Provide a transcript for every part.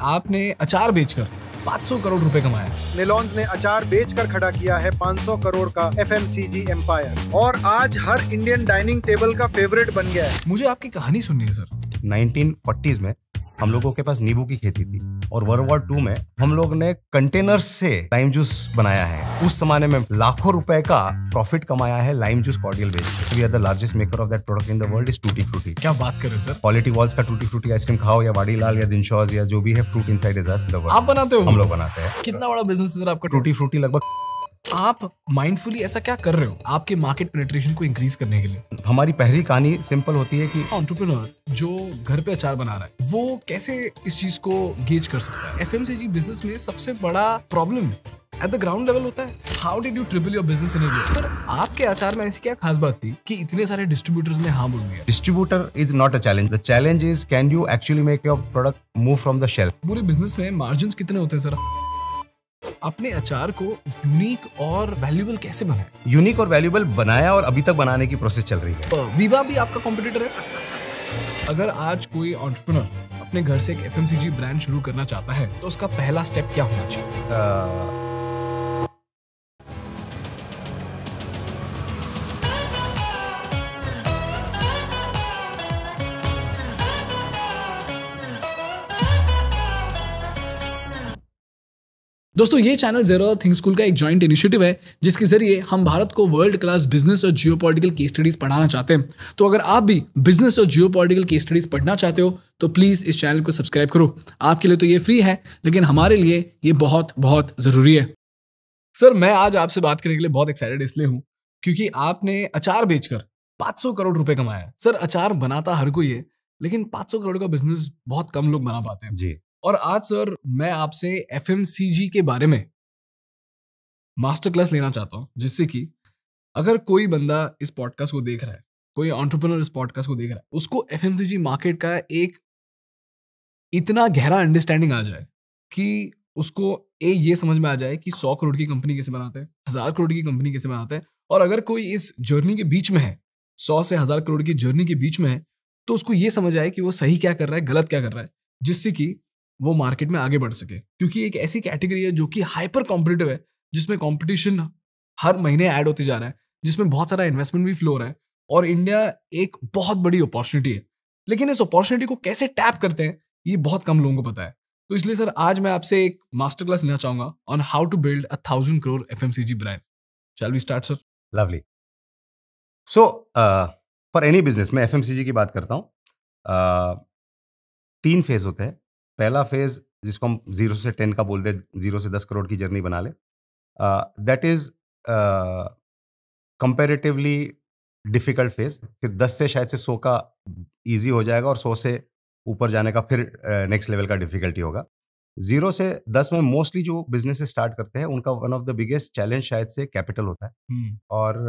आपने अचार बेचकर 500 करोड़ रुपए कमाए। नेलॉन्स ने अचार बेचकर खड़ा किया है 500 करोड़ का FMCG एम्पायर और आज हर इंडियन डाइनिंग टेबल का फेवरेट बन गया है। मुझे आपकी कहानी सुननी है सर। 1940s में हम लोगों के पास नींबू की खेती थी और वर्ल्ड वॉर 2 में हम लोग ने कंटेनर्स से लाइम जूस बनाया है। उस जमाने में लाखों रुपए का प्रॉफिट कमाया है लाइम जूस कॉर्डियल बेच के। We are the largest maker of that product in the world is tutti frutti. क्या बात कर रहे हैं सर। क्वालिटी वॉल्स का टूटी फ्रूटी आइसक्रीम खाओ या वाडीलाल या दिनशॉज या जो भी है fruit inside is us the world. आप बनाते हो? हम लोग बनाते हैं। कितना बड़ा बिजनेस है सर आपका? टूटी फ्रूटी लगभग। आप माइंडफुली ऐसा क्या कर रहे हो आपके मार्केट पेनिट्रेशन को इंक्रीज करने के लिए? हमारी पहली कहानी सिंपल होती है कि एंटरप्रेन्योर जो घर पे अचार बना रहा है वो कैसे इस चीज को गेज कर सकता है? FMCG बिजनेस में सबसे बड़ा problem at the ground level होता है। How did you triple your business in area? Sir आपके अचार में ऐसी क्या खास बात थी कि इतने सारे डिस्ट्रीब्यूटर्स ने हाँ बोल दिया? Distributor is not a challenge. The challenge is can you actually make your product move from the shelf. पूरे बिजनेस में मार्जिन्स कितने होते हैं सर? अपने अचार को यूनिक और वैल्यूएबल कैसे बनाए? यूनिक और वैल्यूएबल बनाया और अभी तक बनाने की प्रोसेस चल रही है। वीवा भी आपका कॉम्पिटिटर है। अगर आज कोई एंटरप्रेन्योर अपने घर से एक FMCG ब्रांड शुरू करना चाहता है तो उसका पहला स्टेप क्या होना चाहिए? दोस्तों ये चैनल ज़ेरो थिंक स्कूल का एक जॉइंट इनिशिएटिव है जिसके जरिए हम भारत को वर्ल्ड क्लास बिजनेस और जियोपॉलिटिकल केस स्टडीज पढ़ाना चाहते हैं। तो अगर आप भी बिजनेस और जियोपॉलिटिकल केस स्टडीज पढ़ना चाहते हो तो प्लीज इस चैनल को सब्सक्राइब करो। आपके लिए तो ये फ्री है लेकिन हमारे लिए ये बहुत बहुत जरूरी है। सर मैं आज आपसे बात करने के लिए बहुत एक्साइटेड इसलिए हूँ क्योंकि आपने अचार बेचकर 500 करोड़ रुपए कमाया। सर अचार बनाता हर कोई है लेकिन 500 करोड़ का बिजनेस बहुत कम लोग बना पाते हैं जी। और आज सर मैं आपसे FMCG के बारे में मास्टर क्लास लेना चाहता हूं जिससे कि अगर कोई बंदा इस पॉडकास्ट को देख रहा है, कोई एंटरप्रेन्योर इस पॉडकास्ट को देख रहा है, उसको FMCG मार्केट का एक इतना गहरा अंडरस्टैंडिंग आ जाए कि उसको ये समझ में आ जाए कि 100 करोड़ की कंपनी कैसे बनाते हैं, 1000 करोड़ की कंपनी कैसे बनाते हैं। और अगर कोई इस जर्नी के बीच में है, 100 से 1000 करोड़ की जर्नी के बीच में है, तो उसको ये समझ आए कि वो सही क्या कर रहा है, गलत क्या कर रहा है, जिससे कि वो मार्केट में आगे बढ़ सके। क्योंकि एक ऐसी कैटेगरी है जो कि हाइपर कॉम्पिटिटिव है, जिसमें कंपटीशन हर महीने ऐड होते जा रहा है, जिसमें बहुत सारा इन्वेस्टमेंट भी फ्लो हो रहा है और इंडिया एक बहुत बड़ी अपॉर्चुनिटी है। लेकिन इस अपॉर्चुनिटी को कैसे टैप करते हैं ये बहुत कम लोगों को पता है। तो इसलिए सर आज मैं आपसे एक मास्टर क्लास लेना चाहूंगा on how to build 1000 crore FMCG brand. Shall we start sir? Lovely. So for any business में FMCG की बात करता हूँ। 3 फेज होते हैं। पहला फेज जिसको हम 0 से 10 का बोलते हैं, 0 से 10 करोड़ की जर्नी बना ले, that is comparatively difficult phase. फिर 10 से शायद से 100 का इजी हो जाएगा और 100 से ऊपर जाने का फिर नेक्स्ट लेवल का डिफिकल्टी होगा। 0 से 10 में मोस्टली जो बिजनेस स्टार्ट करते हैं उनका one of the biggest challenge शायद से कैपिटल होता है और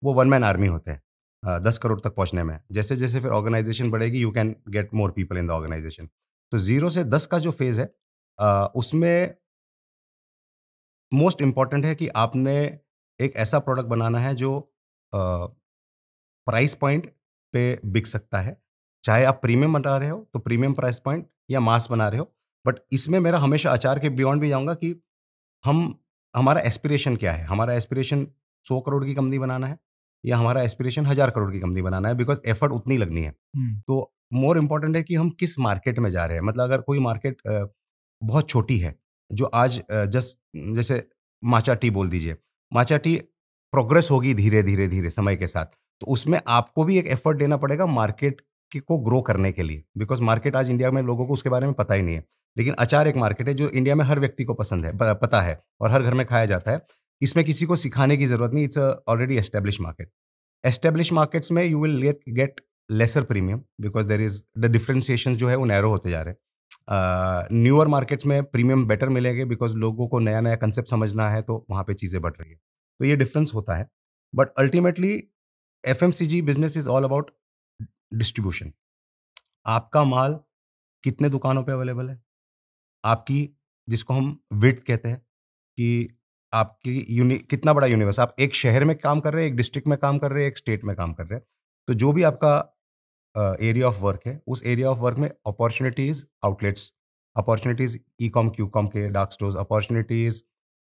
वो वन मैन आर्मी होते हैं 10 करोड़ तक पहुंचने में। जैसे जैसे फिर ऑर्गेनाइजेशन बढ़ेगी you can get more people in the organisation. तो 0 से 10 का जो फेज है उसमें मोस्ट इम्पॉर्टेंट है कि आपने एक ऐसा प्रोडक्ट बनाना है जो प्राइस पॉइंट पे बिक सकता है। चाहे आप प्रीमियम बना रहे हो तो प्रीमियम प्राइस पॉइंट या मास बना रहे हो। बट इसमें मेरा हमेशा अचार के बियॉन्ड भी जाऊंगा कि हमारा एस्पिरेशन क्या है। हमारा एस्पिरेशन 100 करोड़ की कंपनी बनाना है या हमारा एस्पिरेशन 1000 करोड़ की कंपनी बनाना है, बिकॉज एफर्ट उतनी लगनी है। तो मोर इम्पॉर्टेंट है कि हम किस मार्केट में जा रहे हैं। मतलब अगर कोई मार्केट बहुत छोटी है जो आज जैसे माचा टी बोल दीजिए, माचा टी प्रोग्रेस होगी धीरे धीरे धीरे समय के साथ, तो उसमें आपको भी एक एफर्ट देना पड़ेगा मार्केट को ग्रो करने के लिए। बिकॉज मार्केट आज इंडिया में लोगों को उसके बारे में पता ही नहीं है। लेकिन अचार एक मार्केट है जो इंडिया में हर व्यक्ति को पसंद है, पता है और हर घर में खाया जाता है। इसमें किसी को सिखाने की जरूरत नहीं। It's already establish market. Establish markets में you will get lesser premium because there is the differentiation जो है वो नैरो होते जा रहे हैं। न्यूअर मार्केट्स में प्रीमियम बेटर मिलेंगे बिकॉज लोगों को नया नया कंसेप्ट समझना है, तो वहाँ पे चीज़ें बढ़ रही है। तो ये डिफरेंस होता है। But ultimately FMCG business is all about distribution. आपका माल कितने दुकानों पे अवेलेबल है, आपकी जिसको हम विड्थ कहते हैं कि आपकी कितना बड़ा यूनिवर्स। आप एक शहर में काम कर रहे हैं, एक डिस्ट्रिक्ट में काम कर रहे हैं, एक स्टेट में काम कर रहे हैं, तो जो भी आपका एरिया ऑफ वर्क है उस एरिया ऑफ वर्क में opportunities outlets opportunities e com, Q com के dark stores, opportunities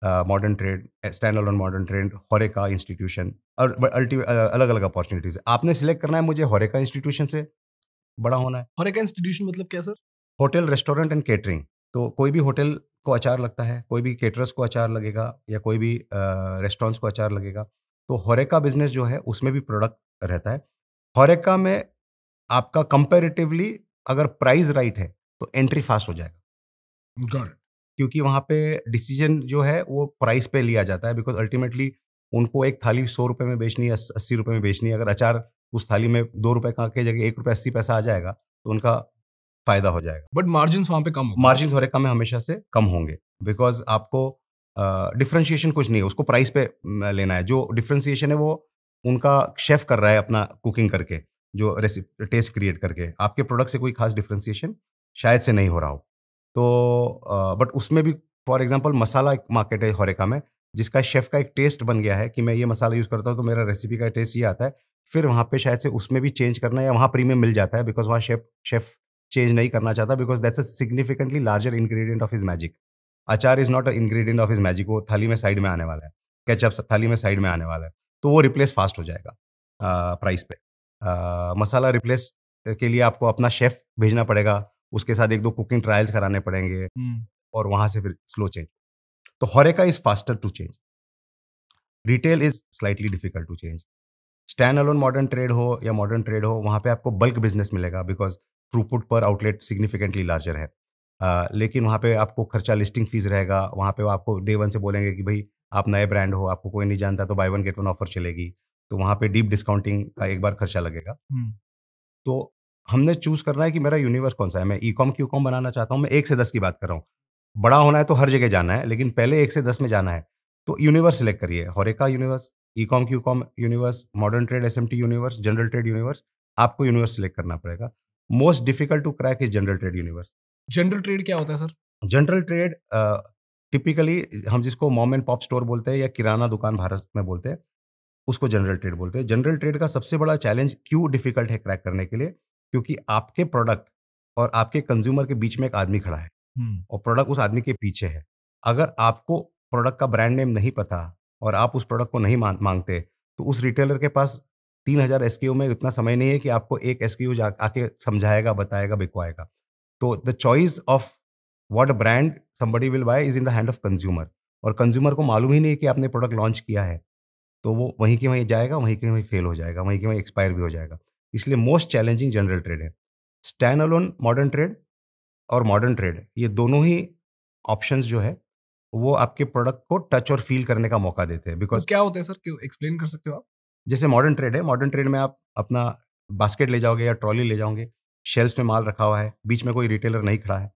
modern trade, stand alone modern trade, होरेका institution और अलग अलग अपॉर्चुनिटीज़ है। आपने सिलेक्ट करना है मुझे होरेका इंस्टीट्यूशन से बड़ा होना है। होरेका इंस्टीट्यूशन मतलब क्या sir? Hotel, restaurant and catering. तो कोई भी होटल को अचार लगता है, कोई भी केटरर्स को अचार लगेगा या कोई भी रेस्टोरेंट्स को अचार लगेगा। तो होरेका बिजनेस जो है उसमें भी प्रोडक्ट रहता है। होरेका में आपका कंपैरेटिवली अगर प्राइस राइट है तो एंट्री फास्ट हो जाएगा, गॉट इट। क्योंकि वहाँ पे डिसीजन जो है वो प्राइस पे लिया जाता है, बिकॉज़ अल्टीमेटली उनको एक थाली ₹100 में बेचनी है, ₹80 में बेचनी है। अगर अचार उस थाली में ₹2 का की जगह ₹1.80 आ जाएगा, तो उनका फ़ायदा हो जाएगा। बट मार्जिन्स वहाँ पे कम होगा। मार्जिन्स होरेका में हमेशा से कम होंगे, बिकॉज़ आपको डिफरेंशिएशन कुछ नहीं है, उसको प्राइस पे लेना है। जो डिफरेंशिएशन है वो उनका शेफ़ कर रहा है अपना कुकिंग करके, जो टेस्ट क्रिएट करके। आपके प्रोडक्ट से कोई ख़ास डिफरेंशिएशन शायद से नहीं हो रहा हो। तो बट उसमें भी फॉर एग्ज़ाम्पल मसाला एक मार्केट है होरेका में, जिसका शेफ़ का एक टेस्ट बन गया है कि मैं ये मसाला यूज़ करता हूँ तो मेरा रेसिपी का टेस्ट ये आता है। फिर वहाँ पे शायद से उसमें भी चेंज करना या वहाँ प्रीमियम मिल जाता है, बिकॉज़ वहाँ शेफ़ चेंज नहीं करना चाहता, because that's a significantly larger ingredient of his magic. Achar is not a ingredient of his magic, वो थाली में साइड में आने वाला है। केचअप थाली में साइड में आने वाला है। तो वो रिप्लेस फ़ास्ट हो जाएगा प्राइस पे। मसाला रिप्लेस के लिए आपको अपना शेफ़ भेजना पड़ेगा, उसके साथ 1-2 कुकिंग ट्रायल्स कराने पड़ेंगे और वहाँ से फिर स्लो चेंज। तो HoReCa is faster to change. Retail is slightly difficult to change. Stand alone modern trade हो या मॉडर्न ट्रेड हो, वहाँ पे आपको बल्क बिज़नेस मिलेगा, because throughput per outlet significantly larger है। लेकिन वहाँ पे आपको खर्चा लिस्टिंग फ़ीस रहेगा, वहाँ पे वो आपको डे 1 से बोलेंगे कि भई आप नए ब्रांड हो, आपको कोई नहीं जानता तो बाय 1 गेट 1 ऑफर चलेगी। तो वहाँ पे डीप डिस्काउंटिंग का एक बार खर्चा लगेगा। तो हमने चूज़ करना है कि मेरा यूनिवर्स कौन-सा है। मैं ई-कॉम, क्यू-कॉम बनाना चाहता हूँ, मैं 1 से 10 की बात कर रहा हूँ। बड़ा होना है तो हर जगह जाना है, लेकिन पहले 1 से 10 में जाना है। तो यूनिवर्स सिलेक्ट करिए, HoReCa universe, e com, q com universe, modern trade SMT universe, general trade universe, आपको यूनिवर्स सिलेक्ट करना पड़ेगा। Most difficult to crack is general trade universe. General trade क्या होता है सर? जनरल ट्रेड टिपिकली हम जिसको मॉम एंड पॉप स्टोर बोलते हैं या किराना दुकान भारत में बोलते हैं, उसको जनरल ट्रेड बोलते हैं। जनरल ट्रेड का सबसे बड़ा चैलेंज क्यों डिफिकल्ट है क्रैक करने के लिए? क्योंकि आपके प्रोडक्ट और आपके कंज्यूमर के बीच में एक आदमी खड़ा है और प्रोडक्ट उस आदमी के पीछे है। अगर आपको प्रोडक्ट का ब्रांड नेम नहीं पता और आप उस प्रोडक्ट को नहीं माँगते, तो उस रिटेलर के पास 3000 एसकेयू में इतना समय नहीं है कि आपको एक एसकेयू जा आके समझाएगा, बताएगा, बिकवाएगा। तो the choice of what brand somebody will buy is in the hand of consumer, और कंज्यूमर को मालूम ही नहीं है कि आपने प्रोडक्ट लॉन्च किया है। तो वो वहीं के वहीं जाएगा, वहीं के वहीं फेल हो जाएगा, वहीं के वहीं एक्सपायर भी हो जाएगा। इसलिए मोस्ट चैलेंजिंग जनरल ट्रेड है। स्टैंड अलोन मॉडर्न ट्रेड और मॉडर्न ट्रेड, ये दोनों ही ऑप्शंस जो है, वो आपके प्रोडक्ट को टच और फ़ील करने का मौका देते हैं, तो बिकॉज़ क्या होता है सर? क्यों एक्सप्लेन कर सकते हो आप? जैसे मॉडर्न ट्रेड है, मॉडर्न ट्रेड में आप अपना बास्केट ले जाओगे या ट्रॉली ले जाओगे, शेल्फ्स में माल रखा हुआ है, बीच में कोई रिटेलर नहीं खड़ा है।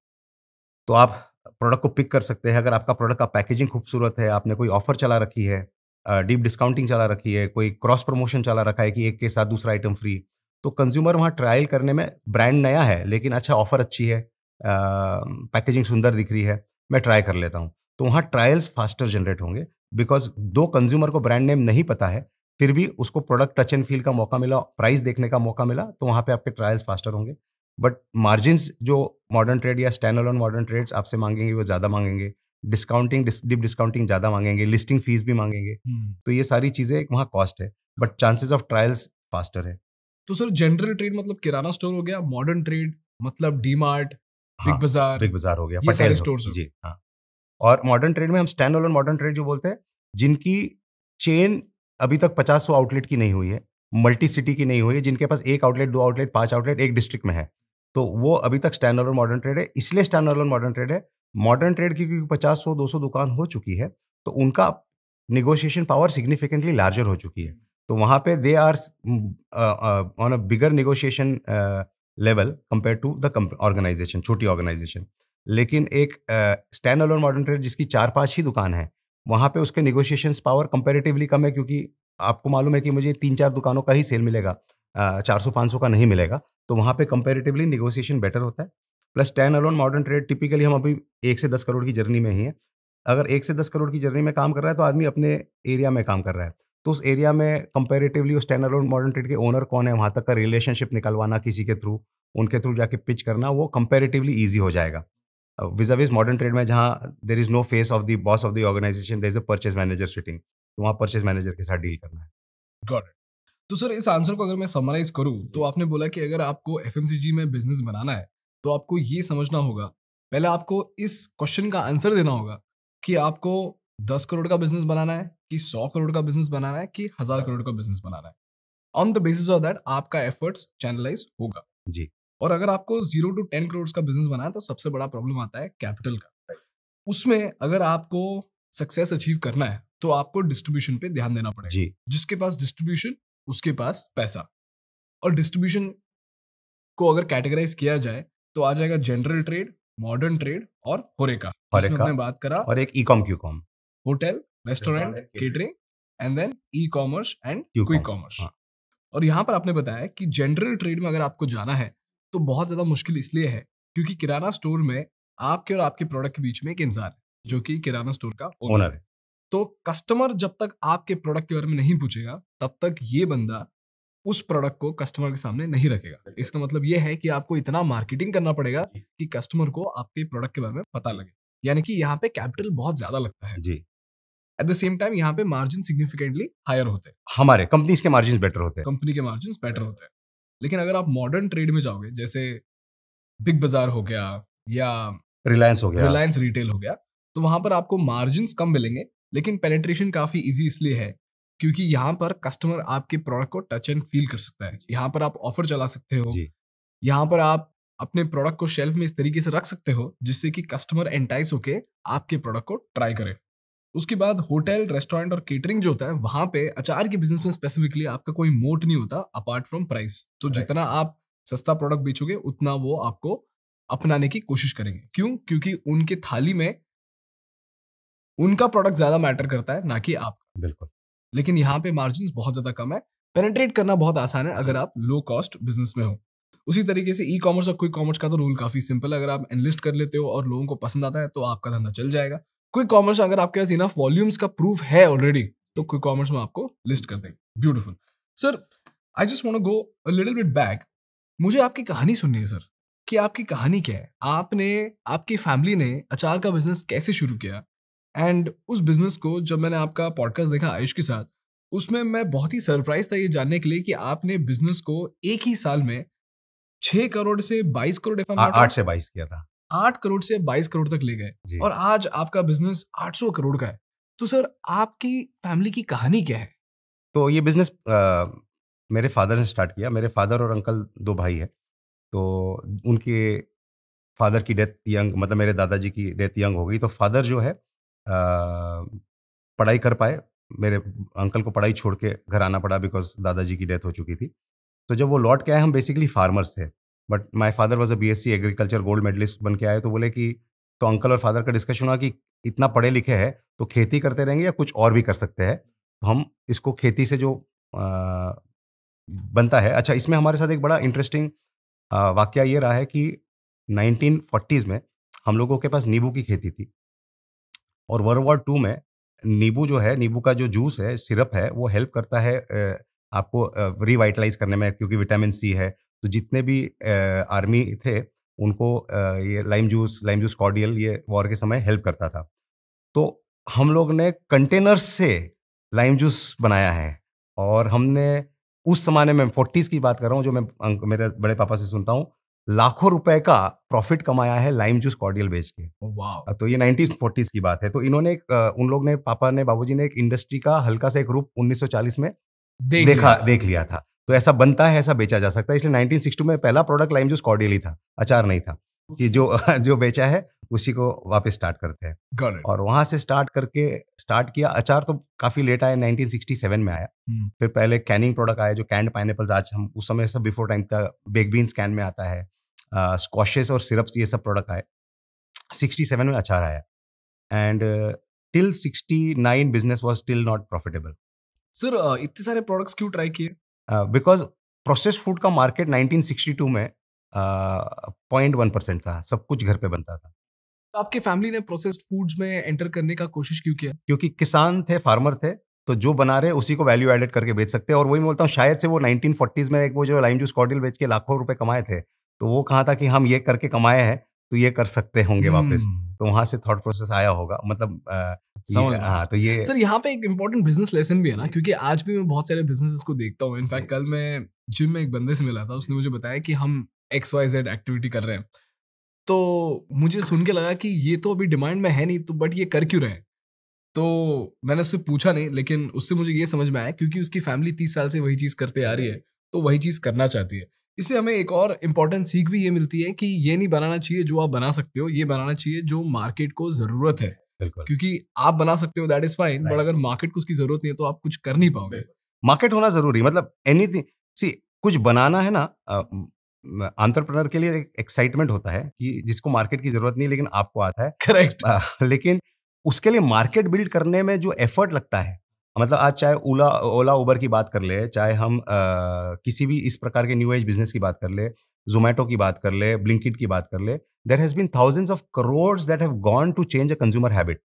तो आप प्रोडक्ट को पिक कर सकते हैं। अगर आपका प्रोडक्ट का पैकेजिंग खूबसूरत है, आपने कोई ऑफ़र चला रखी है, डीप डिस्काउंटिंग चला रखी है, कोई क्रॉस प्रमोशन चला रखा है कि एक के साथ दूसरा आइटम फ्री, तो कंज़्यूमर वहाँ ट्रायल करने में, ब्रांड नया है लेकिन अच्छा ऑफ़र अच्छी है, पैकेजिंग सुंदर दिख रही है, मैं ट्राई कर लेता हूँ। तो वहाँ ट्रायल्स फास्टर जनरेट होंगे, बिकॉज़ दो कंज़्यूमर को ब्रांड नेम नहीं पता है, फिर भी उसको प्रोडक्ट टच एंड फ़ील का मौका मिला, प्राइस देखने का मौका मिला, तो वहाँ पे आपके ट्रायल्स फास्टर होंगे। बट मार्जिन्स जो मॉडर्न ट्रेड या स्टैंड अलोन मॉडर्न ट्रेड्स आपसे माँगेंगे वो ज़्यादा माँगेंगे। डिस्काउंटिंग डीप डिस्काउंटिंग ज़्यादा माँगेंगे, लिस्टिंग फीस भी माँगेंगे। तो ये सारी चीज़ें वहाँ कॉस्ट है, but chances of trials faster है। तो सर जनरल ट्रेड मतलब किराना स्टोर हो गया, मॉडर्न ट्रेड मतलब डीमार्ट, बिग हाँ, बाजार, बिग बाज़ार हो गया, ये सारे पटेल हो स्टोर्स हो जी, हाँ। और मॉडर्न ट्रेड में हम स्टैंड अलोन मॉडर्न ट्रेड जो बोलते हैं, जिनकी चेन अभी तक 50-100 आउटलेट की नहीं हुई है, मल्टी सिटी की नहीं हुई है, जिनके पास 1 आउटलेट, 2 आउटलेट, 5 आउटलेट एक डिस्ट्रिक्ट में है। तो वो अभी तक स्टैंड अलोन मॉडर्न ट्रेड है, इसलिए स्टैंड अलोन मॉडर्न ट्रेड है। मॉडर्न ट्रेड की क्योंकि 50-100-200 दुकान हो चुकी है, तो उनका नेगोशिएशन पावर सिग्निफिकेंटली लार्जर हो चुकी है। तो वहाँ पे they are on a bigger negotiation level compared to the organisation, छोटी ऑर्गेनाइजेशन। लेकिन एक स्टैंड अलोन मॉडर्न ट्रेड जिसकी 4-5 ही दुकान है, वहाँ पे उसके नेगोशिएशंस पावर कंपैरेटिवली कम है, क्योंकि आपको मालूम है कि मुझे 3-4 दुकानों का ही सेल मिलेगा, 400-500 का नहीं मिलेगा, तो वहाँ पे कंपैरेटिवली नेगोशिएशन बेटर होता है। Plus stand alone modern trade typically हम अभी 1 से 10 करोड़ की जर्नी में ही हैं। अगर 1 से 10 करोड़ की जर्नी में काम कर रहा है, तो आदमी अपने एरिया में काम कर रहा है। तो उस एरिया में कंपैरेटिवली वो स्टैंड अलोन मॉडर्न ट्रेड के ओनर कौन है, वहाँ तक का रिलेशनशिप निकलवाना किसी के थ्रू, उनके थ्रू जाके पिच करना, वो कंपैरेटिवली ईज़ी हो जाएगा। विज़ मॉडर्न ट्रेड में जहाँ there is no face of the boss of the organisation, there is a purchase manager sitting, तो वहाँ परचेज मैनेजर के साथ डील करना है। Got it. तो सर इस आंसर को अगर मैं समराइज करूं तो आपने बोला कि अगर आपको एफएमसीजी में बिजनेस बनाना है तो आपको ये समझना होगा, पहले आपको इस क्वेश्चन का आंसर देना होगा कि आपको 10 करोड़ का बिजनेस बनाना है कि 100 करोड़ का बिजनेस बनाना है कि 1000 करोड़ का बिजनेस बनाना है। On the basis of that आपका एफर्ट्स चैनलाइज होगा। जी। और अगर आपको 0 to 10 करोड़ का बिजनेस बनाना है तो सबसे बड़ा प्रॉब्लम आता है कैपिटल का। उसमें अगर आपको सक्सेस अचीव करना है तो आपको डिस्ट्रीब्यूशन पे ध्यान देना पड़ेगा। जी। जिसके पास डिस्ट्रीब्यूशन उसके पास पैसा। और डिस्ट्रीब्यूशन को अगर कैटेगराइज किया जाए तो आ जाएगा जनरल ट्रेड, मॉडर्न ट्रेड और होरेका, जिसमें होरेका हमने बात करा और एक e com q com. Hotel, restaurant, catering and then e commerce and q com, quick commerce. हाँ। और यहाँ पर आपने बताया कि जनरल ट्रेड में अगर आपको जाना है तो बहुत ज्यादा मुश्किल इसलिए है क्योंकि किराना स्टोर में आपके और आपके प्रोडक्ट के बीच में एक इंसान है जो कि किराना स्टोर का ओनर ओनर है। है। तो कस्टमर जब तक आपके प्रोडक्ट के बारे में नहीं पूछेगा तब तक ये बंदा उस प्रोडक्ट को कस्टमर के सामने नहीं रखेगा। इसका मतलब ये है कि आपको इतना मार्केटिंग करना पड़ेगा कि कस्टमर को आपके प्रोडक्ट के बारे में पता लगे। यानी कि यहाँ पे कैपिटल बहुत ज्यादा लगता है। जी। एट द सेम टाइम यहाँ पे मार्जिन सिग्निफिकेंटली हायर होते हैं, हमारे कंपनीज के मार्जिन बेटर होते हैं। कंपनी के मार्जिन बेटर होते हैं। लेकिन अगर आप मॉडर्न ट्रेड में जाओगे जैसे बिग बाजार हो गया या रिलायंस हो गया। रिलायंस रिटेल हो गया तो वहां पर आपको मार्जिन कम मिलेंगे लेकिन पेनिट्रेशन काफी इजी इसलिए है क्योंकि यहाँ पर कस्टमर आपके प्रोडक्ट को टच एंड फील कर सकता है। यहाँ पर आप ऑफर चला सकते हो, जी। यहाँ पर आप अपने प्रोडक्ट को शेल्फ में इस तरीके से रख सकते हो जिससे कि कस्टमर एंटाइज होके आपके प्रोडक्ट को ट्राई करे। उसके बाद होटल, रेस्टोरेंट और केटरिंग जो होता है वहां पे अचार के बिजनेस में स्पेसिफिकली आपका कोई मोट नहीं होता अपार्ट फ्रॉम प्राइस। तो जितना आप सस्ता प्रोडक्ट बेचोगे उतना वो आपको अपनाने की कोशिश करेंगे। क्यों? क्योंकि उनके थाली में उनका प्रोडक्ट ज्यादा मैटर करता है ना कि आपका। बिल्कुल। लेकिन यहाँ पे मार्जिन बहुत ज्यादा कम है, पेनिट्रेट करना बहुत आसान है अगर आप लो कॉस्ट बिजनेस में हो। उसी तरीके से ई कॉमर्स और क्विक कॉमर्स का तो रूल काफी सिंपल है। अगर आप एनलिस्ट कर लेते हो और लोगों को पसंद आता है तो आपका धंधा चल जाएगा। क्विक कॉमर्स अगर आपके पास इनफ वॉल्यूम्स का प्रूफ है ऑलरेडी तो क्विक कॉमर्स में आपको लिस्ट कर देंगे। Beautiful sir, I just want to go a little bit back. मुझे आपकी कहानी सुननी है सर कि आपकी कहानी क्या है। आपने, आपकी फैमिली ने अचार का बिजनेस कैसे शुरू किया एंड उस बिजनेस को जब मैंने आपका पॉडकास्ट देखा आयुष के साथ उसमें मैं बहुत ही सरप्राइज था ये जानने के लिए कि आपने बिजनेस को एक ही साल में 6 करोड़ से 22 करोड़ 8 से 22 किया था। 8 करोड़ से 22 करोड़ तक ले गए और आज आपका बिजनेस 800 करोड़ का है। तो सर आपकी फैमिली की कहानी क्या है? तो ये बिजनेस मेरे फादर ने स्टार्ट किया। मेरे फादर और अंकल 2 भाई हैं। तो उनके फादर की डेथ यंग, मतलब मेरे दादाजी की डेथ यंग हो गई। तो फादर जो है पढ़ाई कर पाए। मेरे अंकल को पढ़ाई छोड़ के घर आना पड़ा बिकॉज दादाजी की डेथ हो चुकी थी। तो जब वो लौट के आए, हम बेसिकली फार्मर्स थे, but my father was a BSc agriculture gold medallist बन के आए। तो बोले कि, तो अंकल और फादर का डिस्कशन हुआ कि इतना पढ़े लिखे हैं तो खेती करते रहेंगे या कुछ और भी कर सकते हैं। तो हम इसको खेती से जो बनता है। अच्छा, इसमें हमारे साथ एक बड़ा इंटरेस्टिंग वाकया ये रहा है कि 1940s में हम लोगों के पास नींबू की खेती थी और वर्ल्ड वॉर 2 में नींबू जो है, नींबू का जो जूस है, सिरप है, वो हेल्प करता है आपको रिवाइटलाइज करने में, क्योंकि विटामिन सी है। तो जितने भी आर्मी थे उनको ये लाइम जूस कॉर्डियल ये वॉर के समय हेल्प करता था। तो हम लोग ने कंटेनर्स से लाइम जूस बनाया है और हमने उस ज़माने में 40s की बात कर रहा हूँ, जो मैं मेरे बड़े पापा से सुनता हूँ, लाखों रुपए का प्रॉफिट कमाया है लाइम जूस कॉर्डियल बेच के। वाह। तो ये 1940s की बात है। तो इन्होंने उन लोग ने, पापा ने, बाबूजी ने एक इंडस्ट्री का हल्का सा एक रूप 1940 में देख लिया था। तो ऐसा बनता है, ऐसा बेचा जा सकता है। इसलिए 1962 में पहला प्रोडक्ट लाइम जूस कॉर्डियल ही था, अचार नहीं था, कि जो बेचा है उसी को वापस स्टार्ट करते हैं। और वहां से स्टार्ट किया। अचार तो काफी लेट आया, 1967 में आया। फिर पहले कैनिंग प्रोडक्ट आया, जो कैंड पाइनएप्पल्स, आज हम, उस समय सब बिफोर टाइम था, बेक बीन्स कैन में आता है, स्क्वॉशेस और सिरप्स, ये सब प्रोडक्ट आए। 67 में अचार आया and till 69 business was still not profitable. Sir इतने सारे प्रोडक्ट्स क्यों ट्राई किए? बिकॉज प्रोसेस्ड फूड का मार्केट 1962 में 0.1% था, सब कुछ घर पे बनता था। आपके फैमिली ने प्रोसेस्ड फूड्स में एंटर करने का कोशिश क्यों किया? क्योंकि किसान थे, फार्मर थे, तो जो बना रहे उसी को वैल्यू एडेड करके बेच सकते हैं। और वही बोलता हूँ, शायद से वो 1940s में एक वो जो लाइम जूस कॉर्डियल बेच के लाखों रुपए कमाए थे, तो वो कहा था कि हम ये करके कमाए हैं तो ये कर सकते होंगे वापस। हम्म, तो वहां से थॉट प्रोसेस आया होगा, मतलब समझ रहा हूँ। हाँ, तो ये सर यहाँ पे एक इम्पोर्टेंट बिजनेस लेसन भी है ना, क्योंकि आज भी मैं बहुत सारे बिजनेसेस को देखता हूँ। इनफैक्ट कल मैं जिम में एक बंदे से मिला था, उसने मुझे बताया कि हम XYZ एक्टिविटी कर रहे हैं। तो मुझे सुन के लगा कि ये तो अभी डिमांड में है नहीं, तो बट ये कर क्यों रहे हैं? तो मैंने उससे पूछा नहीं, लेकिन उससे मुझे ये समझ में आया क्योंकि उसकी फैमिली 30 साल से वही चीज करते आ रही है, तो वही चीज करना चाहती है। इससे हमें एक और इम्पोर्टेंट सीख भी ये मिलती है कि ये नहीं बनाना चाहिए जो आप बना सकते हो, ये बनाना चाहिए जो मार्केट को जरूरत है। बिल्कुल क्योंकि आप बना सकते हो, that is fine, but Right. अगर मार्केट को उसकी जरूरत नहीं है तो आप कुछ कर नहीं पाओगे। मार्केट होना जरूरी, मतलब एनीथिंग, सी कुछ बनाना है ना, एंटरप्रेन्योर के लिए एक एक्साइटमेंट होता है कि जिसको मार्केट की जरूरत नहीं लेकिन आपको आता है। करेक्ट। लेकिन उसके लिए मार्केट बिल्ड करने में जो एफर्ट लगता है, मतलब आज चाहे ओला उबर की बात कर ले, चाहे हम किसी भी इस प्रकार के न्यू एज बिजनेस की बात कर ले, जोमेटो की बात कर ले, ब्लिंकिट की बात कर ले, there has been thousands of crores that have gone to change a consumer habit.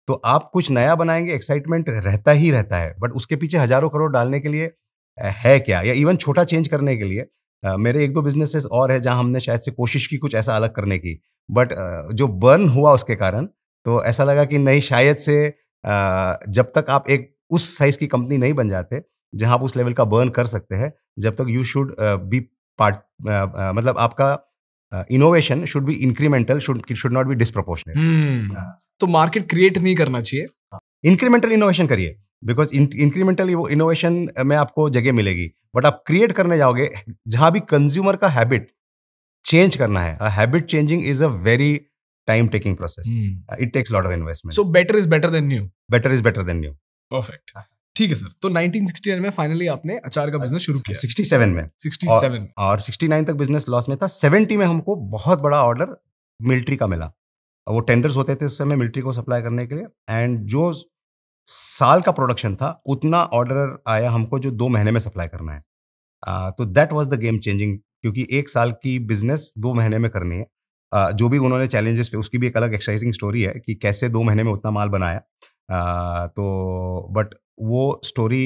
तो आप कुछ नया बनाएंगे, एक्साइटमेंट रहता ही रहता है, बट उसके पीछे हजारों करोड़ डालने के लिए है क्या, या इवन छोटा चेंज करने के लिए मेरे एक दो बिजनेसेस और है जहां हमने शायद से कोशिश की कुछ ऐसा अलग करने की, बट जो बर्न हुआ उसके कारण, तो ऐसा लगा कि नहीं, शायद से जब तक आप एक उस साइज की कंपनी नहीं बन जाते जहां आप उस लेवल का बर्न कर सकते हैं, जब तक यू शुड बी पार्ट, मतलब आपका innovation should be incremental, should not be disproportionate. तो मार्केट क्रिएट नहीं करना चाहिए। इंक्रीमेंटल इनोवेशन करिए, बिकॉज इंक्रीमेंटल इनोवेशन में आपको जगह मिलेगी, बट आप क्रिएट करने जाओगे जहां भी कंज्यूमर का हैबिट चेंज करना है। Habit changing is a very time taking process, it takes lot of investment. So better is better than new. Better is better than new. Perfect. ठीक है सर, तो 1969 में फाइनली आपने अचार का बिजनेस शुरू किया। 67 में 67 और 69 तक बिजनेस लॉस में था। 70 में हमको बहुत बड़ा ऑर्डर मिलिट्री का मिला। वो टेंडर्स होते थे उस समय मिलिट्री को सप्लाई करने के लिए, एंड जो साल का प्रोडक्शन था उतना ऑर्डर आया हमको जो 2 महीने में सप्लाई करना है। तो that was the game changing, क्योंकि 1 साल की बिजनेस 2 महीने में करनी है। जो भी उन्होंने चैलेंजेस, उसकी भी एक अलग एक्साइटिंग स्टोरी है कि कैसे 2 महीने में उतना माल बनाया। तो बट वो स्टोरी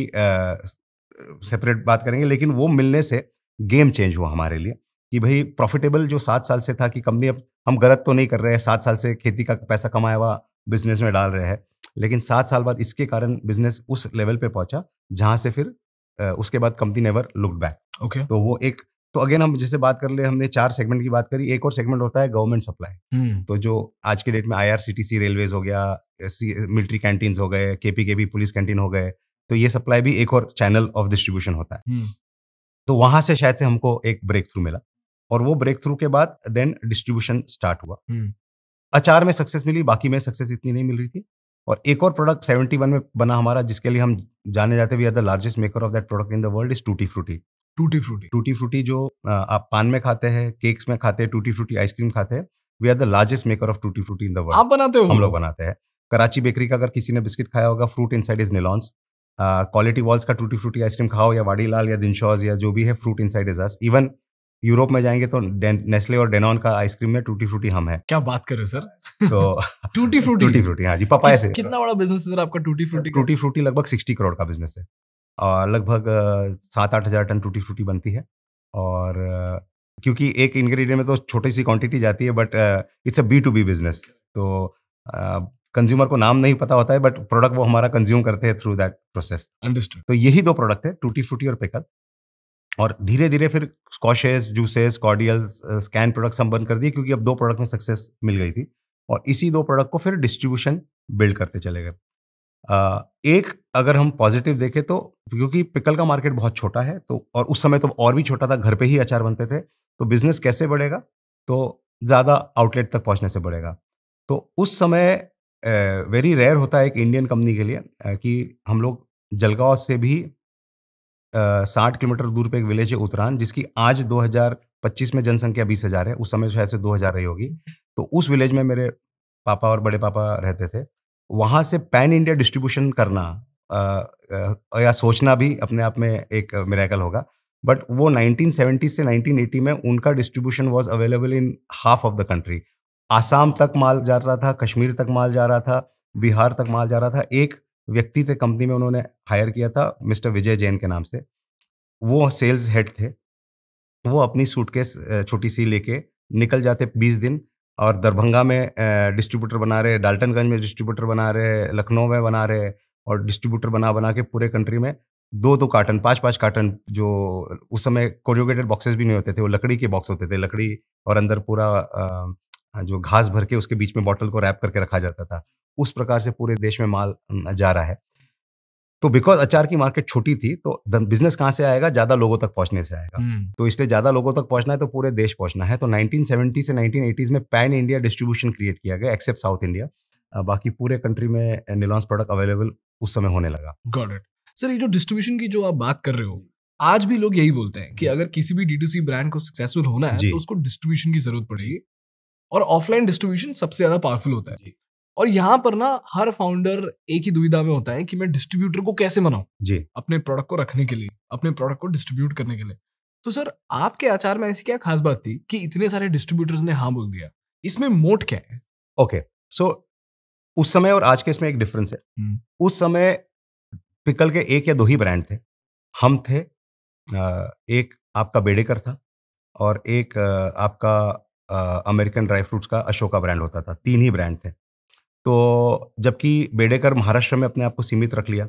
सेपरेट बात करेंगे, लेकिन वो मिलने से गेम चेंज हुआ हमारे लिए कि भाई प्रॉफिटेबल जो 7 साल से था कि कंपनी, अब हम गलत तो नहीं कर रहे हैं, 7 साल से खेती का पैसा कमाया हुआ बिजनेस में डाल रहे हैं, लेकिन 7 साल बाद इसके कारण बिजनेस उस लेवल पे पहुंचा जहां से फिर उसके बाद company never looked back. Okay. तो वो एक, तो अगेन हम जैसे बात कर ले, हमने 4 सेगमेंट की बात करी, एक और सेगमेंट होता है गवर्नमेंट सप्लाई। तो जो आज के डेट में IRCTC रेलवेज हो गया, मिलिट्री कैंटीन्स हो गए, KPKB पुलिस कैंटीन हो गए, तो ये सप्लाई भी एक और चैनल ऑफ डिस्ट्रीब्यूशन होता है। तो वहां से शायद से हमको एक ब्रेक थ्रू मिला, और वो ब्रेक थ्रू के बाद देन डिस्ट्रीब्यूशन स्टार्ट हुआ। अचार में सक्सेस मिली, बाकी में सक्सेस इतनी नहीं मिल रही थी। और एक और प्रोडक्ट 71 में बना हमारा, जिसके लिए हम जाने जाते, we are the largest maker of that product in the world, is tutti frutti. Tutti frutti जो आप पान में खाते हैं, केक्स में खाते हैं, टूटी फ्रूटी आइसक्रीम खाते हैं, we are the largest maker of tutti frutti in the world. आप बनाते हो? हम लोग बनाते हैं। कराची बेकरी का अगर किसी ने बिस्किट खाया होगा, fruit inside is Nilon's. Kwality Wall's का टूटी फ्रूटी आइसक्रीम खाओ, या वाडीलाल या दिनशॉज या जो भी है, fruit inside is us. Even Europe में जाएंगे तो नेस्ले और डेनॉन का आइसक्रीम में टूटी फ्रूटी हम है। क्या बात कर रहे हो सर? तो टूटी फ्रूटी, हाँ जी, पपाया से। कितना बड़ा बिजनेस है सर आपका टूटी फ्रूटी? टूटी फ्रूटी लगभग 60 करोड़ का बिजनेस है, और लगभग 7-8 हजार टन टूटी फ्रूटी बनती है। और क्योंकि एक इंग्रेडिएंट में तो छोटी सी क्वांटिटी जाती है, but it's a B2B business, तो कंज्यूमर को नाम नहीं पता होता है, बट प्रोडक्ट वो हमारा कंज्यूम करते हैं थ्रू दैट प्रोसेस। अंडरस्टूड। तो यही 2 प्रोडक्ट है, टूटी फ्रूटी और पिकल। और धीरे धीरे फिर स्कॉशेस, जूसेस, कॉर्डियल्स, स्कैन प्रोडक्ट्स हम बंद कर दिए, क्योंकि अब 2 प्रोडक्ट में सक्सेस मिल गई थी, और इसी 2 प्रोडक्ट को फिर डिस्ट्रीब्यूशन बिल्ड करते चले गए। एक अगर हम पॉजिटिव देखें तो, क्योंकि पिकल का मार्केट बहुत छोटा है, तो और उस समय तो और भी छोटा था, घर पे ही अचार बनते थे, तो बिजनेस कैसे बढ़ेगा, तो ज़्यादा आउटलेट तक पहुंचने से बढ़ेगा। तो उस समय वेरी रेयर होता है एक इंडियन कंपनी के लिए कि हम लोग जलगांव से भी 60 किलोमीटर दूर पे एक विलेज है उतरान, जिसकी आज 2025 में जनसंख्या 20,000 है, उस समय शायद से 2,000 रही होगी। तो उस विलेज में मेरे पापा और बड़े पापा रहते थे। वहाँ से पैन इंडिया डिस्ट्रीब्यूशन करना या सोचना भी अपने आप में एक मिरेकल होगा। बट वो 1970 से 1980 में उनका distribution was available in half of the country. Assam तक माल जा रहा था, कश्मीर तक माल जा रहा था, बिहार तक माल जा रहा था। एक व्यक्ति थे कंपनी में, उन्होंने हायर किया था मिस्टर विजय जैन के नाम से, वो सेल्स हेड थे। वो अपनी सूटकेस छोटी सी लेके निकल जाते 20 दिन, और दरभंगा में डिस्ट्रीब्यूटर बना रहे, डाल्टनगंज में डिस्ट्रीब्यूटर बना रहे, लखनऊ में बना रहे, और डिस्ट्रीब्यूटर बना बना के पूरे कंट्री में 2-2 कार्टन, 5-5 कार्टन, जो उस समय कोरियोगेटेड बॉक्सेस भी नहीं होते थे, वो लकड़ी के बॉक्स होते थे, लकड़ी और अंदर पूरा जो घास भर के उसके बीच में बॉटल को रैप करके रखा जाता था। उस प्रकार से पूरे देश में माल जा रहा है। तो बिकॉज़ अचार की मार्केट छोटी थी, तो बिज़नेस कहाँ से आएगा? ज़्यादा लोगों तक पहुँचने से आएगा। तो इसलिए ज़्यादा लोगों तक पहुँचना है तो पूरे देश पहुँचना है। तो 1970 से 1980s में पैन इंडिया डिस्ट्रीब्यूशन क्रिएट किया गया, एक्सेप्ट साउथ इंडिया। बाकी पूरे कंट्री में निलॉन्स प्रोडक्ट अवेलेबल उस समय होने लगा। Got it. सर, ये जो डिस्ट्रीब्यूशन की जो आप बात कर रहे हो, आज भी लोग यही बोलते हैं कि अगर किसी भी D2C ब्रांड को सक्सेसफुल होना है तो उसको डिस्ट्रीब्यूशन की जरूरत पड़ेगी, और ऑफलाइन डिस्ट्रीब्यूशन सबसे ज्यादा पावरफुल होता है। और यहाँ पर ना हर फाउंडर एक ही दुविधा में होता है कि मैं डिस्ट्रीब्यूटर को कैसे मनाऊं जी, अपने प्रोडक्ट को रखने के लिए, अपने प्रोडक्ट को डिस्ट्रीब्यूट करने के लिए। तो सर, आपके अचार में ऐसी क्या खास बात थी कि इतने सारे डिस्ट्रीब्यूटर्स ने हाँ बोल दिया? इसमें मोट क्या है? ओके, सो उस समय और आज के इसमें एक डिफरेंस है। उस समय पिकल के 1 या 2 ही ब्रांड थे। हम थे, एक आपका बेडेकर था, और एक आपका अमेरिकन ड्राई फ्रूट्स का अशोका ब्रांड होता था। 3 ही ब्रांड थे। तो जबकि बेडेकर महाराष्ट्र में अपने आप को सीमित रख लिया,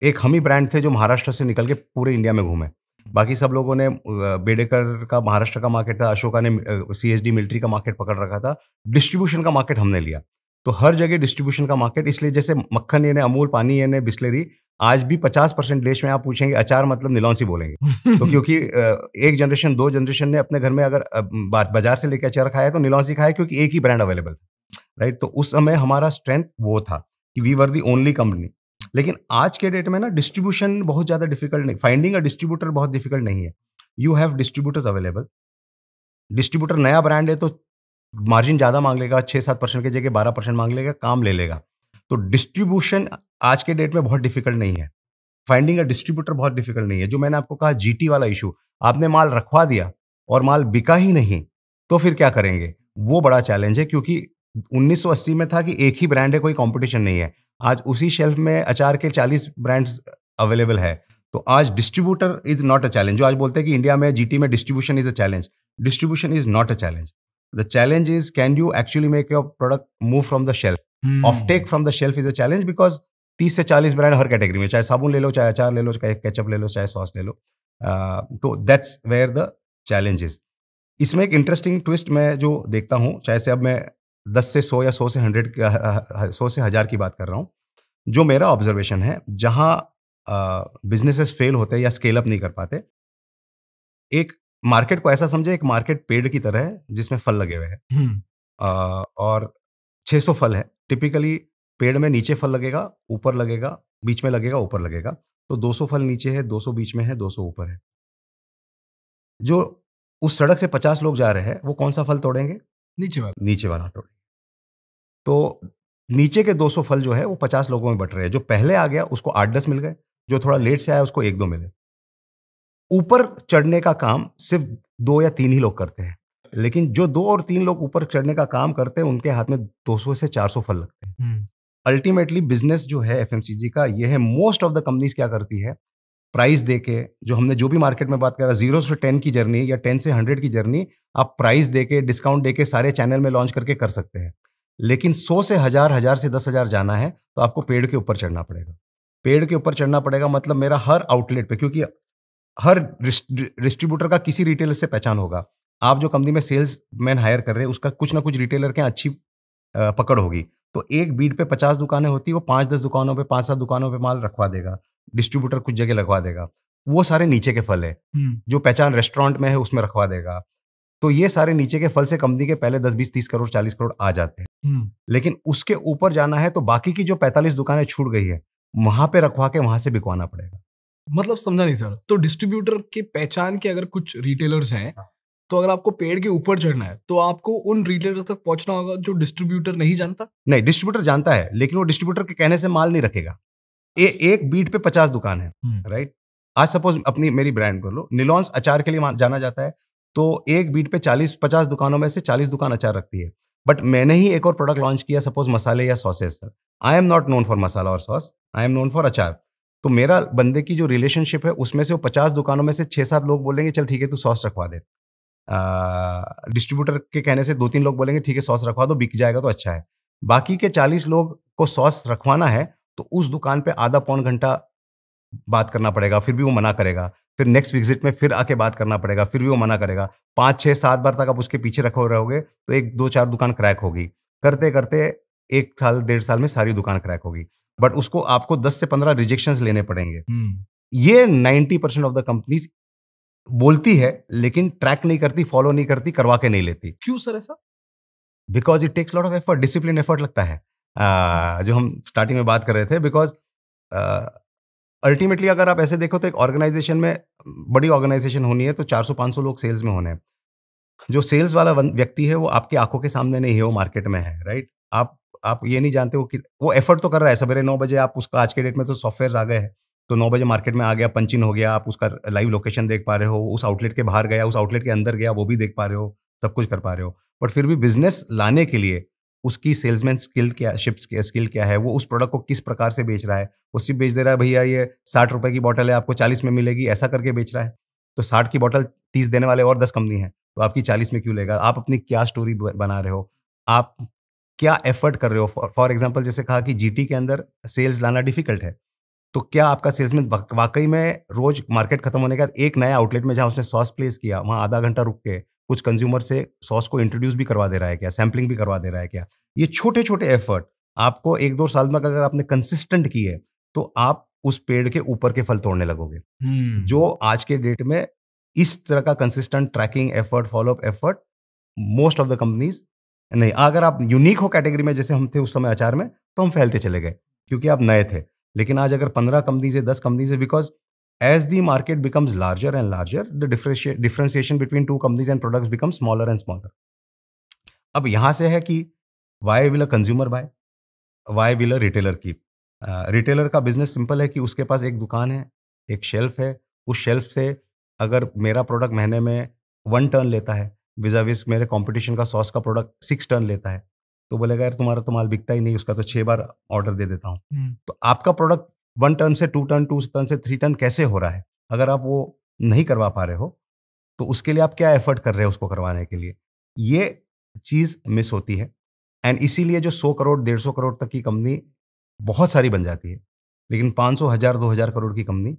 एक हम ही ब्रांड थे जो महाराष्ट्र से निकल के पूरे इंडिया में घूमे। बाकी सब लोगों ने बेडेकर का महाराष्ट्र का मार्केट था, अशोका ने CSD मिलिट्री का मार्केट पकड़ रखा था, डिस्ट्रीब्यूशन का मार्केट हमने लिया। तो हर जगह डिस्ट्रीब्यूशन का मार्केट, इसलिए जैसे मक्खन ये ने, अमूल, पानी ये ने, बिस्लेरी, आज भी 50% देश में आप पूछेंगे अचार मतलब निलॉन्स ही बोलेंगे। तो क्योंकि एक जनरेशन, 2 जनरेशन ने अपने घर में अगर बाजार से लेके अचार खाया तो निलॉन्स ही खाया, क्योंकि एक ही ब्रांड अवेलेबल था, राइट। तो उस समय हमारा स्ट्रेंथ वो था कि we were the only company. लेकिन आज के डेट में ना डिस्ट्रीब्यूशन बहुत ज्यादा डिफिकल्ट नहीं, फाइंडिंग अ डिस्ट्रीब्यूटर बहुत डिफिकल्ट नहीं है। You have distributors available. Distributor नया ब्रांड है तो मार्जिन ज्यादा मांग लेगा, 6-7% की जगह 12% मांग लेगा, काम ले लेगा। तो डिस्ट्रीब्यूशन आज के डेट में बहुत डिफिकल्ट नहीं है, फाइंडिंग अ डिस्ट्रीब्यूटर बहुत डिफिकल्ट नहीं है। जो मैंने आपको कहा GT वाला इशू, आपने माल रखवा दिया और माल बिका ही नहीं, तो फिर क्या करेंगे? वो बड़ा चैलेंज है, क्योंकि 1980 में था कि एक ही ब्रांड है, कोई कंपटीशन नहीं है। आज उसी शेल्फ में अचार के 40 ब्रांड्स अवेलेबल है। तो आज distributor is not a challenge. जो आज बोलते हैं कि इंडिया में GT में distribution is a challenge, distribution is not a challenge. The challenge is can you actually make your product move from the shelf. Off take from the shelf is a challenge, because 30 से 40 brand हर category में, चाहे साबुन ले लो, चाहे अचार ले लो, चाहे ketchup ले लो, चाहे सॉस ले लो। तो that's where the challenge is. इसमें एक इंटरेस्टिंग ट्विस्ट मैं जो देखता हूँ, चाहे से अब मैं 10 से 100 या 100 से 100 से 1000 की बात कर रहा हूँ, जो मेरा ऑब्जर्वेशन है, जहां बिजनेसेस फेल होते हैं या स्केल अप नहीं कर पाते, एक मार्केट को ऐसा समझे, एक मार्केट पेड़ की तरह है जिसमें फल लगे हुए हैं, और 600 फल है टिपिकली। पेड़ में नीचे फल लगेगा, ऊपर लगेगा, बीच में लगेगा, ऊपर लगेगा। तो 200 फल नीचे है, 200 बीच में है, 200 ऊपर है। जो उस सड़क से 50 लोग जा रहे हैं, वो कौन सा फल तोड़ेंगे? नीचे वाला तोड़ेंगे। तो नीचे के 200 फल जो है वो 50 लोगों में बट रहे हैं। जो पहले आ गया उसको 8-10 मिल गए, जो थोड़ा लेट से आया उसको 1-2 मिले। ऊपर चढ़ने का काम सिर्फ 2 या 3 ही लोग करते हैं, लेकिन जो 2 और 3 लोग ऊपर चढ़ने का काम करते हैं, उनके हाथ में 200 से 400 फल लगते हैं। अल्टीमेटली बिजनेस जो है FMCG का ये है, मोस्ट ऑफ द कंपनीज क्या करती है, प्राइस देके, जो हमने जो भी मार्केट में बात करा, 0 से 10 की जर्नी या 10 से 100 की जर्नी, आप प्राइस देके, डिस्काउंट देके सारे चैनल में लॉन्च करके कर सकते हैं। लेकिन 100 से 1000, 1000 से 10,000 जाना है तो आपको पेड़ के ऊपर चढ़ना पड़ेगा। पेड़ के ऊपर चढ़ना पड़ेगा मतलब मेरा हर आउटलेट पे, क्योंकि हर डिस्ट्रीब्यूटर का किसी रिटेलर से पहचान होगा। आप जो कंपनी में सेल्स मैन हायर कर रहे हैं, उसका कुछ ना कुछ रिटेलर के अच्छी पकड़ होगी। तो एक बीट पे 50 दुकानें होती, वो 5-10 दुकानों पे, 5-7 दुकानों पे माल रखवा देगा, डिस्ट्रीब्यूटर कुछ जगह लगवा देगा। वो सारे नीचे के फल है। जो पहचान रेस्टोरेंट में है उसमें रखवा देगा। तो ये सारे नीचे के फल से कंपनी के पहले 10, 20, 30 करोड़, 40 करोड़ आ जाते हैं। लेकिन उसके ऊपर जाना है तो बाकी की जो 45 दुकानें छूट गई है, वहां पे रखवा के वहां से बिकवाना पड़ेगा। मतलब समझा नहीं सर। तो डिस्ट्रीब्यूटर के पहचान के अगर कुछ रिटेलर्स हैं, तो अगर आपको पेड़ के ऊपर चढ़ना है तो आपको उन रिटेलर्स तक पहुंचना होगा जो डिस्ट्रीब्यूटर नहीं जानता। नहीं, डिस्ट्रीब्यूटर जानता है, लेकिन वो डिस्ट्रीब्यूटर के कहने से माल नहीं रखेगा। एक बीट पे 50 दुकान है, राइट। आज सपोज अपनी मेरी ब्रांड बोल लो, निलॉन्स अचार के लिए जाना जाता है, तो एक बीट पे 40-50 दुकानों में से 40 दुकान अचार रखती है। बट मैंने ही एक और प्रोडक्ट लॉन्च किया, सपोज मसाले या sauces. I am not known for masala और sauce, I am known for achar. तो मेरा बंदे की जो रिलेशनशिप है, उसमें से वो 50 दुकानों में से 6-7 लोग बोलेंगे चल ठीक है तू सॉस रखवा दे, डिस्ट्रीब्यूटर के कहने से 2-3 लोग बोलेंगे ठीक है सॉस रखवा दो, बिक जाएगा तो अच्छा है। बाकी के 40 लोग को सॉस रखवाना है तो उस दुकान पे आधा पौन घंटा बात करना पड़ेगा, फिर भी वो मना करेगा। फिर नेक्स्ट विजिट में फिर आके बात करना पड़ेगा, फिर भी वो मना करेगा। 5, 6, 7 बार तक आप उसके पीछे रखे रहोगे तो 1, 2, 4 दुकान क्रैक होगी। करते-करते 1 साल, 1.5 साल में सारी दुकान क्रैक होगी। बट उसको आपको 10 से 15 रिजेक्शंस लेने पड़ेंगे। ये 90% ऑफ द कंपनीज बोलती है लेकिन ट्रैक नहीं करती, फॉलो नहीं करती, करवा के नहीं लेती। क्यों सर ऐसा? Because it takes lot of effort, discipline effort लगता है। जो हम स्टार्टिंग में बात कर रहे थे, बिकॉज अल्टीमेटली अगर आप ऐसे देखो तो एक ऑर्गेनाइजेशन में, बड़ी ऑर्गेनाइजेशन होनी है तो 400-500 लोग सेल्स में होने हैं। जो सेल्स वाला व्यक्ति है वो आपकी आंखों के सामने नहीं है, वो मार्केट में है, राइट? आप ये नहीं जानते हो कि वो एफर्ट तो कर रहा है। सवेरे 9 बजे आप उसका, आज के डेट में तो सॉफ्टवेयर आ गए हैं, तो 9 बजे मार्केट में आ गया, पंच इन हो गया, आप उसका लाइव लोकेशन देख पा रहे हो, उस आउटलेट के बाहर गया, उस आउटलेट के अंदर गया, वो भी देख पा रहे हो, सब कुछ कर पा रहे हो। बट फिर भी बिजनेस लाने के लिए उसकी सेल्समैन स्किल क्या है, वो उस प्रोडक्ट को किस प्रकार से बेच रहा है। वो सिर्फ बेच दे रहा है भैया ये 60 रुपए की बॉटल है, आपको 40 में मिलेगी, ऐसा करके बेच रहा है। तो 60 की बॉटल 30 देने वाले और 10 कंपनी है, तो आपकी 40 में क्यों लेगा? आप अपनी क्या स्टोरी बना रहे हो, आप क्या एफर्ट कर रहे हो? फॉर एग्जाम्पल जैसे कहा कि जीटी के अंदर सेल्स लाना डिफिकल्ट है, तो क्या आपका सेल्समैन वाकई में रोज मार्केट खत्म होने के बाद एक नया आउटलेट में जहां उसने सॉस प्लेस किया, वहां आधा घंटा रुक के कुछ कंज्यूमर से सॉस को इंट्रोड्यूस भी करवा दे रहा है क्या, सैम्पलिंग भी करवा दे रहा है क्या? ये छोटे छोटे एफर्ट आपको 1-2 साल में अगर आपने कंसिस्टेंट किए तो आप उस पेड़ के ऊपर के फल तोड़ने लगोगे। जो आज के डेट में इस तरह का consistent tracking effort, follow up effort most of the companies नहीं। अगर आप यूनिक हो कैटेगरी में, जैसे हम थे उस समय अचार में, तो हम फैलते चले गए क्योंकि आप नए थे। लेकिन आज अगर 15 कंपनीज है, 10 कंपनीज है, because as the market becomes larger and larger, the differentiation between two companies and products becomes smaller and smaller. अब यहां से है कि why will a consumer buy, why will a retailer keep? Retailer का business simple है कि उसके पास एक दुकान है, एक शेल्फ है, उस शेल्फ से अगर मेरा प्रोडक्ट महीने में 1 टन लेता है, विजाविस मेरे कंपटीशन का सॉस का प्रोडक्ट 6 टन लेता है, तो बोलेगा यार तुम्हारा तो माल बिकता ही नहीं, उसका तो 6 बार ऑर्डर दे देता हूँ। तो आपका प्रोडक्ट 1 टन से 2 टन, 2 टन से 3 टन कैसे हो रहा है? अगर आप वो नहीं करवा पा रहे हो तो उसके लिए आप क्या एफर्ट कर रहे हो उसको करवाने के लिए? ये चीज मिस होती है। एंड इसीलिए जो 100 करोड़ 150 करोड़ तक की कंपनी बहुत सारी बन जाती है, लेकिन 500, 1000, 2000 करोड़ की कंपनी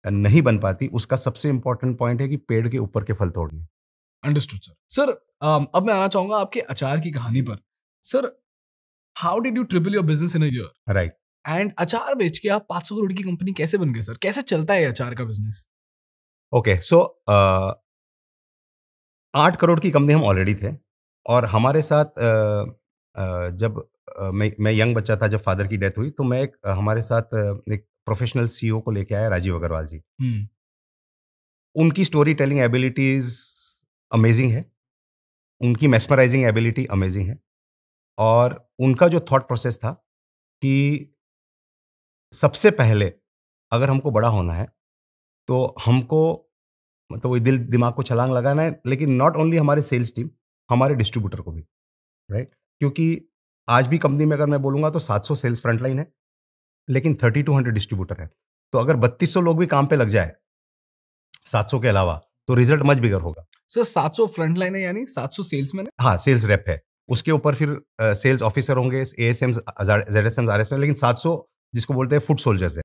नहीं बन पाती। उसका सबसे इंपॉर्टेंट पॉइंट है कि पेड़ के ऊपर के फल तोड़ने। Understood sir. सर अब मैं आना चाहूंगा आपके अचार की कहानी पर। Sir, how did you triple your business in a year? Right. And अचार बेच के आप 500 करोड़ की कंपनी कैसे बन गए सर? कैसे चलता है अचार का बिजनेस? ओके, सो 8 करोड़ की कंपनी हम ऑलरेडी थे, और हमारे साथ जब मैं यंग बच्चा था, जब फादर की डेथ हुई, तो मैं हमारे साथ एक प्रोफेशनल सीईओ को लेके आया, राजीव अग्रवाल जी। उनकी स्टोरी टेलिंग एबिलिटीज अमेजिंग है, उनकी मेस्मराइजिंग एबिलिटी अमेजिंग है, और उनका जो थॉट प्रोसेस था कि सबसे पहले अगर हमको बड़ा होना है तो हमको मतलब वही दिल दिमाग को छलांग लगाना है, लेकिन नॉट ओनली हमारे सेल्स टीम, हमारे डिस्ट्रीब्यूटर को भी, राइट? क्योंकि आज भी कंपनी में अगर मैं बोलूंगा तो 700 सेल्स फ्रंटलाइन है, लेकिन 3200 डिस्ट्रीब्यूटर है। तो अगर 3200 लोग भी काम पे लग जाए 700 के अलावा, तो रिजल्ट मच बिगर होगा। सर 700 फ्रंट लाइन है यानी 700 सेल्समैन है? हाँ, सेल्स रेप है, उसके ऊपर फिर सेल्स ऑफिसर होंगे, ASMs, ZSMs, RSMs, लेकिन 700 जिसको बोलते हैं फुट सोल्जर्स है।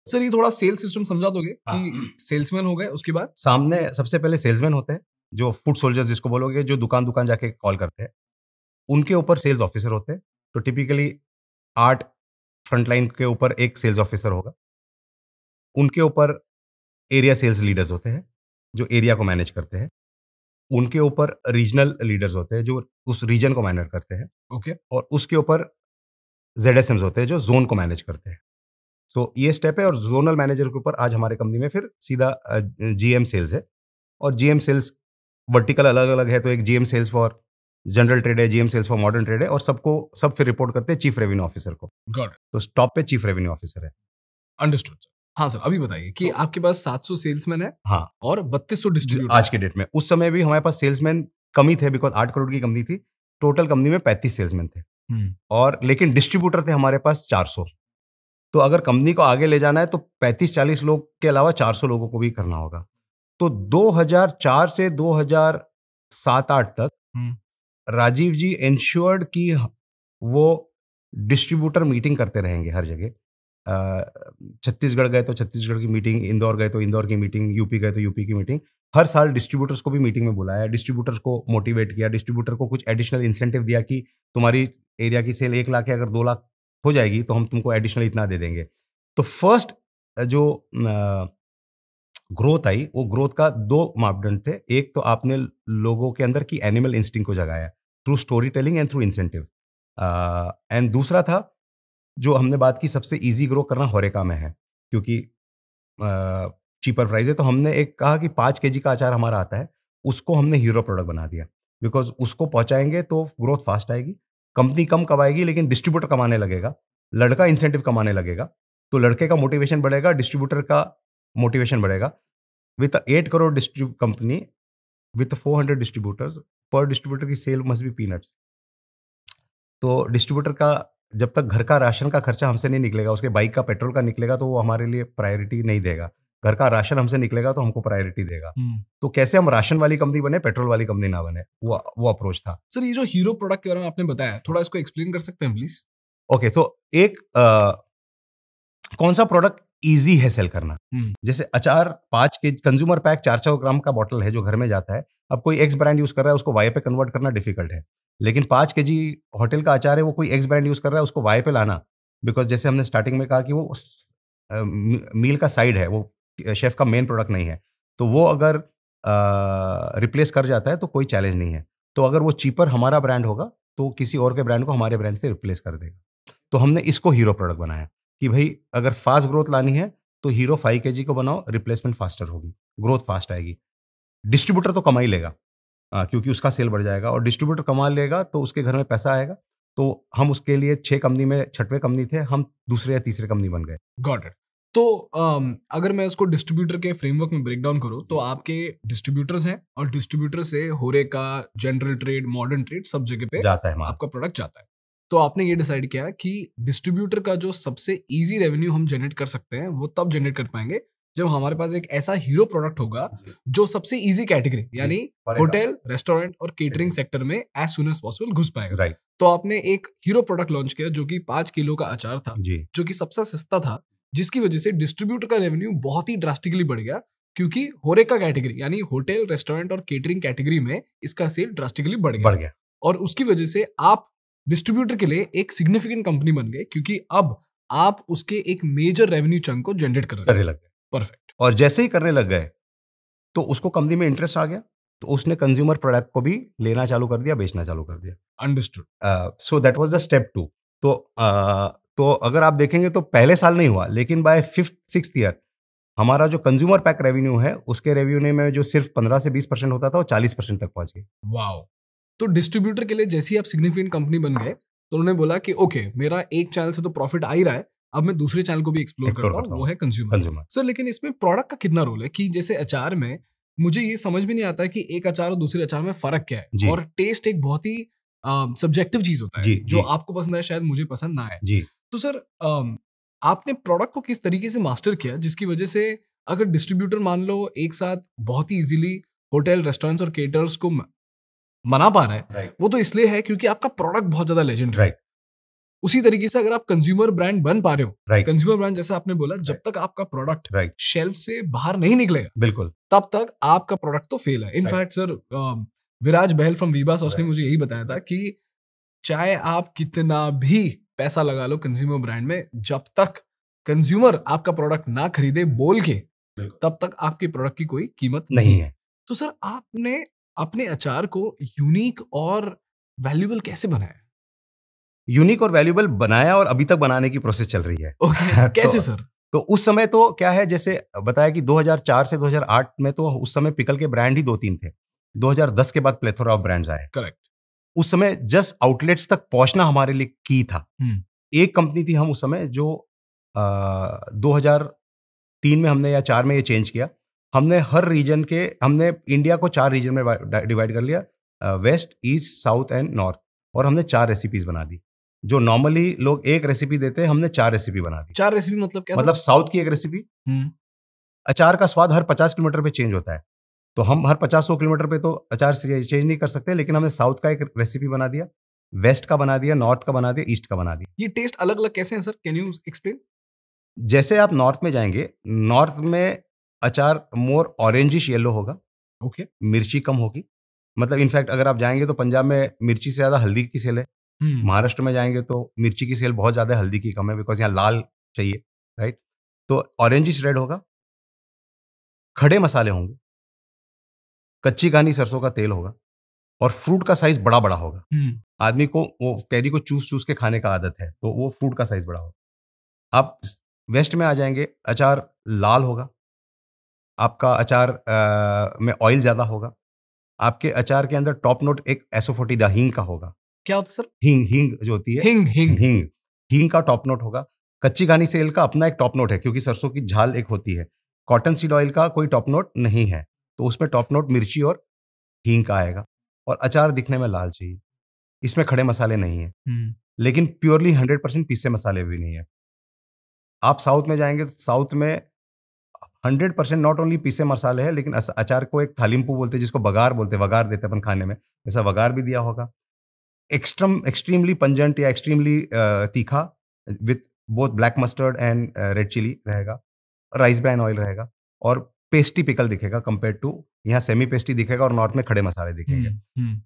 सर ये थोड़ा सेल्स सिस्टम समझा दोगे कि सेल्समैन हो गए, उसके बाद सामने सबसे पहले सेल्समैन होते हैं, जो फुट सोल्जर्स जिसको बोलोगे, जो दुकान दुकान जाके कॉल करते हैं। उनके ऊपर सेल्स ऑफिसर होते हैं। तो टिपिकली 8 फ्रंटलाइन के ऊपर एक सेल्स ऑफिसर होगा। उनके ऊपर एरिया सेल्स लीडर्स होते हैं, जो एरिया को मैनेज करते हैं। उनके ऊपर रीजनल लीडर्स होते हैं, जो उस रीजन को मैनेज करते हैं। ओके। और उसके ऊपर ZSMs होते हैं, जो जोन को मैनेज करते हैं। तो ये स्टेप है, और जोनल मैनेजर के ऊपर आज हमारे कंपनी में फिर सीधा GM सेल्स है। और GM सेल्स वर्टिकल अलग अलग है, तो एक GM sales for general trade है, GM sales for modern trade है, और सब फिर रिपोर्ट करते हैं चीफ रेवेन्यू ऑफिसर को। गॉट। तो टॉप पे चीफ रेवेन्यू ऑफिसर है। Understood sir. हाँ सर, अभी बताइए कि आपके पास 700 सेल्समैन है, हाँ, और 3200 डिस्ट्रीब्यूटर आज के डेट में। उस समय भी हमारे पास सेल्समैन कम ही थे, बिकॉज 8 करोड़ की कंपनी थी। टोटल कंपनी में 35 सेल्समैन थे, और लेकिन डिस्ट्रीब्यूटर थे हमारे पास 400। तो अगर कंपनी को आगे ले जाना है तो 35-40 लोग के अलावा 400 लोगों को भी करना होगा। तो 2004 से 2007-8 तक राजीव जी इंश्योर्ड कि वो डिस्ट्रीब्यूटर मीटिंग करते रहेंगे हर जगह। छत्तीसगढ़ गए तो छत्तीसगढ़ की मीटिंग, इंदौर गए तो इंदौर की मीटिंग, यूपी गए तो यूपी की मीटिंग। हर साल डिस्ट्रीब्यूटर्स को भी मीटिंग में बुलाया, डिस्ट्रीब्यूटर्स को मोटिवेट किया, डिस्ट्रीब्यूटर को कुछ एडिशनल इंसेंटिव दिया कि तुम्हारी एरिया की सेल 1 लाख है, अगर 2 लाख हो जाएगी तो हम तुमको एडिशनल इतना दे देंगे। तो फर्स्ट जो ग्रोथ आई, वो ग्रोथ का 2 मापदंड थे। एक तो आपने लोगों के अंदर की एनिमल इंस्टिंक्ट को जगाया through story telling and through incentive. And दूसरा था जो हमने बात की, सबसे इजी ग्रो करना होरेका में है क्योंकि चीपर प्राइस है। तो हमने एक कहा कि 5 kg का अचार हमारा आता है, उसको हमने हीरो प्रोडक्ट बना दिया, बिकॉज उसको पहुंचाएंगे तो ग्रोथ फास्ट आएगी, कंपनी कम कमाएगी लेकिन डिस्ट्रीब्यूटर कमाने लगेगा, लड़का इंसेंटिव कमाने लगेगा, तो लड़के का मोटिवेशन बढ़ेगा, डिस्ट्रीब्यूटर का मोटिवेशन बढ़ेगा। With 8 crore company with 400 distributors, पर डिस्ट्रीब्यूटर की सेल मस्ट बी पीनट्स। तो डिस्ट्रीब्यूटर का जब तक घर का राशन का खर्चा हमसे नहीं निकलेगा, उसके बाइक का पेट्रोल का निकलेगा, तो वो हमारे लिए प्रायोरिटी नहीं देगा। घर का राशन हमसे निकलेगा तो हमको प्रायोरिटी देगा। तो कैसे हम राशन वाली कंपनी बने, पेट्रोल वाली कंपनी ना बने, वो अप्रोच था। सर, ये जो हीरो प्रोडक्ट के बारे में आपने बताया, थोड़ा इसको एक्सप्लेन कर सकते हैं प्लीज? ओके, तो एक कौन सा प्रोडक्ट इजी है सेल करना? जैसे अचार 5 के कंज्यूमर पैक 400 ग्राम का बॉटल है जो घर में जाता है। अब कोई एक्स ब्रांड यूज कर रहा है, उसको वाई पे कन्वर्ट करना डिफिकल्ट है, लेकिन 5 kg होटल का अचार है, वो कोई एक्स ब्रांड यूज कर रहा है, उसको वाई पे लाना, बिकॉज जैसे हमने स्टार्टिंग में कहा कि वो मील का साइड है, वो शेफ का मेन प्रोडक्ट नहीं है। तो वो अगर रिप्लेस कर जाता है तो कोई चैलेंज नहीं है। तो अगर वो चीपर हमारा ब्रांड होगा तो किसी और के ब्रांड को हमारे ब्रांड से रिप्लेस कर देगा। तो हमने इसको हीरो प्रोडक्ट बनाया कि भाई अगर फास्ट ग्रोथ लानी है तो हीरो 5 kg को बनाओ, रिप्लेसमेंट फास्टर होगी, ग्रोथ फास्ट आएगी। डिस्ट्रीब्यूटर तो कमा ही लेगा क्योंकि उसका सेल बढ़ जाएगा, और डिस्ट्रीब्यूटर कमा लेगा तो उसके घर में पैसा आएगा। तो हम उसके लिए 6 कंपनी में 6वें कंपनी थे, हम दूसरे या तीसरे कंपनी बन गए। Got it. तो अगर मैं इसको डिस्ट्रीब्यूटर के फ्रेमवर्क में ब्रेक डाउन करूं तो आपके डिस्ट्रीब्यूटर्स हैं, और डिस्ट्रीब्यूटर से होरेका, जनरल ट्रेड, मॉडर्न ट्रेड, सब जगह पे जाता है आपका प्रोडक्ट जाता है। तो आपने ये डिसाइड किया कि डिस्ट्रीब्यूटर का जो सबसे इजी रेवेन्यू हम जनरेट कर सकते हैं वो तब जनरेट कर पाएंगे जब हमारे पास एक ऐसा हीरो प्रोडक्ट होगा जो सबसे इजी कैटेगरी यानी होटल, रेस्टोरेंट और केटरिंग सेक्टर में एज सुन एज पॉसिबल घुस पाएगा। तो आपने एक हीरो प्रोडक्ट लॉन्च किया जो कि 5 किलो का अचार था, जो कि सबसे सस्ता था, जिसकी वजह से डिस्ट्रीब्यूटर का रेवेन्यू बहुत ही ड्रास्टिकली बढ़ गया, क्योंकि होरेका कैटेगरी यानी होटल, रेस्टोरेंट और केटरिंग कैटेगरी में इसका सेल ड्रास्टिकली बढ़ गया। और उसकी वजह से आप डिस्ट्रीब्यूटर के लिए एक सिग्निफिकेंट कंपनी बन गए, क्योंकि अब आप उसके एक मेजर रेवेन्यू चंक को जनरेट करने लग गए। परफेक्ट। और जैसे ही करने लग गए तो उसको कंपनी में इंटरेस्ट आ गया, तो उसने कंज्यूमर प्रोडक्ट को भी लेना चालू कर दिया, बेचना चालू कर दिया। Understood. So that was the step 2। तो अगर आप देखेंगे तो पहले साल नहीं हुआ, लेकिन बाय 5th-6th ईयर हमारा जो कंज्यूमर पैक रेवेन्यू है, उसके रेवेन्यू में जो सिर्फ 15 से 20% होता था, वो 40% तक पहुंच गई। वाओ। तो डिस्ट्रीब्यूटर के लिए जैसे ही आप सिग्निफिकेंट कंपनी बन गए तो उन्होंने बोला कि ओके, मेरा एक चैनल से तो प्रॉफिट आ ही रहा है, अब मैं दूसरे चैनल को भी एक्सप्लोर करता हूँ, वो है कंज्यूमर। सर, लेकिन इसमें प्रोडक्ट का कितना रोल है? कि जैसे अचार में मुझे ये समझ भी नहीं आता है कि एक अचार और दूसरे अचार में फर्क क्या है, और टेस्ट एक बहुत ही सब्जेक्टिव चीज होता है, जो आपको पसंद है शायद मुझे पसंद ना आए। तो सर, आपने प्रोडक्ट को किस तरीके से मास्टर किया जिसकी वजह से अगर डिस्ट्रीब्यूटर मान लो एक साथ बहुत ही इजीली होटल, रेस्टोरेंट्स और केटर्स को मना पा रहा है, वो तो इसलिए है क्योंकि आपका प्रोडक्ट बहुत ज्यादा लेजेंडरी है। उसी तरीके से अगर आप कंज्यूमर ब्रांड बन पा रहे हो, कंज्यूमर ब्रांड जैसा आपने बोला, जब तक आपका प्रोडक्ट शेल्फ से बाहर नहीं निकलेगा, बिल्कुल, तब तक आपका प्रोडक्ट तो फेल है। In fact sir, Viraj Bahl from Veeba sauce ने मुझे यही बताया था कि चाहे आप कितना भी पैसा लगा लो कंज्यूमर ब्रांड में, जब तक कंज्यूमर आपका प्रोडक्ट ना खरीदे बोल के, तब तक आपके प्रोडक्ट की कोई कीमत नहीं है। तो सर, आपने अपने अचार को यूनिक और वैल्यूएबल कैसे बनाया? यूनिक और वैल्यूएबल बनाया, और अभी तक बनाने की प्रोसेस चल रही है। कैसे सर? तो उस समय तो क्या है, जैसे बताया कि 2004 से 2008 में तो उस समय पिकल के ब्रांड ही 2-3 थे। 2010 के बाद प्लेथोरा ऑफ ब्रांड्स आए। करेक्ट। उस समय जस्ट आउटलेट्स तक पहुंचना हमारे लिए की था। एक कंपनी थी हम उस समय जो 2003 में हमने या 4 में ये चेंज किया। हमने हर रीजन के, हमने इंडिया को 4 रीजन में डिवाइड कर लिया, west, east, south and north, और हमने 4 रेसिपीज बना दी। जो नॉर्मली लोग एक रेसिपी देते हैं, हमने 4 रेसिपी बना दी। 4 रेसिपी मतलब क्या? मतलब साउथ की एक रेसिपी, अचार का स्वाद हर 50 किलोमीटर पे चेंज होता है, तो हम हर 50-100 किलोमीटर पे तो अचार चेंज नहीं कर सकते, लेकिन हमने साउथ का एक रेसिपी बना दिया, वेस्ट का बना दिया, नॉर्थ का बना दिया, ईस्ट का बना दिया। ये टेस्ट अलग अलग कैसे हैं सर, कैन यू एक्सप्लेन? जैसे आप नॉर्थ में जाएंगे, नॉर्थ में अचार मोर ऑरेंजिश येलो होगा, ओके। मिर्ची कम होगी। मतलब इनफैक्ट अगर आप जाएंगे तो पंजाब में मिर्ची से ज़्यादा हल्दी की सेल है, महाराष्ट्र में जाएंगे तो मिर्ची की सेल बहुत ज़्यादा, हल्दी की कम है, बिकॉज यहाँ लाल चाहिए, राइट। तो ऑरेंजिश रेड होगा, खड़े मसाले होंगे, कच्ची घानी सरसों का तेल होगा, और फ्रूट का साइज बड़ा बड़ा होगा। आदमी को वो कैरी को चूस चूस के खाने का आदत है, तो वो फ्रूट का साइज बड़ा होगा। आप वेस्ट में आ जाएंगे, अचार लाल होगा, आपका अचार में ऑयल ज़्यादा होगा, आपके अचार के अंदर टॉप नोट एक एसोफोटिडा हींग का होगा। क्या होता है सर? हींग, हींग जो होती है, हिंग हींग का टॉप नोट होगा। कच्ची घानी सेल का अपना एक टॉप नोट है, क्योंकि सरसों की झाल एक होती है। कॉटन सीड ऑयल का कोई टॉप नोट नहीं है, तो उसमें टॉप नोट मिर्ची और हींग का आएगा। और अचार दिखने में लाल चाहिए, इसमें खड़े मसाले नहीं है, लेकिन प्योरली 100% पीसे मसाले भी नहीं है। आप साउथ में जाएंगे तो साउथ में 100% नॉट ओनली पीसे मसाले हैं, लेकिन अचार को एक थालिम्पू बोलते हैं, जिसको बगार बोलते हैं, वगार देते हैं अपन खाने में, जैसा वगार भी दिया होगा। एक्सट्रीमली पंजेंट या एक्सट्रीमली तीखा with both black mustard and red chilli रहेगा, राइस ब्राइन ऑयल रहेगा, और पेस्टी पिकल दिखेगा कंपेयर टू यहाँ सेमी पेस्टी दिखेगा, और नॉर्थ में खड़े मसाले दिखेंगे।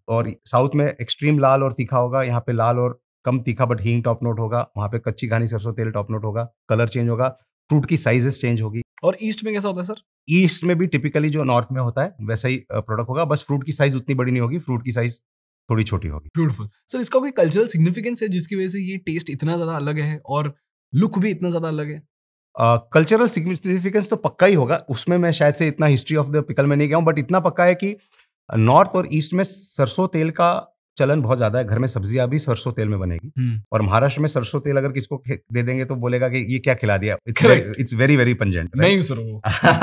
और साउथ में एक्सट्रीम लाल और तीखा होगा, यहाँ पे लाल और कम तीखा बट हींग टॉप नोट होगा, वहाँ पे कच्ची घानी सरसों तेल टॉप नोट होगा, कलर चेंज होगा, फ्रूट की साइजेस चेंज होगी। और ईस्ट में कैसा होता है सर? ईस्ट में भी टिपिकली जो नॉर्थ में होता है वैसा ही प्रोडक्ट होगा, बस फ्रूट की साइज उतनी बड़ी नहीं होगी, फ्रूट की साइज थोड़ी छोटी होगी। Beautiful sir. इसका कोई कल्चरल सिग्निफिकेंस है जिसकी वजह से ये टेस्ट इतना ज्यादा अलग है और लुक भी इतना ज्यादा अलग है? कल्चरल सिग्निफिकेंस तो पक्का ही होगा, उसमें मैं शायद से इतना हिस्ट्री ऑफ द पिकल में नहीं गया हूँ, बट इतना पक्का है कि नॉर्थ और ईस्ट में सरसों तेल का चलन बहुत ज्यादा है। घर में सब्जियां भी सरसों तेल में बनेगी, और महाराष्ट्र में सरसों तेल अगर किसको दे देंगे तो बोलेगा कि ये क्या खिला दिया, इट्स वेरी वेरी पंजेंट। मैं ही सर वो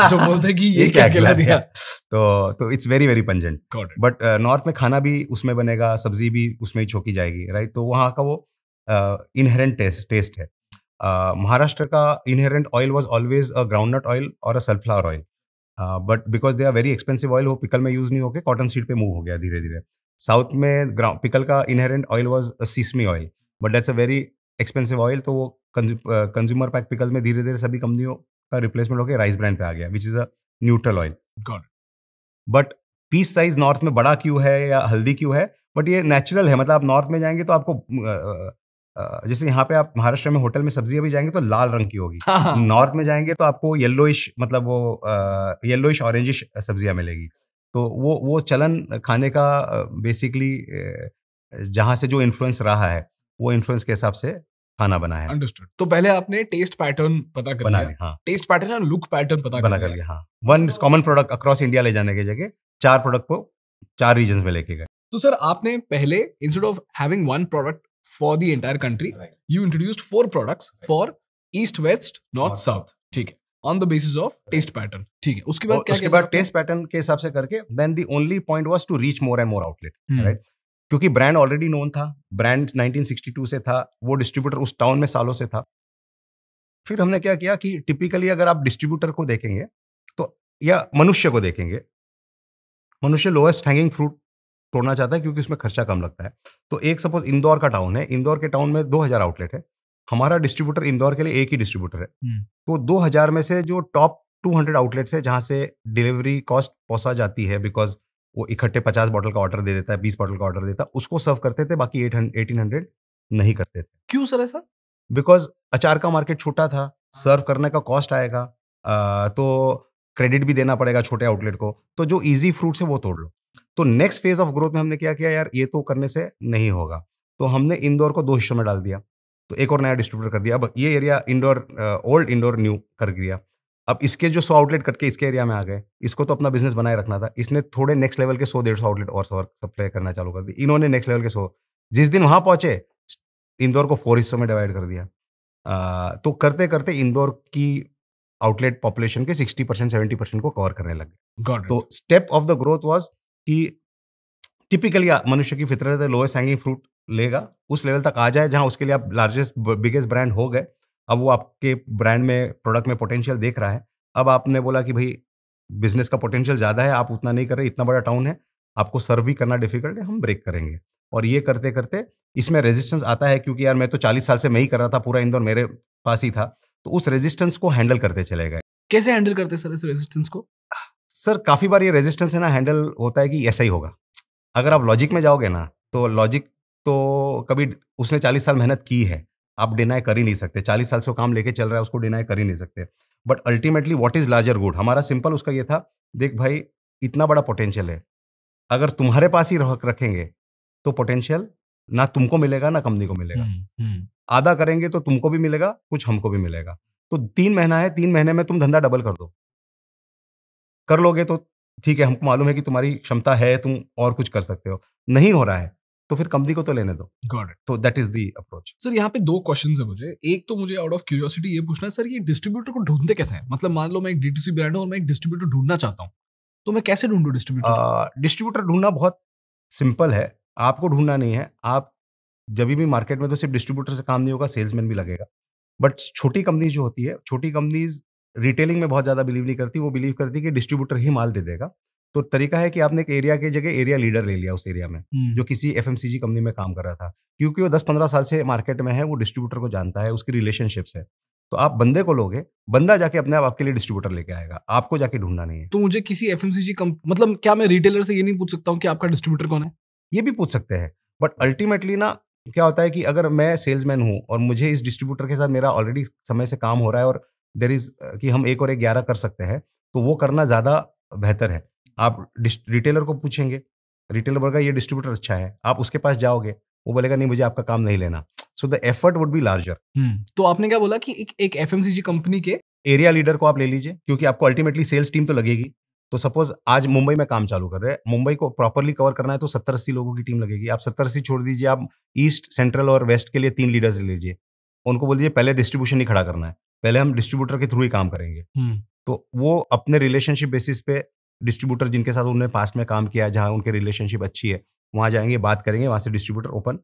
जो बोलते हैं कि ये क्या खिला दिया, तो it's very very pungent. But north में खाना भी उसमें बनेगा, सब्जी भी उसमें ही छोकी जाएगी, राइट। तो वहाँ का वो इनहेरेंट टेस्ट है। महाराष्ट्र का inherent oil was always a groundnut oil और a sunflower oil, but because they are very expensive oil, वो पिकल में यूज नहीं होके कॉटन सीड पे मूव हो गया धीरे धीरे। साउथ में पिकल का inherent oil was sesame oil, but that's a very expensive oil, तो वो कंज्यूमर पैक पिकल में धीरे धीरे सभी कंपनियों का रिप्लेसमेंट होकर राइस ब्रांड पे आ गया, which is a neutral oil. But peace size north में बड़ा क्यों है या हल्दी क्यों है, बट ये नेचुरल है। मतलब आप नॉर्थ में जाएंगे तो आपको जैसे यहाँ पे आप महाराष्ट्र में होटल में सब्जियां भी जाएंगे तो लाल रंग की होगी, नॉर्थ में जाएंगे तो आपको येलोइश, मतलब वो येलोइश ऑरेंजिश सब्जियां मिलेगी। तो वो चलन खाने का बेसिकली जहाँ से जो इन्फ्लुएंस रहा है वो इन्फ्लुएंस के हिसाब से खाना बना है। अंडरस्टूड। तो पहले आपने टेस्ट पैटर्न पता कर लिया, हाँ, टेस्ट पैटर्न और लुक पैटर्न पता कर लिया। हाँ, one common product across India ले जाने की जगह 4 प्रोडक्ट को 4 रीजन में लेके गए। तो सर आपने पहले instead of having 1 product for the entire country, you introduced 4 products for east, west, north, south, ठीक है, on the basis of taste pattern, ठीक है। उसके बाद क्या, उसके बाद टेस्ट पैटर्न के हिसाब से करके then the only point was to reach more and more outlet, right. क्योंकि ब्रांड ऑलरेडी नोन था, ब्रांड 1962 से था, वो डिस्ट्रीब्यूटर उस टाउन में सालों से था। फिर हमने क्या किया कि टिपिकली अगर आप डिस्ट्रीब्यूटर को देखेंगे तो, या मनुष्य को देखेंगे, मनुष्य लोएस्ट हैंगिंग फ्रूट तोड़ना चाहता है क्योंकि उसमें खर्चा कम लगता है। तो एक सपोज इंदौर का टाउन है, इंदौर के टाउन में 2000 आउटलेट है, हमारा डिस्ट्रीब्यूटर इंदौर के लिए एक ही डिस्ट्रीब्यूटर है। तो 2000 में से जो टॉप 200 आउटलेट्स है जहां से डिलीवरी कॉस्ट पहुंचा जाती है, बिकॉज वो इकट्ठे 50 बॉटल का ऑर्डर दे देता है, 20 बॉटल का ऑर्डर देता है, उसको सर्व करते थे, बाकी 1800 नहीं करते थे। क्यों सर ऐसा? बिकॉज अचार का मार्केट छोटा था, सर्व करने का कॉस्ट आएगा, तो क्रेडिट भी देना पड़ेगा छोटे आउटलेट को, तो जो इजी फ्रूट्स है वो तोड़ लो। तो नेक्स्ट फेज ऑफ ग्रोथ में हमने क्या किया, यार ये तो करने से नहीं होगा, तो हमने इंदौर को 2 हिस्सों में डाल दिया, तो एक और नया डिस्ट्रीब्यूटर कर दिया। अब ये area Indore old Indore new कर दिया। अब इसके जो 100 आउटलेट कट के इसके एरिया में आ गए, इसको तो अपना बिजनेस बनाए रखना था, इसने थोड़े नेक्स्ट लेवल के 100-150 आउटलेट और सप्लाई करना चालू कर दी। इन्होंने नेक्स्ट लेवल के 100, जिस दिन वहां पहुंचे इंदौर को 4 हिस्सों में डिवाइड कर दिया। तो करते करते इंदौर की आउटलेट पॉपुलेशन के 60% 70% को कवर करने लग गए। तो step of the growth was कि टिपिकली मनुष्य की फितरत है, लोएस्ट हैंगिंग फ्रूट लेगा, उस लेवल तक आ जाए जहां उसके लिए आप लार्जेस्ट बिगेस्ट ब्रांड हो गए। अब वो आपके ब्रांड में, प्रोडक्ट में पोटेंशियल देख रहा है। अब आपने बोला कि भाई बिजनेस का पोटेंशियल ज़्यादा है, आप उतना नहीं कर रहे, इतना बड़ा टाउन है, आपको सर्व भी करना डिफिकल्ट है, हम ब्रेक करेंगे। और ये करते करते इसमें रेजिस्टेंस आता है, क्योंकि यार मैं तो 40 साल से मैं ही कर रहा था, पूरा इंदौर मेरे पास ही था, तो उस रेजिस्टेंस को हैंडल करते चले गए। कैसे हैंडल करते सर इस रेजिस्टेंस को? सर काफ़ी बार ये रेजिस्टेंस है ना, हैंडल होता है कि ऐसा ही होगा। अगर आप लॉजिक में जाओगे ना, तो लॉजिक तो कभी उसने 40 साल मेहनत की है, आप डिनाई कर ही नहीं सकते। 40 साल से वो काम लेके चल रहा है, उसको डिनाई कर ही नहीं सकते। But ultimately what is larger good, हमारा सिंपल उसका ये था, देख भाई इतना बड़ा पोटेंशियल है, अगर तुम्हारे पास ही रखेंगे, तो पोटेंशियल ना तुमको मिलेगा, ना कंपनी को मिलेगा। आधा करेंगे तो तुमको भी मिलेगा, कुछ हमको भी मिलेगा। तो 3 महीना है, 3 महीने में तुम धंधा डबल कर दो। कर लोगे तो ठीक है, हमको मालूम है कि तुम्हारी क्षमता है, तुम और कुछ कर सकते हो। नहीं हो रहा है, तो फिर कंपनी को तो लेने दो। Got it. तो that is the approach. Sir यहाँ पे 2 क्वेश्चंस है मुझे। एक तो मुझे आउट ऑफ क्यूरियोसिटी ये पूछना है सर, ये डिस्ट्रीब्यूटर को ढूँढते कैसे हैं? मतलब मान लो मैं एक डीटीसी ब्रांड हूँ और मैं एक डिस्ट्रीब्यूटर ढूँढना चाहता हूँ, तो मैं कैसे ढूँढूँ डिस्ट्रीब्यूटर? डिस्ट्रीब्यूटर ढूँढना बहुत सिंपल है, आपको ढूँढना नहीं है। आप जभी भी मार्केट में, तो सिर्फ डिस्ट्रीब्यूटर से काम नहीं होगा, सेल्समैन भी लगेगा। बट छोटी कंपनीज़ जो होती है, छोटी कंपनीज़ रिटेलिंग में बहुत ज़्यादा बिलीव नहीं करती, वो बिलीव करती है कि डिस्ट्रीब्यूटर ही माल दे देगा। तो तरीका है कि आपने एक एरिया की जगह एरिया लीडर ले लिया उस एरिया में, जो किसी एफएमसीजी कंपनी में काम कर रहा था। क्योंकि वो 10-15 साल से मार्केट में है, वो डिस्ट्रीब्यूटर को जानता है, उसकी रिलेशनशिप्स है। तो आप बंदे को लोगे, बंदा जाके अपने आप आपके लिए डिस्ट्रीब्यूटर लेके आएगा, आपको जाके ढूँढना नहीं है। तो मुझे किसी एफएमसीजी मतलब क्या मैं रिटेलर से ये नहीं पूछ सकता हूँ कि आपका डिस्ट्रीब्यूटर कौन है? ये भी पूछ सकते हैं, बट अल्टीमेटली ना क्या होता है कि अगर मैं सेल्समैन हूँ और मुझे इस डिस्ट्रीब्यूटर के साथ मेरा ऑलरेडी समय से काम हो रहा है, और देयर इज़ कि हम 1 और 1 11 कर सकते हैं, तो वो करना ज़्यादा बेहतर है। आप रिटेलर को पूछेंगे, रिटेलर बोलेगा ये डिस्ट्रीब्यूटर अच्छा है, आप उसके पास जाओगे, वो बोलेगा नहीं मुझे आपका काम नहीं लेना। So the effort would be larger. तो आपने क्या बोला कि एक एफएमसीजी कंपनी के एरिया लीडर को आप ले लीजिए, क्योंकि आपको अल्टीमेटली सेल्स टीम तो लगेगी। तो सपोज़ आज मुंबई में काम चालू कर रहे हैं, मुंबई को प्रॉपर्ली कवर करना है, तो 70-80 लोगों की टीम लगेगी। आप 70-80 छोड़ दीजिए, आप ईस्ट, सेंट्रल और वेस्ट के लिए 3 लीडर्स ले लीजिए। उनको बोल दीजिए पहले डिस्ट्रीब्यूशन नहीं खड़ा करना है, पहले हम डिस्ट्रीब्यूटर के थ्रू ही काम करेंगे। तो वो अपने रिलेशनशिप बेसिस पे डिस्ट्रीब्यूटर जिनके साथ उन्होंने पास्ट में काम किया है, जहाँ उनकी रिलेशनशिप अच्छी है, वहाँ जाएँगे, बात करेंगे, वहाँ से डिस्ट्रीब्यूटर ओपन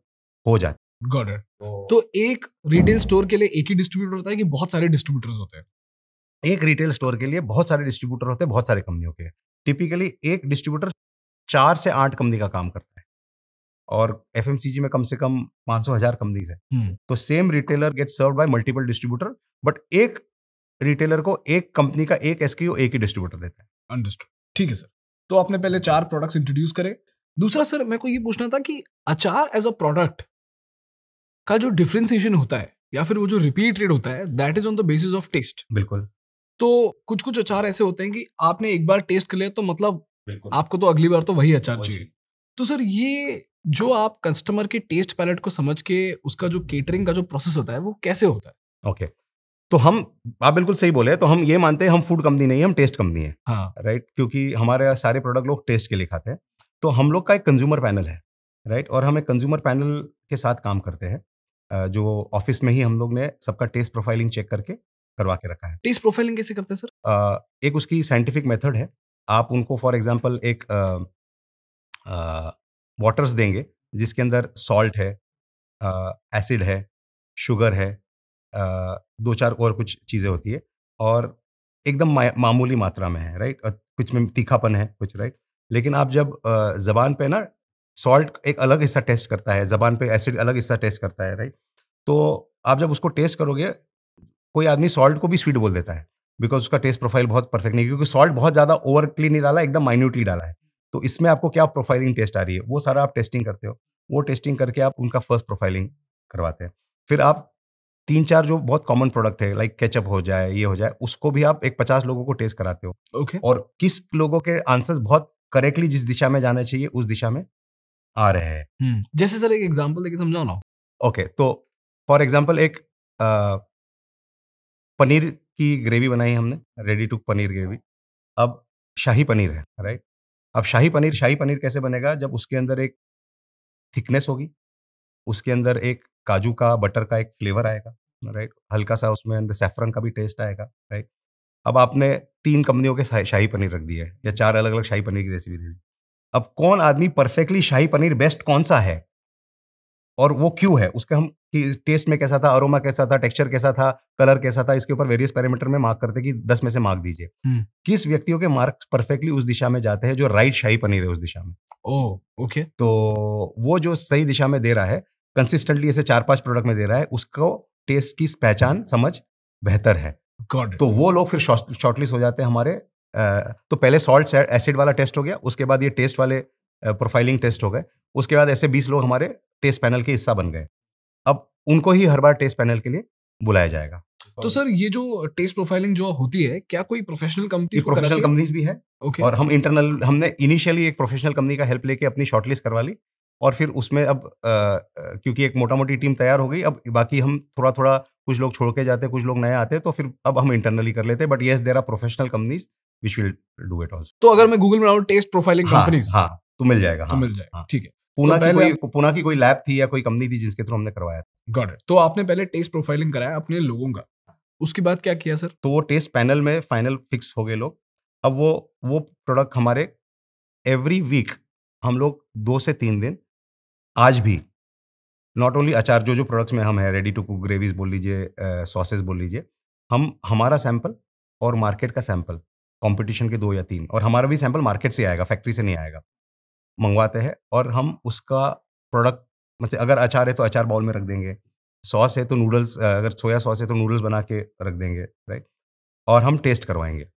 हो जाता है। Got it. तो एक रिटेल स्टोर के लिए एक ही डिस्ट्रीब्यूटर होता है कि बहुत सारे डिस्ट्रीब्यूटर्स होते हैं? एक रिटेल स्टोर के लिए बहुत सारे डिस्ट्रीब्यूटर होते हैं, बहुत सारी कंपनियों के। टिपिकली एक डिस्ट्रीब्यूटर 4 से 8 कंपनी का काम करता है, और एफएमसीजी में कम से कम 500,000 कंपनीज़ है। तो same retailer gets served by multiple distributor, but एक रिटेलर को एक कंपनी का एक एसक्यू एक ही डिस्ट्रीब्यूटर देता है। अंडरस्टूड। ठीक है सर। तो आपने पहले 4 प्रोडक्ट्स इंट्रोड्यूस करे। दूसरा सर मेरे को ये पूछना था कि अचार एज अ प्रोडक्ट का जो डिफरेंशिएशन होता है या फिर वो जो रिपीट रेट होता है, that is on the basis of taste. बिल्कुल। तो कुछ अचार ऐसे होते हैं कि आपने एक बार टेस्ट कर लिया तो मतलब बिल्कुल। आपको तो अगली बार तो वही अचार वही चाहिए। चाहिए। तो सर ये जो आप कस्टमर के टेस्ट पैलेट को समझ के उसका जो केटरिंग का जो प्रोसेस होता है वो कैसे होता है? ओके। तो आप बिल्कुल सही बोले, तो हम ये मानते हैं हम फूड कंपनी नहीं है, हम टेस्ट कंपनी है। हाँ। राइट, क्योंकि हमारे सारे प्रोडक्ट लोग टेस्ट के लिए खाते हैं। तो हम लोग का एक कंज्यूमर पैनल है, राइट, और हम एक कंज्यूमर पैनल के साथ काम करते हैं, जो ऑफिस में ही हम लोग ने सबका टेस्ट प्रोफाइलिंग चेक करके करवा के रखा है। टेस्ट प्रोफाइलिंग कैसे करते हैं सर? एक उसकी साइंटिफिक मेथड है। आप उनको फॉर एग्जांपल एक वाटर्स देंगे जिसके अंदर सॉल्ट है, एसिड है, शुगर है, 2-4 और कुछ चीज़ें होती है, और एकदम मामूली मात्रा में है, राइट, कुछ में तीखापन है कुछ, राइट। लेकिन आप जब ज़बान पे ना, सॉल्ट एक अलग हिस्सा टेस्ट करता है, ज़बान पे एसिड अलग हिस्सा टेस्ट करता है, राइट। तो आप जब उसको टेस्ट करोगे, कोई आदमी सॉल्ट को भी स्वीट बोल देता है, बिकॉज़ उसका टेस्ट प्रोफाइल बहुत परफेक्ट नहीं है, क्योंकि सॉल्ट बहुत ज़्यादा ओवरली नहीं डाला, एकदम माइन्यूटली डाला है। तो इसमें आपको क्या प्रोफाइलिंग टेस्ट आ रही है, वो सारा आप टेस्टिंग करते हो। वो टेस्टिंग करके आप उनका फर्स्ट प्रोफाइलिंग करवाते हैं। फिर आप 3-4 जो बहुत कॉमन प्रोडक्ट है, लाइक केचअप हो जाए, ये हो जाए, उसको भी आप एक 50 लोगों को टेस्ट कराते हो। ओके। और किस लोगों के आंसर्स बहुत करेक्टली जिस दिशा में जाना चाहिए उस दिशा में आ रहे हैं। जैसे सर एक एग्जांपल देके समझाओ ना। ओके, तो फॉर एग्जांपल एक पनीर की ग्रेवी बनाई हमने, रेडी टू पनीर ग्रेवी। अब शाही पनीर है, राइट। अब शाही पनीर कैसे बनेगा, जब उसके अंदर एक थिकनेस होगी, उसके अंदर एक काजू का, बटर का एक फ्लेवर आएगा, राइट, हल्का सा उसमें अंदर सैफरन का भी टेस्ट आएगा, राइट। अब आपने 3 कंपनियों के शाही पनीर रख दिए या 4 अलग-अलग शाही पनीर की रेसिपी दे दी। अब कौन आदमी परफेक्टली शाही पनीर बेस्ट कौन सा है, और वो क्यों है, उसका हम टेस्ट में कैसा था, अरोमा कैसा था, टेक्सचर कैसा था, कलर कैसा था, इसके ऊपर वेरियस पैरामीटर में मार्क करते कि 10 में से मार्क दीजिए। किस व्यक्तियों के मार्क्स परफेक्टली उस दिशा में जाते हैं जो राइट शाही पनीर है उस दिशा में। ओके। तो वो जो सही दिशा में दे रहा है, कंसिस्टेंटली ऐसे 4-5 प्रोडक्ट में दे रहा है, उसको टेस्ट की पहचान समझ बेहतर है। तो वो लोग फिर शॉर्टलिस्ट हो जाते हैं हमारे। तो पहले सॉल्ट एसिड वाला टेस्ट हो गया, उसके बाद ये टेस्ट वाले प्रोफाइलिंग टेस्ट हो गए, उसके बाद ऐसे 20 लोग हमारे टेस्ट पैनल के हिस्सा बन गए। अब उनको ही हर बार टेस्ट पैनल के लिए बुलाया जाएगा। तो सर ये जो टेस्ट प्रोफाइलिंग जो होती है, क्या कोई प्रोफेशनल कंपनी को प्रोफेशनल कंपनीज भी है। Okay. और हमने इनिशियली एक प्रोफेशनल कंपनी का हेल्प लेके अपनी शॉर्टलिस्ट करवा ली, और फिर उसमें अब क्योंकि एक मोटा मोटी टीम तैयार हो गई, अब बाकी हम थोड़ा थोड़ा कुछ लोग छोड़ के जाते, कुछ लोग नए आते, तो फिर अब हम इंटरनली कर लेते। But yes, there are professional companies which will do it also. तो अगर मैं गूगल में डालूं टेस्ट प्रोफाइलिंग कंपनीज, हाँ, तो मिल जाएगा। तो मिल जाएगा, ठीक है। पुणे की कोई लैब थी या कोई कंपनी थी जिसके थ्रू हमने करवाया था। Got it. तो आपने पहले टेस्ट प्रोफाइलिंग कराया अपने लोगों का, उसके बाद क्या किया सर? तो वो टेस्ट पैनल में फाइनल फिक्स हो गए लोग। अब वो प्रोडक्ट हमारे एवरी वीक हम लोग 2 से 3 दिन, आज भी नॉट ओनली अचार, जो प्रोडक्ट्स में हम है, रेडी टू कुक ग्रेवीज बोल लीजिए, सॉसेस बोल लीजिए, हमारा सैंपल और मार्केट का सैंपल, कंपटीशन के 2 या 3, और हमारा भी सैंपल मार्केट से आएगा, फैक्ट्री से नहीं आएगा, मंगवाते हैं। और हम उसका प्रोडक्ट, मतलब अगर अचार है तो अचार बाउल में रख देंगे, सॉस है तो नूडल्स, अगर सोया सॉस है तो नूडल्स बना के रख देंगे, राइट। और हम टेस्ट करवाएंगे,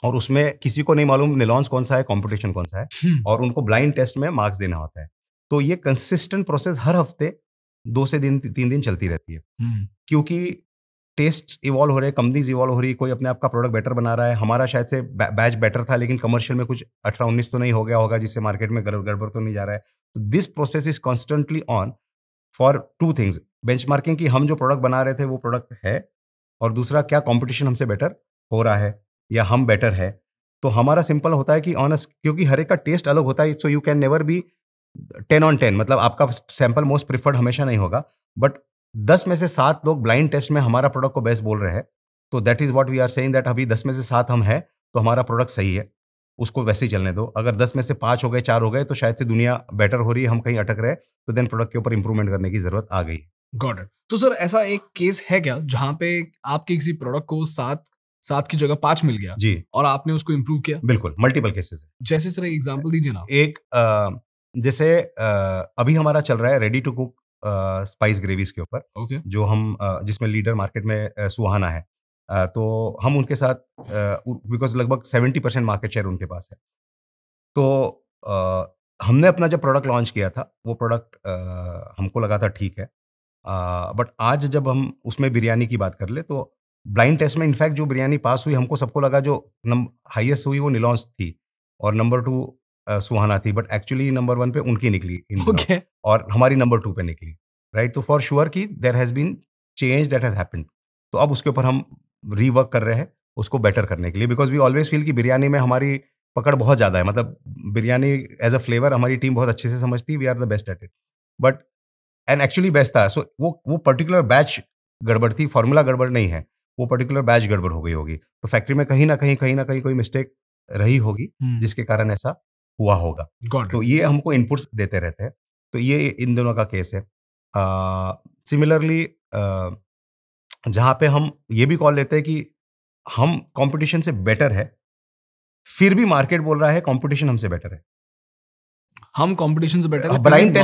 और उसमें किसी को नहीं मालूम निलॉन्स कौन सा है, कंपटीशन कौन सा है, और उनको ब्लाइंड टेस्ट में मार्क्स देना होता है। तो ये कंसिस्टेंट प्रोसेस हर हफ्ते 2 से 3 दिन चलती रहती है, क्योंकि टेस्ट इवॉल्व हो रहे हैं, कंपनीज इवॉल्व हो रही है, कोई अपने आप का प्रोडक्ट बेटर बना रहा है। हमारा शायद से बैच बेटर था, लेकिन कमर्शियल में कुछ 18-19 तो नहीं हो गया होगा, जिससे मार्केट में गड़बड़ तो नहीं जा रहा है। तो this process is constantly on for 2 things, benchmarking की हम जो प्रोडक्ट बना रहे थे वो प्रोडक्ट है, और दूसरा क्या कंपटीशन हमसे बेटर हो रहा है या हम बेटर है। तो हमारा सिंपल होता है कि ऑनेस्ट, क्योंकि हर एक का टेस्ट अलग होता है, so you can never be 10 on 10, मतलब आपका सैंपल मोस्ट प्रिफर्ड हमेशा नहीं होगा, बट 10 में से 7 लोग ब्लाइंड टेस्ट में हमारा प्रोडक्ट को बेस्ट बोल रहे हैं, तो that is what we are saying, that अभी 10 में से 7 हम हैं तो हमारा प्रोडक्ट सही है, उसको वैसे ही चलने दो। अगर 10 में से 5 हो गए, 4 हो गए, तो शायद से दुनिया बेटर हो रही है, हम कहीं अटक रहे, तो देन प्रोडक्ट के ऊपर इंप्रूवमेंट करने की जरूरत आ गई। Got it. तो सर ऐसा एक केस है क्या जहां पे आपके किसी प्रोडक्ट को 7 की जगह 5 मिल गया जी, और आपने उसको इम्प्रूव किया? बिल्कुल, मल्टीपल केसेस है। जैसे सर एग्जांपल दीजिए ना। एक जैसे अभी हमारा चल रहा है ready to cook spice gravies के ऊपर, ओके। जो हम जिसमें लीडर मार्केट में सुहाना है, तो हम उनके साथ, बिकॉज लगभग 70% मार्केट शेयर उनके पास है, तो हमने अपना जब प्रोडक्ट लॉन्च किया था, वो प्रोडक्ट हमको लगा था ठीक है, बट आज जब हम उसमें बिरयानी की बात कर ले, तो ब्लाइंड टेस्ट में इनफैक्ट जो बिरयानी पास हुई, हमको सबको लगा जो हाईएस्ट हुई वो निलॉन्स थी, और नंबर 2 सुहाना थी, बट एक्चुअली नंबर 1 पे उनकी निकली Okay. और हमारी नंबर 2 पे निकली, राइट। तो फॉर श्योर की there has been change that has happened. तो अब उसके ऊपर हम रीवर्क कर रहे हैं उसको बेटर करने के लिए, बिकॉज वी ऑलवेज फील कि बिरयानी में हमारी पकड़ बहुत ज़्यादा है, मतलब बिरयानी एज अ फ्लेवर हमारी टीम बहुत अच्छे से समझती है, we are the best at it, but and actually best था। सो वो पर्टिकुलर बैच गड़बड़ थी, फॉर्मूला गड़बड़ नहीं है, वो पर्टिकुलर बैच गड़बड़ हो गई होगी, तो फैक्ट्री में कहीं ना कहीं कोई मिस्टेक रही होगी, जिसके कारण ऐसा हुआ होगा। तो ये हमको इनपुट्स देते रहते हैं, तो ये इन दोनों का केस है। सिमिलरली जहाँ पे हम ये भी कॉल लेते हैं कि हम कंपटीशन से बेटर है, फिर भी मार्केट बोल रहा है कंपटीशन हमसे बेटर है, हम कंपटीशन से बेटर है। ब्लाइंड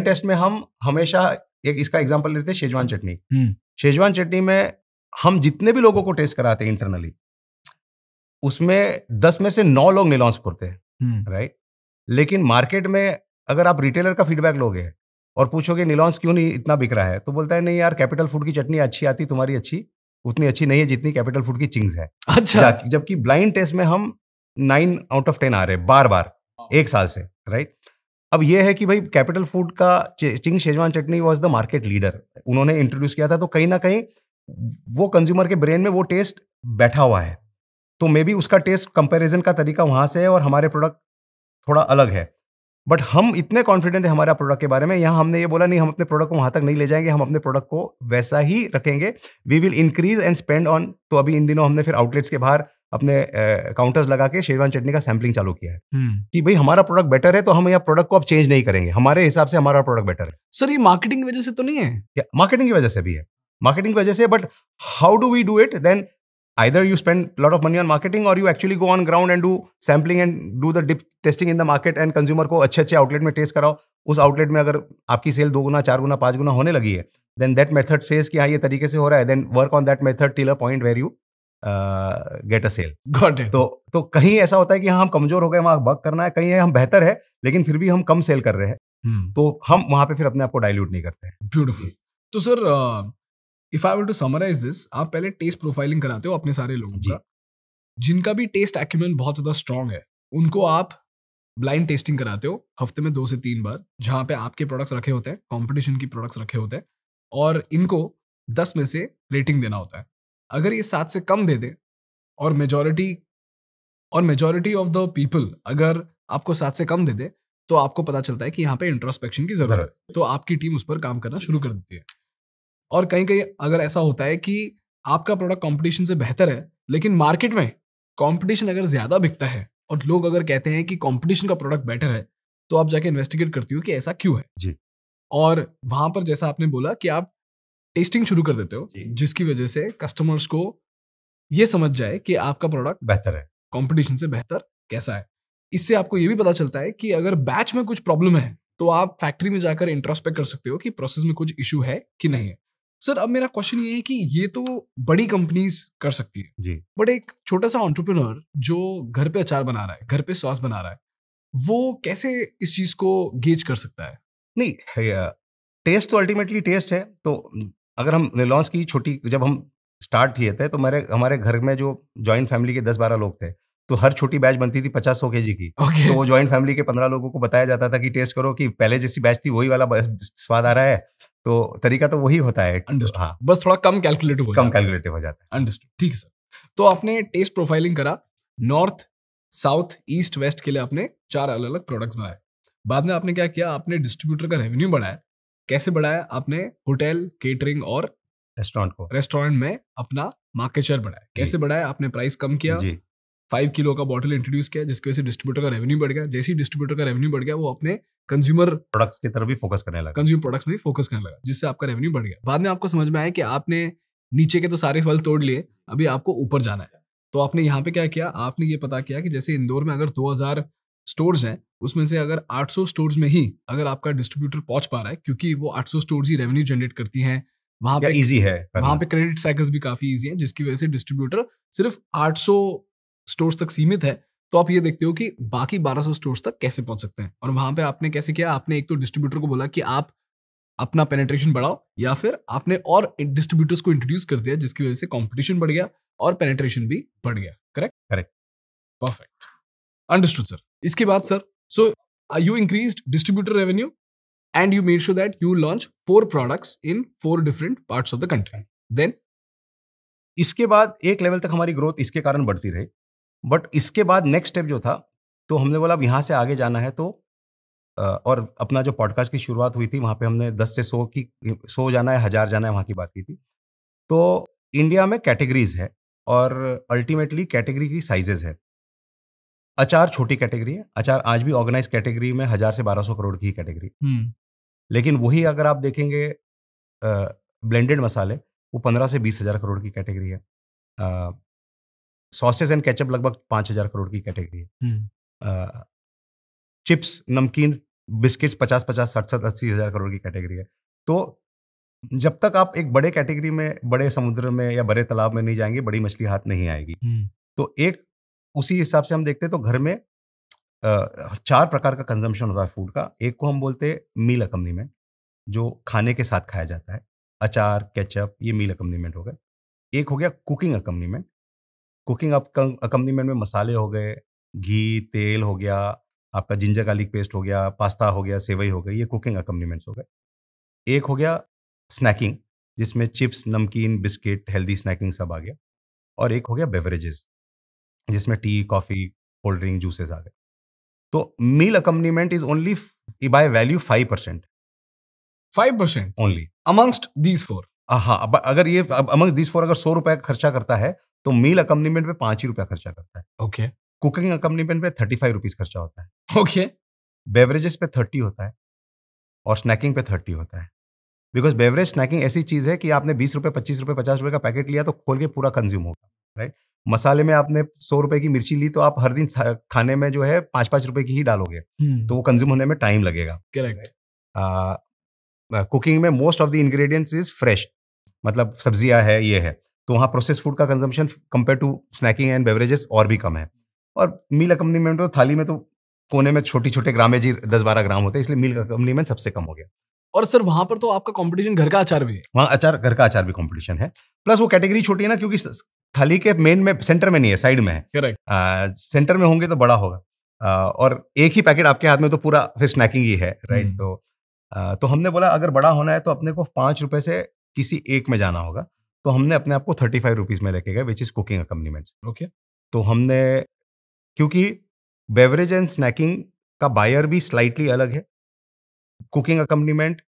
टेस्ट में हम हमेशा एक इसका एग्जांपल लेते हैं, शेजवान चटनी। शेजवान चटनी में हम जितने भी लोगों को टेस्ट कराते हैं इंटरनली, उसमें 10 में से 9 लोग निलॉन्स फोड़ते हैं, राइट। लेकिन मार्केट में अगर आप रिटेलर का फीडबैक लोगे और पूछोगे निलॉन्स क्यों नहीं इतना बिक रहा है, तो बोलता है नहीं यार, कैपिटल फूड की चटनी अच्छी आती, तुम्हारी अच्छी उतनी अच्छी नहीं है जितनी कैपिटल फूड की चिंग्स है। अच्छा। जबकि ब्लाइंड टेस्ट में हम 9 out of 10 आ रहे बार एक साल से, राइट। अब ये है कि भाई कैपिटल फूड का Ching Schezwan chutney was the market leader, उन्होंने इंट्रोड्यूस किया था, तो कहीं ना कहीं वो कंज्यूमर के ब्रेन में वो टेस्ट बैठा हुआ है, तो मे बी उसका टेस्ट कंपैरिजन का तरीका वहां से है और हमारे प्रोडक्ट थोड़ा अलग है। बट हम इतने कॉन्फिडेंट है हमारा प्रोडक्ट के बारे में, यहाँ हमने ये बोला नहीं, हम अपने प्रोडक्ट को वहां तक नहीं ले जाएंगे, हम अपने प्रोडक्ट को वैसा ही रखेंगे, we will increase and spend on. तो अभी इन दिनों हमने फिर आउटलेट्स के बाहर अपने काउंटर्स लगा के शेजवान चटनी का सैम्पलिंग चालू किया है कि भाई हमारा प्रोडक्ट बेटर है, तो हम यहाँ प्रोडक्ट को अब चेंज नहीं करेंगे, हमारे हिसाब से हमारा प्रोडक्ट बेटर है। सर ये मार्केटिंग की वजह से तो नहीं है? मार्केटिंग की वजह से भी है, मार्केटिंग की वजह से, but how do we do it then? Either you spend lot of money on marketing or you actually go on ground and do sampling and do the dip testing in the market and consumer को अच्छे outlet में test कराओ. उस outlet में अगर आपकी cell 2 गुना 4 गुना 5 गुना होने लगी है, then that method says कि हाँ ये तरीके से हो रहा है, then work on that method till a point where you get a sale. Got it. तो कहीं ऐसा होता है कि हाँ हम कमजोर हो गए, वहाँ वर्क करना है, कहीं है हम बेहतर है लेकिन फिर भी हम कम सेल कर रहे हैं, तो हम वहाँ पे फिर अपने आप को डाइल्यूट नहीं करते हैं. ब्यूटीफुल. तो sir if I will to summarise this, आप पहले टेस्ट प्रोफाइलिंग कराते हो अपने सारे लोगों का, जिनका भी टेस्ट एक्यूमेंट बहुत ज्यादा स्ट्रांग है, उनको आप ब्लाइंड टेस्टिंग कराते हो हफ्ते में 2 से 3 बार, जहां पे आपके प्रोडक्ट्स रखे होते हैं, कंपटीशन की प्रोडक्ट्स रखे होते हैं, और इनको 10 में से रेटिंग देना होता है. अगर ये 7 से कम दे दे और मेजॉरिटी ऑफ द पीपल अगर आपको 7 से कम दे दे, तो आपको पता चलता है कि यहाँ पे इंट्रोस्पेक्शन की जरूरत है, तो आपकी टीम उस पर काम करना शुरू कर देती है. और कहीं कहीं अगर ऐसा होता है कि आपका प्रोडक्ट कंपटीशन से बेहतर है, लेकिन मार्केट में कंपटीशन अगर ज्यादा बिकता है और लोग अगर कहते हैं कि कंपटीशन का प्रोडक्ट बेटर है, तो आप जाके इन्वेस्टिगेट करती हो कि ऐसा क्यों है जी. और वहां पर जैसा आपने बोला कि आप टेस्टिंग शुरू कर देते हो, जिसकी वजह से कस्टमर्स को ये समझ जाए कि आपका प्रोडक्ट बेहतर है, कंपटीशन से बेहतर कैसा है. इससे आपको ये भी पता चलता है कि अगर बैच में कुछ प्रॉब्लम है, तो आप फैक्ट्री में जाकर इंट्रोस्पेक्ट कर सकते हो कि प्रोसेस में कुछ इशू है कि नहीं है. सर अब मेरा क्वेश्चन ये है कि ये तो बड़ी कंपनीज कर सकती है जी, बट एक छोटा सा एंटरप्रेन्योर जो घर पे अचार बना रहा है, घर पे सॉस बना रहा है, वो कैसे इस चीज को गेज कर सकता है? नहीं, टेस्ट तो अल्टीमेटली टेस्ट है. तो अगर हम निलॉन्स की छोटी, जब हम स्टार्ट किए थे तो हमारे घर में जो जॉइंट फैमिली के 10-12 लोग थे, तो हर छोटी बैच बनती थी 50-100 केजी की. Okay. तो वो जॉइंट फैमिली के 15 लोगों को बताया जाता था कि टेस्ट करो कि पहले जैसी बैच थी वही वाला स्वाद आ रहा है. तो तरीका तो वही होता है. हाँ, बस थोड़ा कम कैलकुलेटिव हो जाता है. अंडरस्टूड, ठीक है सर. तो आपने टेस्ट प्रोफाइलिंग करा, नॉर्थ, साउथ, ईस्ट, वेस्ट के लिए आपने 4 अलग अलग प्रोडक्ट्स बनाए. बाद में आपने क्या किया? आपने डिस्ट्रीब्यूटर का रेवेन्यू बढ़ाया. कैसे बढ़ाया? आपने होटल, केटरिंग और रेस्टोरेंट में अपना मार्केट शेयर बढ़ाया. कैसे बढ़ाया? आपने प्राइस कम किया, 5 किलो का बॉटल इंट्रोड्यूस किया, जिसकी वजह से डिस्ट्रीब्यूटर का रेवेन्यू बढ़ गया. जैसे ही डिस्ट्रीब्यूटर का रेवेन्यू बढ़ गया, वो अपने कंज्यूमर प्रोडक्ट्स की तरफ भी फोकस करने लगा, कंज्यूमर प्रोडक्ट्स में भी फोकस करने लगा, जिससे आपका रेवेन्यू बढ़ गया. बाद में आपको समझ में आया कि आपने नीचे के तो सारे फल तोड़ लिए, अभी आपको ऊपर जाना है. तो आपने यहाँ पे क्या किया? आपने ये पता किया कि जैसे इंदौर में अगर 2000 स्टोर्स हैं, उसमें से अगर 800 स्टोर्स में ही अगर आपका डिस्ट्रीब्यूटर पहुंच पा रहा है, क्योंकि वो 800 स्टोर्स ही रेवेन्यू जनरेट करती हैं, वहां पे इजी है, वहां पे क्रेडिट साइकिल्स भी काफी इजी हैं, जिसकी वजह से डिस्ट्रीब्यूटर सिर्फ 800 स्टोर्स तक सीमित है. तो आप ये देखते हो कि बाकी 1200 स्टोर्स तक कैसे पहुंच सकते हैं. और वहां पे आपने कैसे किया? आपने एक तो डिस्ट्रीब्यूटर को बोला कि आप अपना पेनिट्रेशन बढ़ाओ, या फिर आपने और डिस्ट्रीब्यूटर्स को इंट्रोड्यूस कर दिया, जिसकी वजह से कंपटीशन बढ़ गया और पेनिट्रेशन भी बढ़ गया. Correct, perfect, understood sir. इसके बाद sir, so you increased distributor revenue and you made sure that you launch 4 products in 4 different parts of the country. Then इसके बाद एक लेवल तक हमारी ग्रोथ इसके कारण बढ़ती रही. बट इसके बाद नेक्स्ट स्टेप जो था, तो हमने बोला अब यहाँ से आगे जाना है. तो और अपना जो पॉडकास्ट की शुरुआत हुई थी, वहाँ पे हमने 10 से 100 जाना है, 1000 जाना है, वहाँ की बात की थी. तो इंडिया में कैटेगरीज है और अल्टीमेटली कैटेगरी की साइजेस है. अचार छोटी कैटेगरी है. अचार आज भी ऑर्गेनाइज कैटेगरी में 1000 से 1200 करोड़ की कैटेगरी. लेकिन वही अगर आप देखेंगे ब्लेंडेड मसाले, वो 15 से 20,000 करोड़ की कैटेगरी है. सॉसेस एंड केचप लगभग 5,000 करोड़ की कैटेगरी है. चिप्स, नमकीन, बिस्किट्स 50-50, 60-70, 80,000 करोड़ की कैटेगरी है. तो जब तक आप एक बड़े कैटेगरी में, बड़े समुद्र में या बड़े तालाब में नहीं जाएंगे, बड़ी मछली हाथ नहीं आएगी. तो एक उसी हिसाब से हम देखते हैं, तो घर में 4 प्रकार का कंजम्पशन होता है फूड का. एक को हम बोलते हैं मील अकम्पनीमेंट, जो खाने के साथ खाया जाता है. अचार, केचप, ये मील अकम्पनीमेंट हो गए. एक हो गया कुकिंग अकम्पनीमेंट. कुकिंग अकम्पनीमेंट में मसाले हो गए, घी, तेल हो गया, आपका जिंजर गार्लिक पेस्ट हो गया, पास्ता हो गया, सेवई हो गई, ये कुकिंग अकम्पनीमेंट्स हो गए. एक हो गया स्नैकिंग, जिसमें चिप्स, नमकीन, बिस्किट, हेल्दी स्नैकिंग सब आ गया. और एक हो गया बेवरेजेस, जिसमें tea, coffee, cold drink, juices आ गए. तो meal accompaniment is only by value 5%. 5% only amongst these 4. हाँ, अगर ये अमंग्स दीज 4 अगर 100 रुपए खर्चा करता है, तो मील अकम्पनीमेंट पे 5 ही रुपया खर्चा करता है. ओके. कुकिंग अकम्पनीमेंट पे 35 रुपीज खर्चा होता है. ओके. बेवरेजेस पे 30 होता है. और स्नैकिंग पे 30 होता है। बिकॉज बेवरेज स्नैकिंग ऐसी चीज़ है कि आपने 20 रुपये, 25 रुपये, 50 रुपये का पैकेट लिया तो खोल के पूरा कंज्यूम होगा, राइट। मसाले में आपने 100 रुपये की मिर्ची ली तो आप हर दिन खाने में जो है 5-5 रुपये की ही डालोगे, तो वो कंज्यूम होने में टाइम लगेगा। करेक्ट। कुकिंग में most of the ingredients is fresh, मतलब सब्जियां है, ये है, तो वहाँ प्रोसेस फूड का consumption compare to snacking and beverages और भी कम है। और मील अकम्पनीमेंट तो थाली में तो कोने में छोटे छोटे ग्रामेज ही 10-12 ग्राम होते हैं, इसलिए मील अकम्पनीमेंट सबसे कम हो गया। और सर वहां पर तो आपका कंपटीशन घर का अचार भी है। वहाँ अचार, घर का अचार भी कंपटीशन है, प्लस वो कैटेगरी छोटी है ना, क्योंकि थाली के मेन में सेंटर में नहीं है, साइड में है। करेक्ट। सेंटर में होंगे तो बड़ा होगा, और एक ही पैकेट आपके हाथ में तो पूरा फिर स्नैकिंग ही है, राइट। तो हमने बोला अगर बड़ा होना है तो अपने को 5 रुपए से किसी एक में जाना होगा, तो हमने अपने आप को 35 रुपीज में लेके गए, which is cooking accompaniment. Okay. तो हमने, क्योंकि बेवरेज एंड स्नैकिंग का बायर भी स्लाइटली अलग है, कुकिंग अकम्पनीमेंट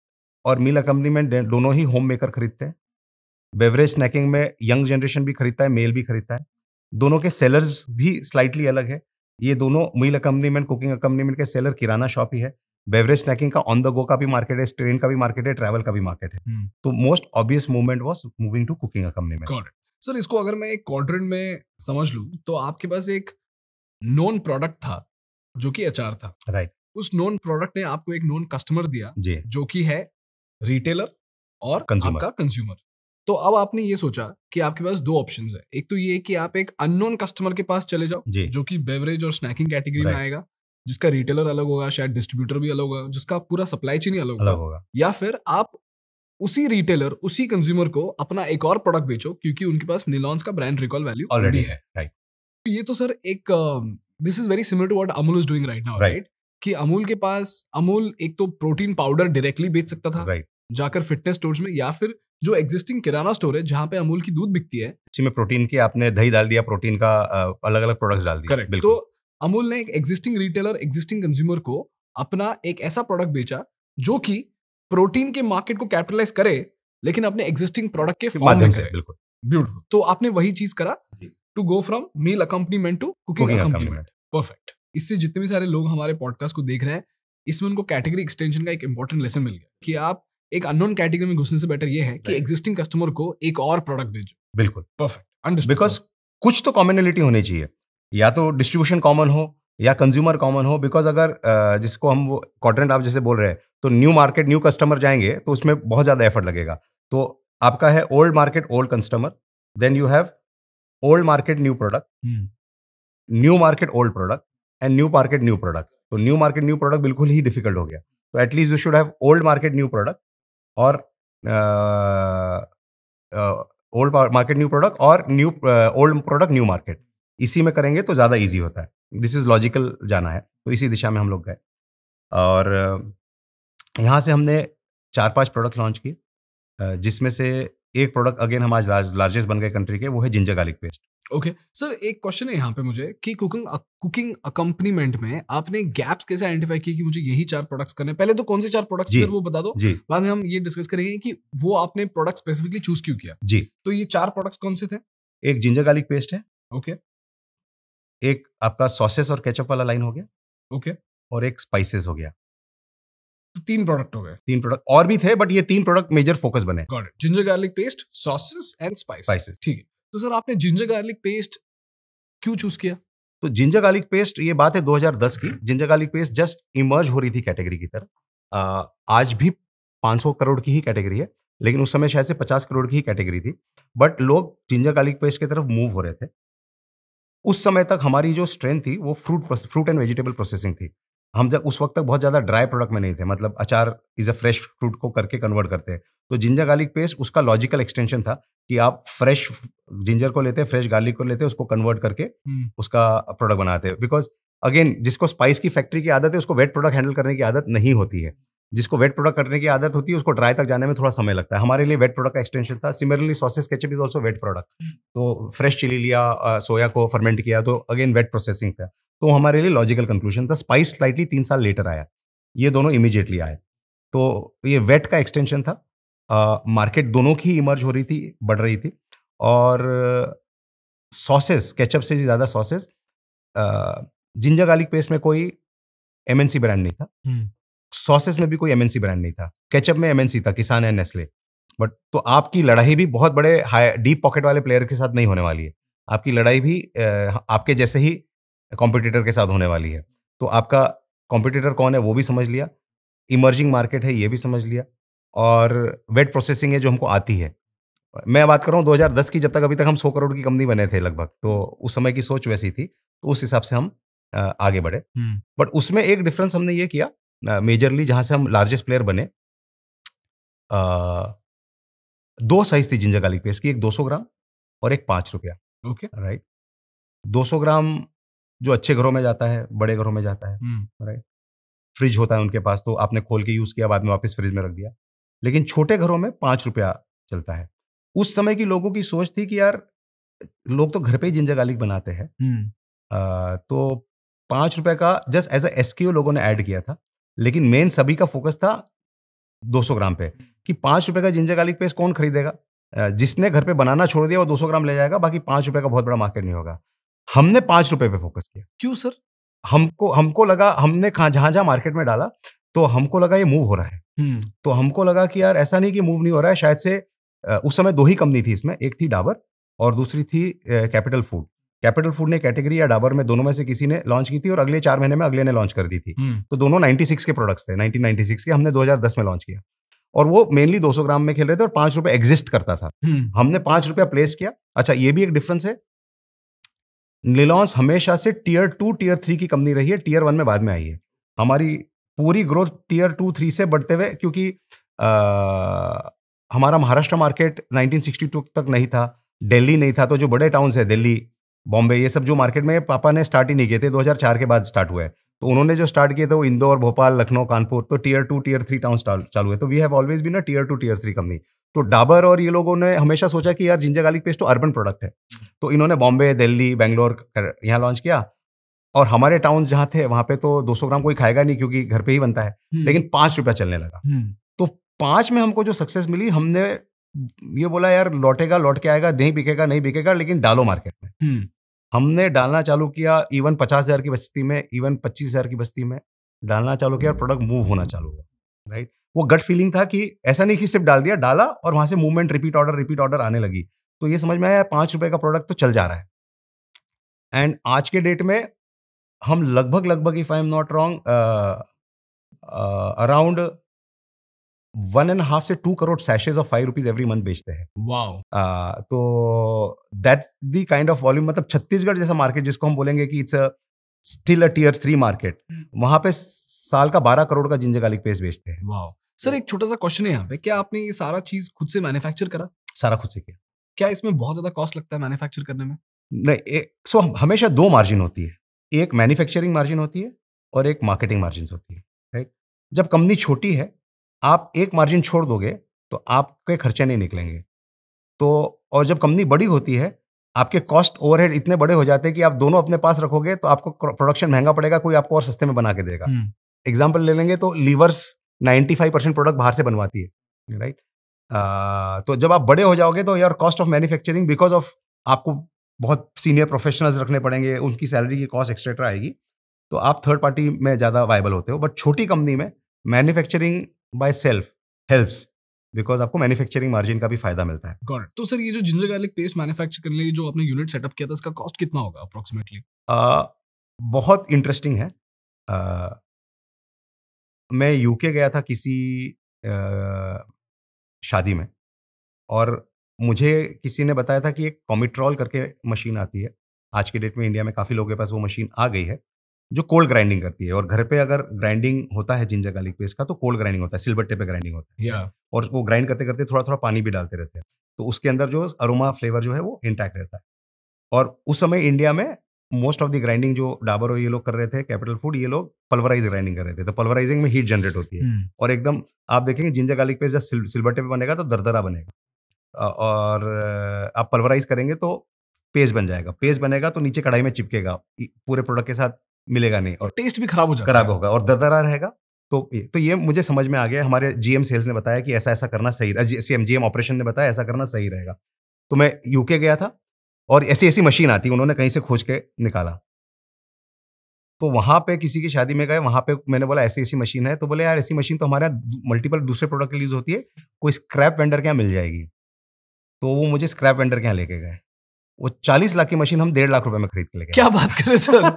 और मील अकम्पनीमेंट दोनों ही होम मेकर खरीदते हैं। बेवरेज स्नैकिंग में यंग जनरेशन भी खरीदता है, मेल भी खरीदता है, दोनों के सेलर्स भी स्लाइटली अलग है। ये दोनों मील अकम्पनीमेंट, कुकिंग अकम्पनीमेंट के सेलर किराना शॉप ही है। बेवरेज स्नैकिंग का ऑन द गो का भी मार्केट है, ट्रेन का भी मार्केट है, ट्रैवल का भी मार्केट है। तो most obvious movement was moving to cooking accompaniment. Got it. Sir इसको अगर मैं एक क्वाड्रेंट में समझ लूं तो आपके पास एक नॉन प्रोडक्ट था जो कि अचार था, राइट। उस नॉन प्रोडक्ट ने आपको एक नॉन कस्टमर दिया जी, जो कि है रिटेलर और Consumer. आपका कंज्यूमर। तो अब आपने ये सोचा कि आपके पास दो ऑप्शंस है, एक तो ये कि आप एक अननोन कस्टमर के पास चले जाओ जी, जो कि बेवरेज और स्नैकिंग कैटेगरी में Right. आएगा, जिसका रिटेलर अलग होगा, शायद डिस्ट्रीब्यूटर भी अलग होगा, जिसका पूरा सप्लाई चेन ही अलग अलग होगा, होगा। या फिर आप उसी रिटेलर उसी कंज्यूमर को अपना एक और प्रोडक्ट बेचो क्योंकि उनके पास निलॉन्स का brand recall value already already है, राइट। तो ये तो सर एक this is very similar to what Amul is doing right now, Right. Right. कि अमूल के पास, अमूल एक तो प्रोटीन पाउडर डायरेक्टली बेच सकता था राइट। जाकर फिटनेस स्टोर्स में, या फिर जो एग्जिस्टिंग किराना स्टोर है जहां पे अमूल की दूध बिकती है, इसमें प्रोटीन की आपने दही डाल दिया, प्रोटीन का अलग अलग प्रोडक्ट्स डाल दिया। करेक्ट। बिल्कुल। तो अमूल ने एक एग्जिस्टिंग रिटेलर, एग्जिस्टिंग कंज्यूमर को अपना एक ऐसा प्रोडक्ट बेचा जो कि प्रोटीन के मार्केट को कैपिटलाइज करे लेकिन अपने एग्जिस्टिंग प्रोडक्ट के फॉर्म में माध्यम से, करे। बिल्कुल। ब्यूटीफुल। तो आपने वही चीज करा, to go from meal accompaniment to cooking Cooking accompaniment. Perfect. इससे जितने भी सारे लोग हमारे पॉडकास्ट को देख रहे हैं, इसमें उनको कैटेगरी एक्सटेंशन का एक इंपॉर्टेंट लेसन मिल गया कि आप एक अननोन कैटेगरी में घुसने से बेटर ये है कि Right. एग्जिस्टिंग कस्टमर को एक और प्रोडक्ट भेजो। बिल्कुल। Perfect, understood. बिकॉज कुछ तो कॉमनलिटी होनी चाहिए, या तो डिस्ट्रीब्यूशन कॉमन हो या कंज्यूमर कॉमन हो। बिकॉज अगर जिसको हम वो क्वाड्रेंट आप जैसे बोल रहे हैं, तो न्यू मार्केट न्यू कस्टमर जाएंगे तो उसमें बहुत ज्यादा एफर्ट लगेगा। तो आपका है old market old customer, then you have old market new product, new market old product and new market new product. तो न्यू मार्केट न्यू प्रोडक्ट बिल्कुल ही डिफिकल्ट हो गया। तो at least you should have old market new product और old market new product और new old product new market, इसी में करेंगे तो ज़्यादा इजी होता है। दिस इज़ लॉजिकल जाना है, तो इसी दिशा में हम लोग गए और यहाँ से हमने 4-5 प्रोडक्ट लॉन्च किए, जिसमें से एक प्रोडक्ट अगेन हम आज लार्जेस्ट बन गए कंट्री के, वो है ginger garlic paste. Okay sir, एक क्वेश्चन है यहाँ पे मुझे कि कुकिंग अकम्पनीमेंट में आपने गैप्स कैसे आइडेंटिफाई किए कि मुझे यही 4 प्रोडक्ट्स करने हैं? पहले तो कौन से 4 प्रोडक्ट्स जी, सर वो बता दो, जी बाद में हम ये डिस्कस करेंगे कि वो आपने प्रोडक्ट स्पेसिफिकली चूज क्यों किया। जी। तो ये 4 प्रोडक्ट्स कौन से थे? एक जिंजर गार्लिक पेस्ट है, ओके एक आपका सॉसेस और केचप वाला लाइन हो गया, ओके, और एक स्पाइसेस हो गया। तो 3 प्रोडक्ट हो गए। 3 प्रोडक्ट और भी थे, बट ये 3 प्रोडक्ट मेजर फोकस बने। Got it. Ginger garlic paste, sauces and spices. ठीक है। तो सर आपने जिंजर गार्लिक पेस्ट क्यों चूज किया? तो जिंजर गार्लिक पेस्ट, ये बात है 2010 की, ginger garlic paste just emerge हो रही थी कैटेगरी की तरह। आज भी 500 करोड़ की ही कैटेगरी है, लेकिन उस समय शायद से 50 करोड़ की ही कैटेगरी थी, बट लोग जिंजर गार्लिक पेस्ट की तरफ मूव हो रहे थे। उस समय तक हमारी जो स्ट्रेंथ थी वो फ्रूट एंड वेजिटेबल प्रोसेसिंग थी। हम जब उस वक्त तक बहुत ज़्यादा ड्राई प्रोडक्ट में नहीं थे, मतलब अचार इज अ फ्रेश फ्रूट को करके कन्वर्ट करते हैं। तो जिंजर गार्लिक पेस्ट उसका लॉजिकल एक्सटेंशन था कि आप फ्रेश जिंजर को लेते, फ्रेश गार्लिक को लेते, उसको कन्वर्ट करके उसका प्रोडक्ट बनाते हैं। बिकॉज अगेन, जिसको स्पाइस की फैक्ट्री की आदत है उसको वेट प्रोडक्ट हैंडल करने की आदत नहीं होती है। जिसको वेट प्रोडक्ट करने की आदत होती है उसको ड्राई तक जाने में थोड़ा समय लगता है। हमारे लिए वेट प्रोडक्ट का एक्सटेंशन था। Similarly sauces ketchup is also wet product. तो फ्रेश चिली लिया, सोया को फर्मेंट किया, तो अगेन वेट प्रोसेसिंग था। तो हमारे लिए लॉजिकल कंक्लूजन था। स्पाइस स्लाइटली 3 साल लेटर आया, ये दोनों इमीडिएटली आए। तो ये वेट का एक्सटेंशन था। मार्केट दोनों की इमर्ज हो रही थी, बढ़ रही थी। और सॉसेस, केचप से ज़्यादा सॉसेस, जिंजर गार्लिक पेस्ट में कोई MNC ब्रांड नहीं था। सॉसेस में भी कोई एमएनसी ब्रांड नहीं था, केचप में एमएनसी था, किसान एंड नेस्ले। बट तो आपकी लड़ाई भी बहुत बड़े हाई डीप पॉकेट वाले प्लेयर के साथ नहीं होने वाली है, आपकी लड़ाई भी आपके जैसे ही कॉम्पिटिटर के साथ होने वाली है। तो आपका कॉम्पिटिटर कौन है वो भी समझ लिया, इमर्जिंग मार्केट है ये भी समझ लिया, और वेट प्रोसेसिंग है जो हमको आती है। मैं बात कर रहा हूँ 2010 की, जब तक अभी तक हम 100 करोड़ की कंपनी बने थे लगभग, तो उस समय की सोच वैसी थी, तो उस हिसाब से हम आगे बढ़े। बट उसमें एक डिफरेंस हमने ये किया मेजरली, जहां से हम लार्जेस्ट प्लेयर बने, दो साइज थी जिंजर गार्लिक पेस्ट की, एक 200 ग्राम और एक 5 रुपया। ओके, राइट, 200 ग्राम जो अच्छे घरों में जाता है, बड़े घरों में जाता है, राइट, फ्रिज होता है उनके पास, तो आपने खोल के यूज किया, बाद में वापस फ्रिज में रख दिया। लेकिन छोटे घरों में 5 रुपया चलता है। उस समय की लोगों की सोच थी कि यार लोग तो घर पे ही जिंजर गार्लिक बनाते हैं, तो 5 रुपए का जस्ट एज अ एसक्यू लोगों ने ऐड किया था। लेकिन मेन सभी का फोकस था 200 ग्राम पे, कि 5 रुपए का जिंजर गार्लिक पेस्ट कौन खरीदेगा, जिसने घर पे बनाना छोड़ दिया वो 200 ग्राम ले जाएगा, बाकी 5 रुपए का बहुत बड़ा मार्केट नहीं होगा। हमने 5 रुपए पे फोकस किया। क्यों सर? हमको लगा, हमने जहां जहां मार्केट में डाला तो हमको लगा ये मूव हो रहा है। तो हमको लगा कि यार ऐसा नहीं कि मूव नहीं हो रहा है, शायद से उस समय 2 ही कंपनी थी इसमें, एक थी डाबर और दूसरी थी कैपिटल फूड। कैपिटल फूड ने कैटेगरी या डाबर में दोनों में से किसी ने लॉन्च की थी, और अगले 4 महीने में अगले ने लॉन्च कर दी थी। तो दोनों 96 के प्रोडक्ट्स थे, 1996 के, हमने 2010 में लॉन्च किया, और वो मेनली 200 ग्राम में खेल रहे थे और 5 रुपए एग्जिस्ट करता था। हमने 5 रुपया प्लेस किया। अच्छा, ये भी एक डिफरेंस है, निलॉन्स हमेशा से टीयर 2 टीयर 3 की कंपनी रही है, टीयर 1 में बाद में आई है। हमारी पूरी ग्रोथ टीयर 2 3 से बढ़ते हुए, क्योंकि हमारा महाराष्ट्र मार्केट 1962 तक नहीं था, दिल्ली नहीं था, तो जो बड़े टाउन्स है दिल्ली, बॉम्बे, ये सब जो मार्केट में पापा ने स्टार्ट ही नहीं किए थे, 2004 के बाद स्टार्ट हुए। तो उन्होंने जो स्टार्ट किए थे वो इंदौर, भोपाल, लखनऊ, कानपुर, तो टीयर 2 टीयर 3 टाउन चालू है। तो we have always been a tier 2 tier 3 company. तो डाबर और ये लोगों ने हमेशा सोचा कि यार जिंजर गार्लिक पेस्ट तो अर्बन प्रोडक्ट है, तो इन्होंने बॉम्बे, दिल्ली, बेंगलोर यहाँ लॉन्च किया, और हमारे टाउन जहाँ थे वहां पे तो 200 ग्राम कोई खाएगा नहीं क्योंकि घर पे ही बनता है, लेकिन 5 रुपया चलने लगा। तो 5 में हमको जो सक्सेस मिली, हमने ये बोला यार लौटेगा, लौट के आएगा, नहीं बिकेगा नहीं बिकेगा, लेकिन डालो मार्केट में। हमने डालना चालू किया, इवन 50,000 की बस्ती में, इवन 25,000 की बस्ती में डालना चालू किया, और प्रोडक्ट मूव होना चालू हुआ। राइट, वो गट फीलिंग था कि ऐसा नहीं कि सिर्फ डाल दिया, डाला और वहां से मूवमेंट, रिपीट ऑर्डर आने लगी। तो ये समझ में आया 5 रुपए का प्रोडक्ट तो चल जा रहा है। एंड आज के डेट में हम लगभग if I am not wrong around 1.5 से 2 करोड़ सैशेज ऑफ 5 रुपीज एवरी मंथ बेचते हैं। वाओ। तो that the kind of volume, मतलब छत्तीसगढ़ जैसा मार्केट जिसको हम बोलेंगे कि it's still a tier 3 market, वहां पे साल का 12 करोड़ का जिंजर गार्लिक पेस्ट बेचते हैं। वाओ सर, एक छोटा सा क्वेश्चन है यहाँ पे, क्या आपने ये सारा चीज खुद से मैन्युफैक्चर करा? सारा खुद से किया। क्या इसमें बहुत ज्यादा कॉस्ट लगता है मैन्युफैक्चर करने में? नहीं, सो हमेशा 2 मार्जिन होती है, एक मैन्युफैक्चरिंग मार्जिन होती है और एक मार्केटिंग मार्जिन होती है। राइट, जब कंपनी छोटी है आप एक मार्जिन छोड़ दोगे तो आपके खर्चे नहीं निकलेंगे। तो और जब कंपनी बड़ी होती है आपके कॉस्ट ओवरहेड इतने बड़े हो जाते हैं कि आप दोनों अपने पास रखोगे तो आपको प्रोडक्शन महंगा पड़ेगा, कोई आपको और सस्ते में बना के देगा। एग्जाम्पल ले लेंगे तो लीवर्स 95% प्रोडक्ट बाहर से बनवाती है। राइट, तो जब आप बड़े हो जाओगे तो यार cost of manufacturing, because of आपको बहुत सीनियर प्रोफेशनल्स रखने पड़ेंगे, उनकी सैलरी की कॉस्ट एक्सेट्रा आएगी, तो आप थर्ड पार्टी में ज़्यादा वायबल होते हो। बट छोटी कंपनी में manufacturing by self helps, because आपको मैन्युफैक्चरिंग मार्जिन का भी फायदा मिलता है। Got it. तो सर ये जो जिंजर गार्लिक पेस्ट मैन्युफैक्चर करने के लिए जो आपने यूनिट सेटअप किया था, इसका कॉस्ट कितना होगा अप्रोक्सीमेटली? बहुत इंटरेस्टिंग है। मैं यूके गया था किसी शादी में, और मुझे किसी ने बताया था कि एक कॉमिट्रॉल करके मशीन आती है, आज के डेट में इंडिया में काफ़ी लोगों के पास वो मशीन आ गई है, जो कोल्ड ग्राइंडिंग करती है। और घर पे अगर ग्राइंडिंग होता है जिंजर गार्लिक पेस्ट का तो कोल्ड ग्राइंडिंग होता है, सिलबट्टे पे ग्राइंडिंग होता है। yeah. और वो ग्राइंड करते करते थोड़ा थोड़ा पानी भी डालते रहते हैं, तो उसके अंदर जो अरोमा फ्लेवर जो है वो इंटैक्ट रहता है। और उस समय इंडिया में मोस्ट ऑफ द ग्राइंडिंग जो डाबर और ये लोग कर रहे थे, कैपिटल फूड, ये लोग पल्वराइज ग्राइंडिंग कर रहे थे। तो पल्वराइजिंग में हीट जनरेट होती है, और एकदम आप देखेंगे जिंजर गार्लिक पेस्ट जब सिलबट्टे पे बनेगा तो दरदरा बनेगा, और आप पल्वराइज करेंगे तो पेस्ट बन जाएगा। पेस्ट बनेगा तो नीचे कढ़ाई में चिपकेगा, पूरे प्रोडक्ट के साथ मिलेगा नहीं, और टेस्ट भी खराब होगा और दरदरा रहेगा। तो ये मुझे समझ में आ गया। हमारे जीएम सेल्स ने बताया कि ऐसा ऐसा करना सही, जीएम ऑपरेशन ने बताया ऐसा करना सही रहेगा। तो मैं यूके गया था और ऐसी ऐसी मशीन आती, उन्होंने कहीं से खोज के निकाला। तो वहाँ पे किसी की शादी में गए, वहाँ पे मैंने बोला ऐसी ऐसी मशीन है, तो बोले यार ऐसी मशीन तो हमारे यहाँ मल्टीपल दूसरे प्रोडक्ट के लिए यूज होती है, कोई स्क्रैप वेंडर के यहाँ मिल जाएगी। तो वो मुझे स्क्रैप वेंडर के यहाँ लेके गए। वो 40 लाख की मशीन हम 1.5 लाख रुपए में खरीद के लेके क्या बात कर रहे सर?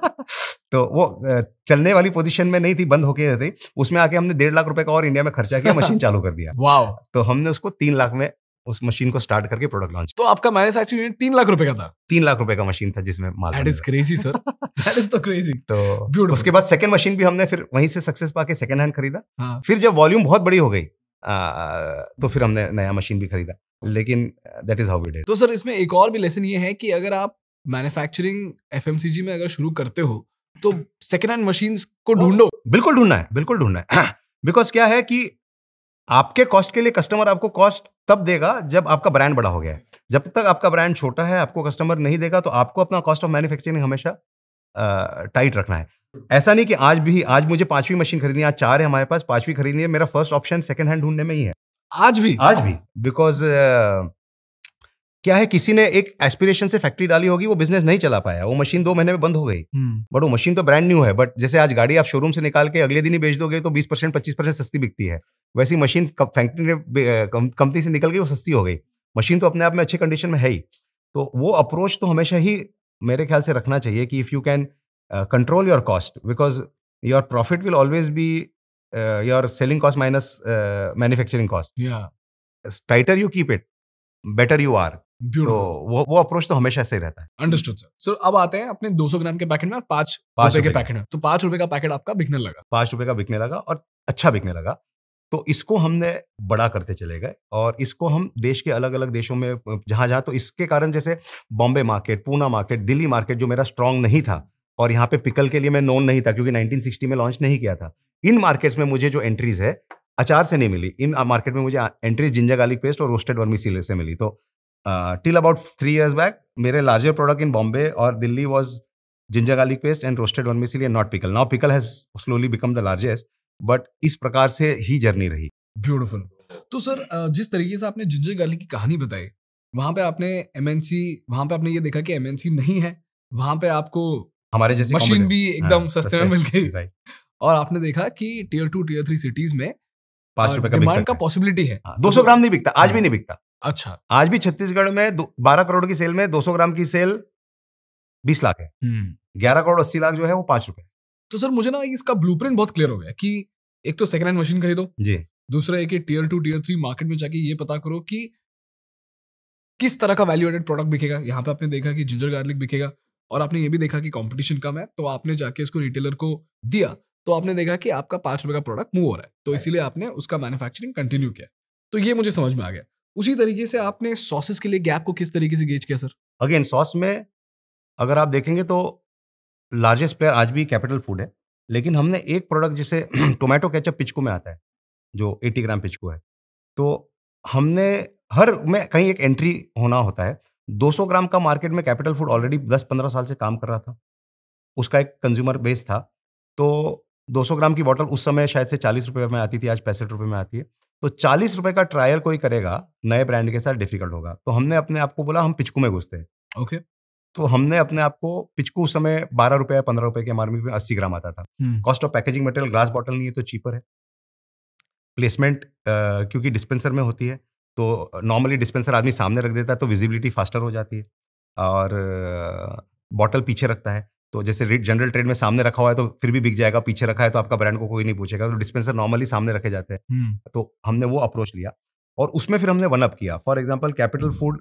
तो वो चलने वाली पोजीशन में नहीं थी, बंद होके थी। उसमें आके हमने 1.5 लाख रुपए का और इंडिया में खर्चा किया, मशीन चालू कर दिया। वाओ! तो हमने उसको 3 लाख में उस मशीन को स्टार्ट करके प्रोडक्ट लॉन्च। तो आपका मैन्युफैक्चरिंग यूनिट 3 लाख रुपए का था? 3 लाख रुपए का मशीन था जिसमें माल that is crazy sir, that is तो क्रेजी। तो Beautiful. उसके बाद सेकंड मशीन भी हमने फिर वहीं से सक्सेस पाके सेकंड हैंड खरीदा। हाँ, फिर जब वॉल्यूम बहुत बड़ी हो गई तो फिर हमने नया मशीन भी खरीदा, लेकिन that is how we did. तो सर इसमें एक और भी लेसन ये है कि अगर आप मैन्युफैक्चरिंग एफएमसीजी में अगर शुरू करते हो तो सेकेंड हैंड मशीन्स को ढूंढो। बिल्कुल ढूंढना है, बिल्कुल ढूंढना है। बिकॉज क्या है कि आपके कॉस्ट के लिए कस्टमर आपको कॉस्ट तब देगा जब आपका ब्रांड बड़ा हो गया है। जब तक आपका ब्रांड छोटा है, आपको कस्टमर नहीं देगा, तो आपको अपना कॉस्ट ऑफ मैन्युफैक्चरिंग हमेशा टाइट रखना है। ऐसा नहीं कि आज मुझे 5वीं मशीन खरीदनी है, आज 4 है हमारे पास, 5वीं खरीदनी है, मेरा फर्स्ट ऑप्शन सेकंड हैंड ढूंढने में ही है आज भी बिकॉज क्या है, किसी ने एक एस्पिरेशन से फैक्ट्री डाली होगी, वो बिजनेस नहीं चला पाया, वो मशीन 2 महीने में बंद हो गई। बट वो मशीन तो ब्रांड न्यू है, बट जैसे आज गाड़ी आप शोरूम से निकाल के अगले दिन ही बेच दोगे तो 20% 25% सस्ती बिकती है, वैसी मशीन फैक्ट्री कंपनी से निकल गई, वो सस्ती हो गई। मशीन तो अपने आप में अच्छी कंडीशन में है ही। तो वो अप्रोच तो हमेशा ही मेरे ख्याल से रखना चाहिए कि if you can control your cost, because your profit will always be your selling cost minus manufacturing cost. Tighter you keep it, better you are. तो वो अप्रोच तो हमेशा से ही रहता है। Understood sir. सो अब आते हैं अपने 200 ग्राम के पैकेट में और 5 रुपए के पैकेट में। तो 5 रुपए का पैकेट आपका बिकने लगा, 5 रुपए का बिकने लगा और अच्छा बिकने लगा। तो इसको हमने बड़ा करते चले गए और इसको हम देश के अलग अलग देशों में जहां तो इसके कारण जैसे Bombay market, Poona market, Delhi market जो मेरा स्ट्रांग नहीं था और यहाँ पे पिकल के लिए मैं नोन नहीं था क्योंकि 1960 में लॉन्च नहीं किया था। इन मार्केट्स में मुझे जो एंट्रीज है अचार से नहीं मिली, इन मार्केट में मुझे एंट्रीज जिंजर गार्लिक पेस्ट और रोस्टेड वर्मीसेली से मिली। तो टिल अबाउट 3 years बैक मेरे लार्जर प्रोडक्ट इन बॉम्बे और Delhi was ginger garlic paste and roasted vermicelli and not pickle. Now pickle has slowly become the largest, but इस प्रकार से ही journey रही। Beautiful. तो सर जिस तरीके से आपने जिंजर गार्लिक की कहानी बताई, वहां पे आपने एमएनसी, वहां पे आपने ये देखा कि एमएनसी नहीं है, वहां पे आपको हमारे जैसे मशीन भी एकदम सस्ते में मिल गई, राइट। और आपने देखा कि टियर 2 टियर 3 सिटीज में 5 रुपए का डिमांड का पॉसिबिलिटी है। 200 ग्राम नहीं बिकता, आज भी नहीं बिकता। अच्छा, आज भी छत्तीसगढ़ में 12 करोड़ की सेल में 200 ग्राम की सेल 20 लाख है। 11 करोड़ 80 लाख जो है वो 5 रुपए। तो सर मुझे ना इसका ब्लूप्रिंट बहुत क्लियर हो गया कि एक तो सेकंड हैंड मशीन खरीदो जी, दूसरा है कि टियर 2 टियर 3 मार्केट में जाके ये पता करो कि किस तरह का वैल्यू एडेड प्रोडक्ट बिकेगा। यहाँ पे आपने देखा कि जिंजर गार्लिक बिकेगा और आपने ये भी देखा कि कंपटीशन कम है, तो आपने जाके इसको रिटेलर को दिया तो आपने देखा कि आपका 5 रुपए का प्रोडक्ट मूव हो रहा है, तो इसीलिए आपने उसका मैन्युफैक्चरिंग कंटिन्यू किया। तो ये मुझे समझ में आ गया। उसी तरीके से आपने सॉसेस के लिए गैप को किस तरीके से गेज किया सर? अगेन सॉस में अगर आप देखेंगे तो लार्जेस्ट प्लेयर आज भी कैपिटल फूड है, लेकिन हमने एक प्रोडक्ट जिसे टोमेटो केचप पिचकू में आता है जो 80 ग्राम पिचकू है, तो हमने हर में कहीं एक एंट्री होना होता है। 200 ग्राम का मार्केट में कैपिटल फूड ऑलरेडी 10-15 साल से काम कर रहा था, उसका एक कंज्यूमर बेस था। तो 200 ग्राम की बॉटल उस समय शायद से 40 रुपए में आती थी, आज 65 रुपए में आती है। तो 40 रुपए का ट्रायल कोई करेगा नए ब्रांड के साथ डिफिकल्ट होगा। तो हमने अपने आप को बोला हम पिचकू में घुसते हैं। ओके। तो हमने अपने आप को पिचकू उस समय 12 रुपए या 15 रुपए के एमआरपी में 80 ग्राम आता था। Cost of packaging material, glass bottle नहीं है तो चीपर है। प्लेसमेंट क्योंकि डिस्पेंसर में होती है तो नॉर्मली डिस्पेंसर आदमी सामने रख देता है तो विजिबिलिटी फास्टर हो जाती है, और बॉटल पीछे रखता है तो जैसे जनरल ट्रेड में सामने रखा हुआ है तो फिर भी बिक जाएगा, पीछे रखा है तो आपका ब्रांड को कोई नहीं पूछेगा। तो डिस्पेंसर नॉर्मली सामने रखे जाते हैं। तो हमने वो अप्रोच लिया और उसमें फिर हमने वन अप किया। फॉर एग्जांपल कैपिटल फूड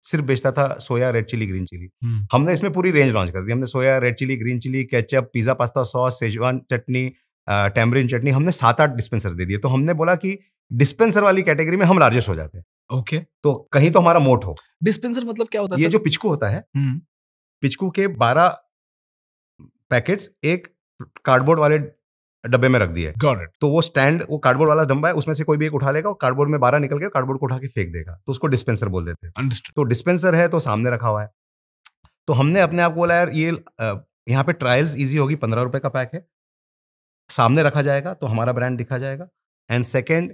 सिर्फ बेचता था soya, red chilli, green chilli. हमने इसमें पूरी रेंज लॉन्च कर दी। हमने soya, red chilli, green chilli, ketchup, pizza pasta sauce, Schezwan chutney, tamarind chutney, हमने 7-8 डिस्पेंसर दे दिए। तो हमने बोला कि डिस्पेंसर वाली कैटेगरी में हम लार्जेस्ट हो जाते हैं। ओके। तो कहीं तो हमारा मोट हो। डिस्पेंसर मतलब क्या होता है? ये जो पिचकू होता है, पिचकू के 12 पैकेट्स एक कार्डबोर्ड वाले डब्बे में रख दिए। तो वो स्टैंड, वो कार्डबोर्ड वाला डब्बा है, उसमें से कोई भी एक उठा लेगा और कार्डबोर्ड में 12 निकल के कार्डबोर्ड को उठा के फेंक देगा, तो उसको डिस्पेंसर बोल देते हैं। तो डिस्पेंसर है तो सामने रखा हुआ है। तो हमने अपने आप को बोला यार ये यहाँ पे ट्रायल्स इजी होगी, 15 रुपए का पैक है, सामने रखा जाएगा तो हमारा ब्रांड दिखा जाएगा। एंड सेकेंड,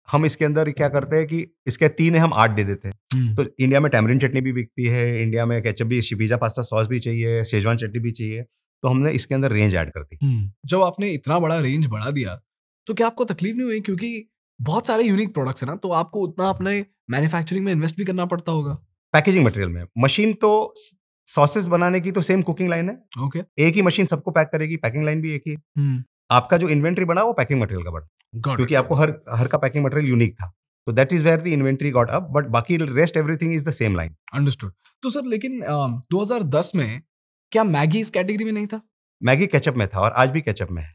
हम इसके अंदर क्या करते हैं कि इसके 3 है, हम 8 दे देते हैं। तो इंडिया में टैमरिन चटनी भी बिकती है, इंडिया में केचप भी, पिज्जा पास्ता सॉस भी चाहिए, शेजवान चटनी भी चाहिए। तो हमने इसके अंदर रेंज ऐड कर दी। जब आपने इतना बड़ा रेंज बढ़ा दिया तो क्या आपको तकलीफ नहीं हुई, क्योंकि बहुत सारे यूनिक प्रोडक्ट्स है ना, तो आपको उतना अपने मैन्युफैक्चरिंग में इन्वेस्ट भी करना पड़ता होगा। पैकेजिंग मटेरियल में मशीन तो सॉसेस बनाने की तो सेम कुकिंग लाइन है, ओके, एक ही मशीन सबको पैक करेगी, पैकिंग लाइन भी एक ही। आपका जो इन्वेंट्री बढ़ा वो पैकिंग मटेरियल का बढ़ा, क्योंकि आपको हर का पैकिंग मटेरियल यूनिक था, तो that is where the inventory got up, but बाकी rest everything is the same line. Understood. तो सर लेकिन 2010 में क्या मैगी इस कैटेगरी में नहीं था? मैगी केचप में था और आज भी केचप में है,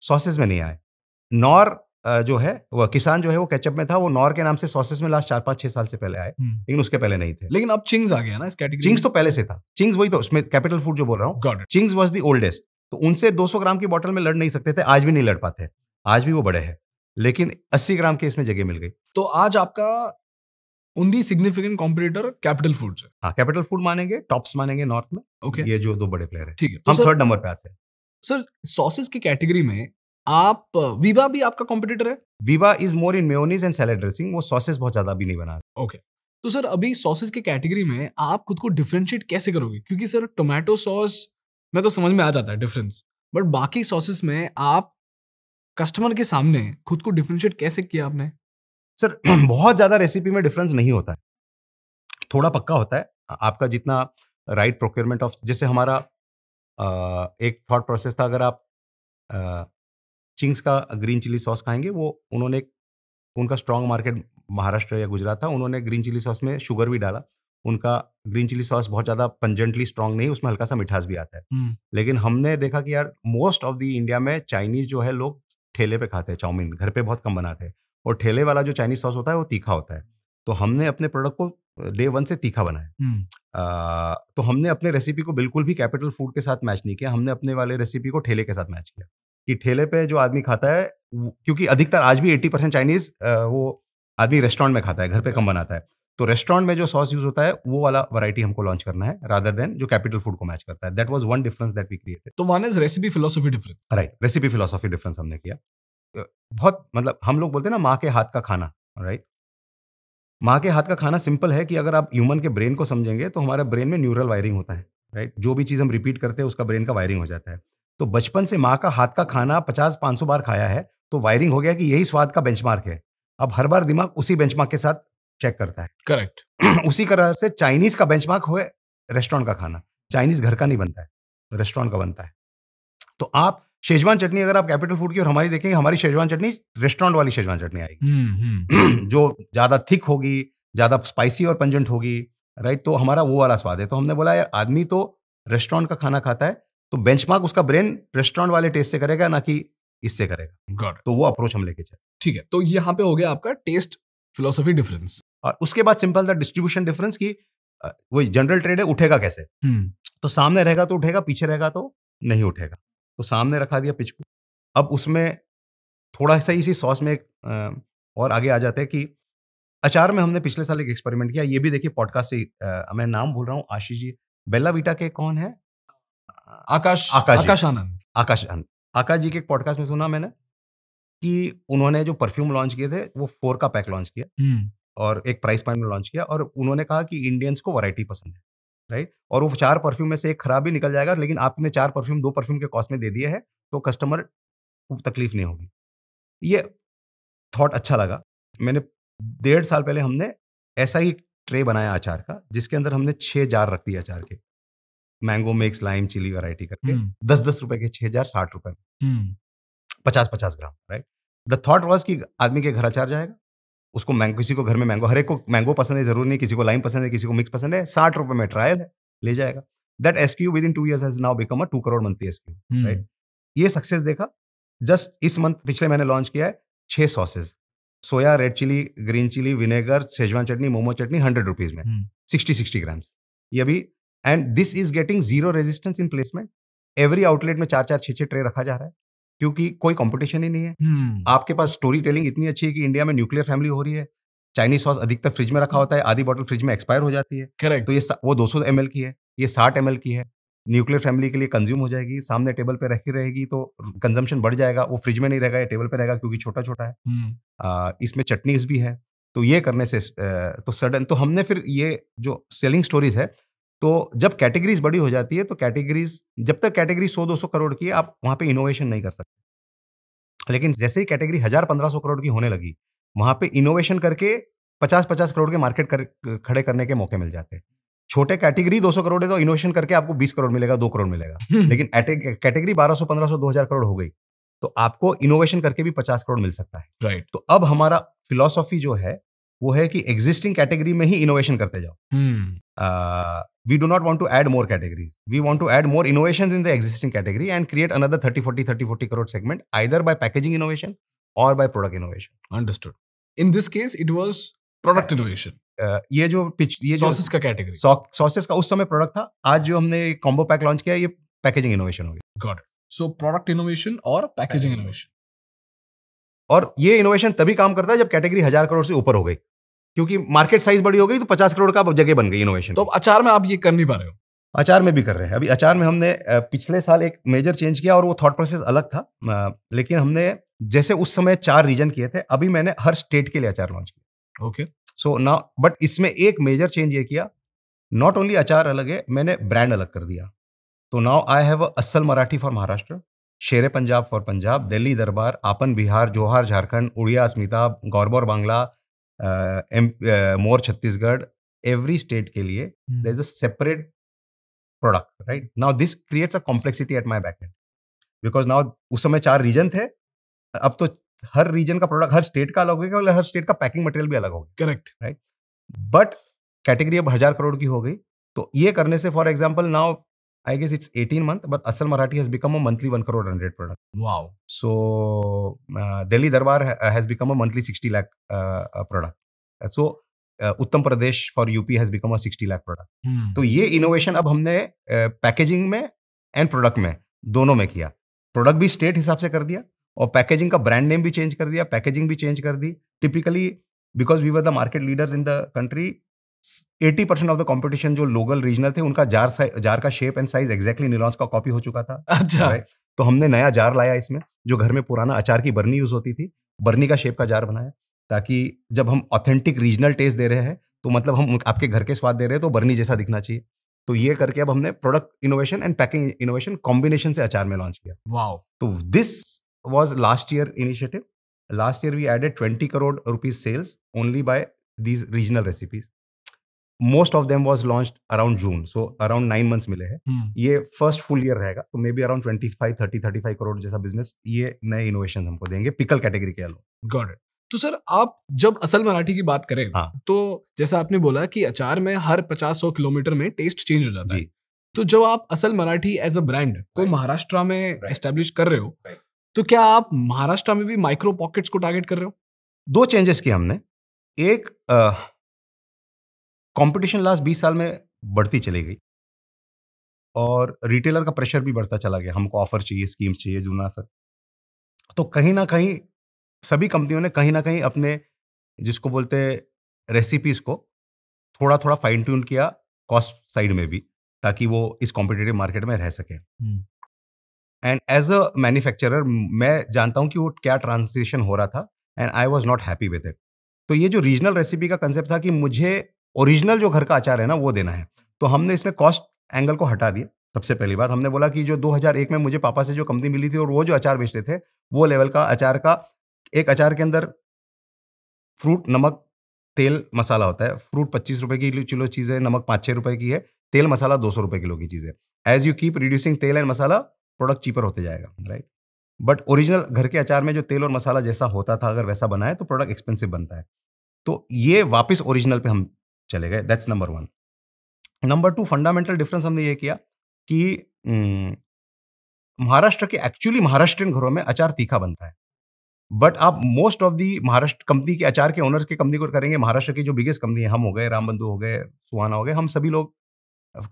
सॉसेस में नहीं आए। नॉर जो है वो किसान जो है वो केचप में था, वो नॉर के नाम से सॉसेस में लास्ट 4-5-6 साल से पहले आए, लेकिन उसके पहले नहीं थे। लेकिन अब चिंग्स आ गया ना इस कैटेगरी। चिंग्स तो पहले से था, चिंग्स वही तो उसमें कैपिटल फूड जो बोल रहा हूँ, चिंग्स वाज द ओल्डेस्ट, तो उनसे 200 ग्राम की बोतल में लड़ नहीं सकते थे, आज भी नहीं लड़ पाते, आज भी वो बड़े हैं, लेकिन 80 ग्राम के इसमें जगह मिल गई। तो आज आपका only significant competitor capital foods है। हाँ, कैपिटल फूड मानेंगे, टॉप्स मानेंगे नॉर्थ में, ओके, ये जो 2 बड़े प्लेयर है। ठीक है, हम थर्ड नंबर पे आते हैं। सर सॉसेस की कैटेगरी में आप वीबा भी आपका कॉम्पिटिटर है? Veeba is more in mayonnaise and salad dressing, वो सॉसेस बहुत ज्यादा भी नहीं बना रहे। ओके, तो सर अभी सॉसेस की कैटेगरी में आप खुद को डिफरेंशिएट कैसे करोगे? क्योंकि सर टोमेटो सॉस में तो समझ में आ जाता है डिफरेंस, बट बाकी सॉसेस में आप कस्टमर के सामने खुद को डिफरेंशिएट कैसे किया आपने? सर बहुत ज्यादा रेसिपी में डिफरेंस नहीं होता है, थोड़ा पक्का होता है। आपका जितना राइट प्रोक्योरमेंट ऑफ, जैसे हमारा एक थॉट प्रोसेस था, अगर आप चिंग्स का ग्रीन चिली सॉस खाएंगे, वो उन्होंने उनका स्ट्रॉन्ग मार्केट महाराष्ट्र या गुजरात था, उन्होंने ग्रीन चिली सॉस में शुगर भी डाला। उनका ग्रीन चिली सॉस बहुत ज़्यादा पंजेंटली स्ट्रॉन्ग नहीं, उसमें हल्का सा मिठास भी आता है। लेकिन हमने देखा कि यार मोस्ट ऑफ द इंडिया में चाइनीज़ जो है लोग ठेले पे खाते हैं, चाउमीन घर पे बहुत कम बनाते हैं, और ठेले वाला जो चाइनीज़ सॉस होता है वो तीखा होता है। तो हमने अपने प्रोडक्ट को डे 1 से तीखा बनाया। तो हमने अपने रेसिपी को बिल्कुल भी कैपिटल फूड के साथ मैच नहीं किया, हमने अपने वाले रेसिपी को ठेले के साथ मैच किया, कि ठेले पे जो आदमी खाता है, क्योंकि अधिकतर आज भी 80% चाइनीज़ वो आदमी रेस्टोरेंट में खाता है, घर पे कम बनाता है, तो रेस्टोरेंट में जो सॉस यूज होता है वो वाला वैरायटी हमको लॉन्च करना है, रादर देन जो कैपिटल फूड को मैच करता है। That was one difference that we created. तो one is recipe philosophy difference, right, recipe philosophy difference हमने किया। बहुत मतलब हम लोग बोलते हैं ना माँ के हाथ का खाना, राइट। माँ के हाथ का खाना सिंपल है कि अगर आप ह्यूमन के ब्रेन को समझेंगे तो हमारे ब्रेन में न्यूरल वायरिंग होता है, राइट। जो भी चीज़ हम रिपीट करते हैं उसका ब्रेन का वायरिंग हो जाता है। तो बचपन से माँ का हाथ का खाना 50-500 बार खाया है, तो वायरिंग हो गया कि यही स्वाद का बेंचमार्क है। अब हर बार दिमाग उसी बेंचमार्क के साथ चेक करता है। करेक्ट। उसी तरह से चाइनीज का बेंचमार्क हुए रेस्टोरेंट का खाना। चाइनीज घर का नहीं बनता है, रेस्टोरेंट का बनता है। तो आप शेजवान चटनी अगर आप कैपिटल फूड की और हमारी देखेंगे, हमारी शेजवान चटनी रेस्टोरेंट वाली शेजवान चटनी आएगी, जो ज्यादा थिक होगी, ज्यादा स्पाइसी और पंजेंट होगी, राइट। तो हमारा वो वाला स्वाद है। तो हमने बोला यार आदमी तो रेस्टोरेंट का खाना खाता है, तो बेंचमार्क उसका ब्रेन रेस्टोरेंट वाले टेस्ट से करेगा, ना कि इससे करेगा। तो वो अप्रोच हम लेके चले। ठीक है, तो यहाँ पे हो गया आपका टेस्ट फिलोसफी डिफरेंस। और उसके बाद सिंपल था डिस्ट्रीब्यूशन डिफरेंस की वही जनरल ट्रेड है, उठेगा कैसे। तो सामने रहेगा तो उठेगा, पीछे रहेगा तो नहीं उठेगा। तो सामने रखा दिया पिच को। अब उसमें थोड़ा सा इसी सॉस में और आगे आ जाते हैं कि अचार में हमने पिछले साल एक एक्सपेरिमेंट किया। ये भी देखिए पॉडकास्ट से मैं नाम भूल रहा हूँ, आशीष जी, बेल्ला वीटा के कौन है, आकाश आनंद। आकाश जी के एक पॉडकास्ट में सुना मैंने कि उन्होंने जो परफ्यूम लॉन्च किए थे वो 4 का पैक लॉन्च किया और एक प्राइस पॉइंट में लॉन्च किया, और उन्होंने कहा कि इंडियंस को वैरायटी पसंद है, राइट। और वो 4 परफ्यूम में से एक खराब भी निकल जाएगा, लेकिन आपने 4 परफ्यूम 2 परफ्यूम के कॉस्ट में दे दिए है, तो कस्टमर को तकलीफ नहीं होगी। ये थॉट अच्छा लगा। मैंने 1.5 साल पहले हमने ऐसा ही ट्रे बनाया अचार का, जिसके अंदर हमने 6 जार रख दिए अचार के, mango mix, lime, chili variety करके 10-10 रुपए के 6 जार, 60 रुपए में 50-50 ग्राम, राइट। द थॉट वाज कि आदमी के घर अचार जाएगा, उसको मैंगो, किसी को घर में मैंगो, हर एक को मैंगो पसंद है जरूरी नहीं, किसी को लाइम पसंद है, किसी को मिक्स पसंद है, 60 रुपए में ट्रायल है, ले जाएगा। That SKU within 2 years has now become a 2 crore monthly SKU, right. ये सक्सेस देखा। जस्ट इस मंथ पिछले महीने लॉन्च किया है 6 sauces, soya, red chilli, green chilli, vinegar, Schezwan chutney, momo chutney, 100 rupees में 60 ग्राम्स। ये अभी, and this is getting 0 resistance in placement. Every outlet में 4-4, 6-6 ट्रे रखा जा रहा है, क्योंकि कोई कंपटीशन ही नहीं है। आपके पास स्टोरी टेलिंग इतनी अच्छी है कि इंडिया में न्यूक्लियर फैमिली हो रही है। चाइनीज सॉस अधिकतर फ्रिज में रखा होता है, आधी बॉटल फ्रिज में एक्सपायर हो जाती है। करेक्ट। तो ये वो 200 ml की है, ये 60 ml की है। न्यूक्लियर फैमिली के लिए कंज्यूम हो जाएगी, सामने टेबल पे रखी रहेगी, तो कंजम्पशन बढ़ जाएगा। वो फ्रिज में नहीं रहेगा, ये टेबल पे रहेगा, क्योंकि छोटा छोटा है। इसमें चटनीज भी है। तो ये करने से तो सडन, तो हमने फिर ये जो सेलिंग स्टोरीज है, तो जब कैटेगरीज बड़ी हो जाती है तो कैटेगरीज, जब तक कैटेगरी 100-200 करोड़ की है आप वहाँ पे इनोवेशन नहीं कर सकते। लेकिन जैसे ही कैटेगरी 1000-1500 करोड़ की होने लगी, वहाँ पे इनोवेशन करके 50-50 करोड़ के मार्केट खड़े करने के मौके मिल जाते हैं। छोटे कैटेगरी 200 करोड़ है तो इनोवेशन करके आपको 20 करोड़ मिलेगा, 2 करोड़ मिलेगा। लेकिन कैटेगरी 1200, 1500, 2000 करोड़ हो गई तो आपको इनोवेशन करके भी 50 करोड़ मिल सकता है। राइट। तो अब हमारा फिलॉसफी जो है वो है कि एग्जिस्टिंग कैटेगरी में ही इनोवेशन करते जाओ। We do not want to add more categories. We want to add more innovations in the existing category and create another 30-40 crore segment either by packaging innovation or by product innovation. Understood. In this case, it was product innovation. ये जो sauces का category, sauces का उस समय product था, आज जो हमने कॉम्बो पैक लॉन्च किया ये पैकेजिंग इनोवेशन हो गया। Got it. So product innovation और पैकेजिंग इनोवेशन। और ये इनोवेशन तभी काम करता है जब कैटेगरी 1000 करोड़ से ऊपर हो गई, क्योंकि मार्केट साइज बड़ी हो गई तो 50 करोड़ का जगह बन गई इनोवेशन। तो अचार में आप ये कर नहीं पा रहे हो? अचार में भी कर रहे हैं। अभी अचार में हमने पिछले साल एक मेजर चेंज किया और वो थॉट प्रोसेस अलग था, लेकिन हमने जैसे उस समय 4 रीजन किए थे, अभी मैंने हर स्टेट के लिए अचार लॉन्च किया। ओके। सो नाउ बट इसमें एक मेजर चेंज ये किया, नॉट ओनली अचार अलग है, मैंने ब्रांड अलग कर दिया। तो नाउ आई हैव अस्सल Marathi for Maharashtra, Shere Punjab for Punjab, Delhi दरबार, आपन बिहार, जोहार झारखंड, उड़िया अस्मिता, गौरबौर बांग्ला, मोर छत्तीसगढ़। एवरी स्टेट के लिए there is a separate product, right? Now this creates a complexity at my back end, because now उस समय 4 रीजन थे, अब तो हर रीजन का प्रोडक्ट हर स्टेट का अलग होगा और हर स्टेट का पैकिंग मटेरियल भी अलग होगा। Correct, right? बट कैटेगरी अब 1000 करोड़ की हो गई, तो ये करने से for example now I guess it's 18 months, but Asal Marathi has become a monthly 1 crore run rate product. Wow. So Delhi Darbar has become a monthly 60 lakh product. So Uttam Pradesh for UP has become a 60 lakh product. तो ये innovation अब हमने packaging में and product में दोनों में किया। Product भी स्टेट हिसाब से कर दिया और पैकेजिंग का ब्रांड नेम भी चेंज कर दिया, पैकेजिंग भी चेंज कर दी। Typically because we were the market leaders in the country, 80% of the competition जो लोकल रीजनल थे उनका जार का shape and size exactly Nilon's का कॉपी हो चुका था। अच्छा। तो हमने नया जार लाया इसमें, जो घर में पुराना अचार की बर्नी यूज होती थी, बर्नी का शेप का जार बनाया, ताकि जब हम ऑथेंटिक रीजनल टेस्ट दे रहे हैं तो मतलब हम आपके घर के स्वाद दे रहे हैं तो बर्नी जैसा दिखना चाहिए। तो ये करके अब हमने product innovation and packing innovation combination से अचार में लॉन्च किया। वाओ। तो this was last year initiative. Last year we added 20 crore rupees sales only by these regional recipes. Most of them was launched around June, so around 9 months मिले हैं। ये first full year रहेगा, तो may be around 35 crore जैसा business ये नए innovation हमको देंगे पिकल कैटेगरी के अलावा। Got it. तो सर आप जब असल मराठी की बात करें, हाँ। तो जैसा आपने बोला कि अचार में हर 50-100 किलोमीटर में टेस्ट चेंज हो जाता है, जी। तो जब आप असल मराठी एज अ ब्रांड को महाराष्ट्र में एस्टेब्लिश कर रहे हो, तो क्या आप महाराष्ट्र में भी माइक्रो पॉकेट्स को टारगेट कर रहे हो? 2 चेंजेस किए हमने। एक कंपटीशन लास्ट 20 साल में बढ़ती चली गई और रिटेलर का प्रेशर भी बढ़ता चला गया, हमको ऑफर चाहिए, स्कीम्स चाहिए, जुना सर। तो कहीं ना कहीं सभी कंपनियों ने कहीं ना कहीं अपने जिसको बोलते रेसिपीज को थोड़ा थोड़ा फाइन ट्यून किया कॉस्ट साइड में भी, ताकि वो इस कॉम्पिटिटिव मार्केट में रह सके। एंड एज अ मैन्युफैक्चरर मैं जानता हूं कि वो क्या ट्रांजिशन हो रहा था and I was not happy with it. तो ये जो रीजनल रेसिपी का कंसेप्ट था कि मुझे ओरिजिनल जो घर का अचार है ना वो देना है, तो हमने इसमें कॉस्ट एंगल को हटा दिया। सबसे पहली बात हमने बोला कि जो 2001 में मुझे पापा से जो कंपनी मिली थी और वो जो अचार बेचते थे वो लेवल का अचार का, एक अचार के अंदर फ्रूट, नमक, तेल, मसाला होता है। फ्रूट 25 रुपए की किलो चीज़ है, नमक 5-6 रुपए की है, तेल मसाला 200 रुपए किलो की चीज़ है। एज यू कीप रिड्यूसिंग तेल एंड मसाला, प्रोडक्ट चीपर होते जाएगा, राइट? बट ओरिजिनल घर के अचार में जो तेल और मसाला जैसा होता था अगर वैसा बनाए तो प्रोडक्ट एक्सपेंसिव बनता है। तो ये वापस ओरिजिनल पे हम चले गए। That's number 1। Number 2 fundamental difference हमने ये किया कि महाराष्ट्र के एक्चुअली महाराष्ट्रियन घरों में अचार तीखा बनता है, बट आप most of the Maharashtra company के अचार के ओनर्स की कंपनी को करेंगे, महाराष्ट्र की जो बिगेस्ट कंपनी है, हम हो गए, राम बंधु हो गए, सुहाना हो गए, हम सभी लोग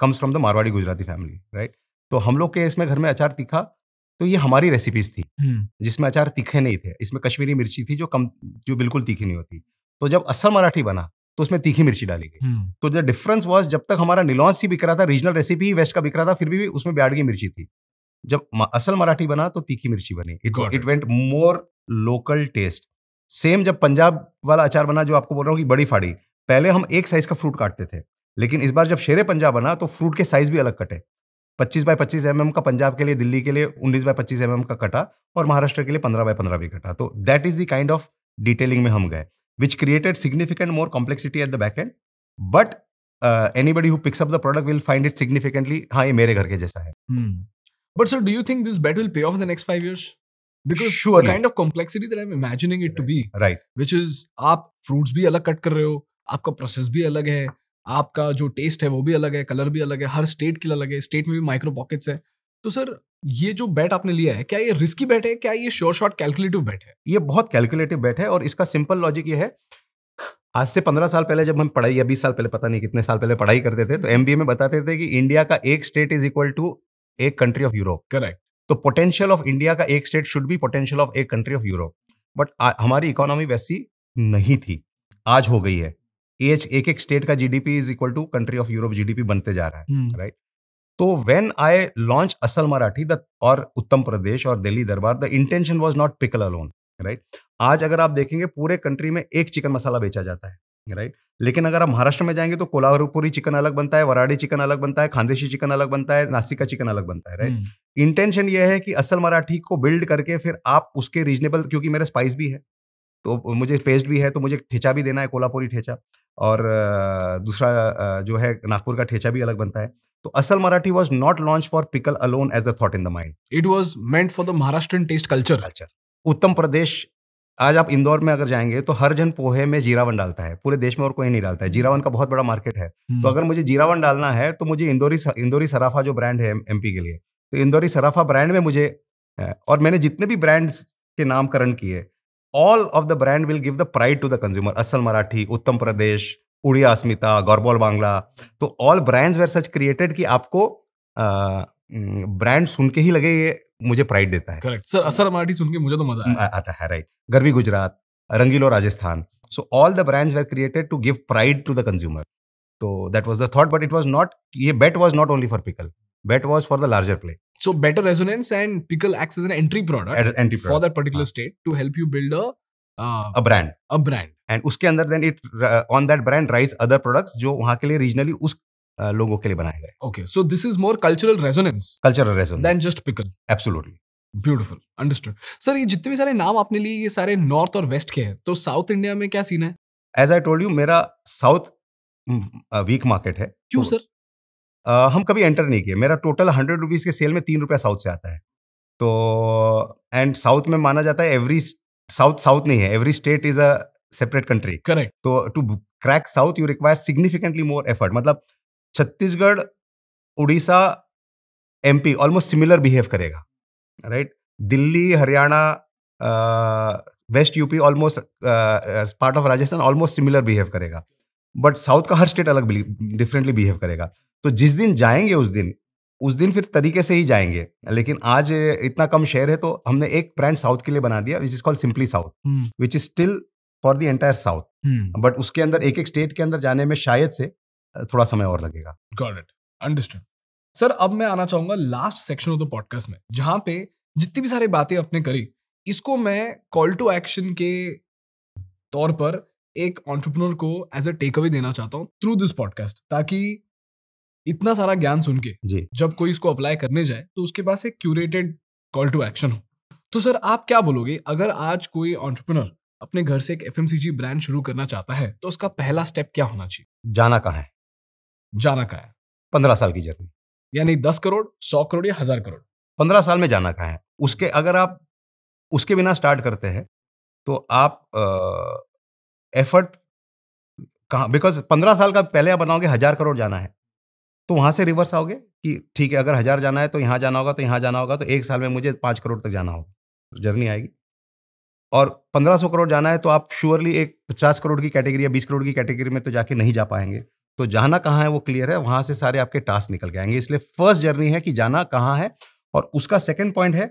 comes from the Marwari Gujarati family, right? तो हम लोग के इसमें घर में अचार तीखा, तो ये हमारी रेसिपीज थी जिसमें अचार तीखे नहीं थे। इसमें कश्मीरी मिर्ची थी जो बिल्कुल तीखी नहीं होती। तो जब असल मराठी बना तो उसमें तीखी मिर्ची डाली गई। तो द डिफरेंस वाज, जब तक हमारा निलॉन्स ही बिक रहा था, रीजनल रेसिपी ही वेस्ट का बिक रहा था, फिर भी उसमें ब्याडगी मिर्ची थी। जब असल मराठी बना तो तीखी मिर्ची बनी। It went more local taste. Same जब पंजाब वाला अचार बना, जो आपको बोल रहा हूँ कि बड़ी फाड़ी, पहले हम एक साइज का फ्रूट काटते थे, लेकिन इस बार जब शेरे पंजाब बना तो फ्रूट के साइज भी अलग कटे। 25 बाय 25 mm का पंजाब के लिए, दिल्ली के लिए 19 बाय 25 mm का कटा, और महाराष्ट्र के लिए 15 बाय 15 भी कटा। तो that is the kind of detailing में हम गए, which created significant more complexity at the back and, but anybody who picks up the product will find it significantly, हाँ ये मेरे घर के जैसा है। But sir, do you think this bet will pay off in the next 5 years? Because Surely. the kind of complexity that I'm imagining it to be, right, which is आप fruits भी अलग कट कर रहे हो, आपका process भी अलग है, आपका जो टेस्ट है वो भी अलग है, कलर भी अलग है, हर स्टेट के लिए अलग है, स्टेट में भी माइक्रो पॉकेट्स है। तो सर ये जो बेट आपने लिया है, क्या ये रिस्की बेट है, क्या ये श्योर शॉट कैलकुलेटिव बेट है? ये बहुत कैलकुलेटिव बेट है, और इसका सिंपल लॉजिक ये है, आज से 15 साल पहले जब हम पढ़ाई, या 20 साल पहले, पता नहीं कितने साल पहले पढ़ाई करते थे, तो एमबीए में बताते थे कि इंडिया का एक स्टेट इज इक्वल टू एक कंट्री ऑफ यूरोप। करेक्ट। तो पोटेंशियल ऑफ इंडिया का एक state should be potential of एक कंट्री ऑफ यूरोप, बट हमारी इकोनॉमी वैसी नहीं थी, आज हो गई है। एक एक स्टेट का GDP is equal to country of Europe GDP बनते जा रहा है, राइट। तो व्हेन आई लॉन्च असल मराठी और उत्तम प्रदेश और दिल्ली दरबार, the intention was not pickle alone, right. आज अगर आप देखेंगे पूरे कंट्री में एक चिकन मसाला बेचा जाता है, राइट। लेकिन अगर आप महाराष्ट्र में जाएंगे तो कोल्हापुरी चिकन अलग बनता है, वराडी चिकन अलग बनता है, खानदेशी चिकन अलग बनता है, नासिक का चिकन अलग बनता है, राइट। इंटेंशन ये है कि असल मराठी को बिल्ड करके फिर आप उसके रीजनेबल, क्योंकि मेरा स्पाइस भी है तो मुझे पेस्ट भी है, तो मुझे ठेचा भी देना है, कोल्हापुरी ठेचा, और दूसरा जो है नागपुर का ठेचा भी अलग बनता है। तो Asal Marathi was not launch for pickle alone as a thought in the mind, it was meant for the Maharashtrian taste culture. Uttam Pradesh, आज आप इंदौर में अगर जाएंगे तो हर जन पोहे में जीरावन डालता है, पूरे देश में और कोई नहीं डालता है। जीरावन का बहुत बड़ा मार्केट है, तो अगर मुझे जीरावन डालना है तो मुझे इंदौरी सराफा जो ब्रांड है एमपी के लिए, तो इंदौरी सराफा ब्रांड में मुझे, और मैंने जितने भी ब्रांड्स के नामकरण किए, all of the brand will give the pride to the consumer. Asal Marathi, Uttam Pradesh, Odia Asmita, Gaurbol Bangla, तो all brands were such created कि आपको ब्रांड सुन के ही लगे ये मुझे प्राइड देता है। करेक्ट सर, असल मराठी सुन के मुझे तो मजा आता है, right. Garvi Gujarat, Rangilo Rajasthan, so all the brands were created to give pride to the consumer. तो that was the thought, but it was not, ये bet was not only for pickle, bet was for the larger play. So better resonance and pickle acts as an entry product for that particular state to help you build a brand. And उसके अंदर then it on that brand rides other products जो वहाँ के लिए regionally उस लोगों के लिए बनाए गए. Okay, so this is more cultural resonance. Than just pickle. Absolutely. Beautiful, understood. Sir, ये जितने भी सारे नाम आपने लिए, ये सारे नॉर्थ और वेस्ट के हैं, तो साउथ इंडिया में क्या सीन है? As I told you, मेरा साउथ वीक मार्केट है. क्यों सर? हम कभी एंटर नहीं किए. मेरा टोटल 100 रुपीज के सेल में 3 रुपया साउथ से आता है. तो एंड साउथ में माना जाता है एवरी साउथ नहीं है, every state is a separate country. Correct. तो to crack south you require significantly more effort. मतलब Chhattisgarh, Orissa, MP almost similar behave करेगा, right. Delhi, Haryana, west UP almost part of Rajasthan almost similar behave करेगा. बट साउथ का हर state अलग differently behave करेगा. तो जिस दिन जाएंगे उस दिन फिर तरीके से ही जाएंगे. लेकिन आज इतना कम शेयर है तो हमने एक ब्रांड साउथ के लिए बना दिया which is called simply south, which is still for the entire south. But उसके अंदर एक स्टेट के अंदर जाने में शायद से थोड़ा समय और लगेगा. Got it, understood. सर अब मैं आना चाहूंगा last section of the podcast में, जहां पे जितनी भी सारी बातें आपने करी, इसको मैं कॉल टू एक्शन के तौर पर एक एंटरप्रेन्योर को एज अ टेक अवे देना चाहता हूं थ्रू दिस पॉडकास्ट, ताकि इतना सारा ज्ञान सुन के जब कोई इसको अप्लाई करने जाए तो उसके पास एक क्यूरेटेड कॉल टू एक्शन हो. तो सर आप क्या बोलोगे, अगर आज कोई एंटरप्रेन्योर अपने घर से एक एफएमसीजी ब्रांड शुरू करना चाहता है तो उसका पहला स्टेप क्या होना चाहिए? जाना कहाँ है? 15 साल की जर्नी. यानी 10 करोड़, 100 करोड़ या 1000 करोड़? 15 साल में जाना कहाँ है. उसके अगर आप उसके बिना स्टार्ट करते हैं तो आप एफर्ट कहाँ, बिकॉज 15 साल का पहले आप बनाओगे 1000 करोड़ जाना है तो वहां से रिवर्स आओगे कि ठीक है अगर 1000 जाना है तो यहाँ जाना होगा, तो यहाँ जाना होगा, तो 1 साल में मुझे 5 करोड़ तक जाना होगा, जर्नी आएगी. और 1500 करोड़ जाना है तो आप श्योरली एक 50 करोड़ की कैटेगरी या 20 करोड़ की कैटेगरी में तो जाके नहीं जा पाएंगे. तो जाना कहाँ है वो क्लियर है, वहां से सारे आपके टास्क निकल के आएंगे. इसलिए फर्स्ट जर्नी है कि जाना कहाँ है. और उसका सेकंड पॉइंट है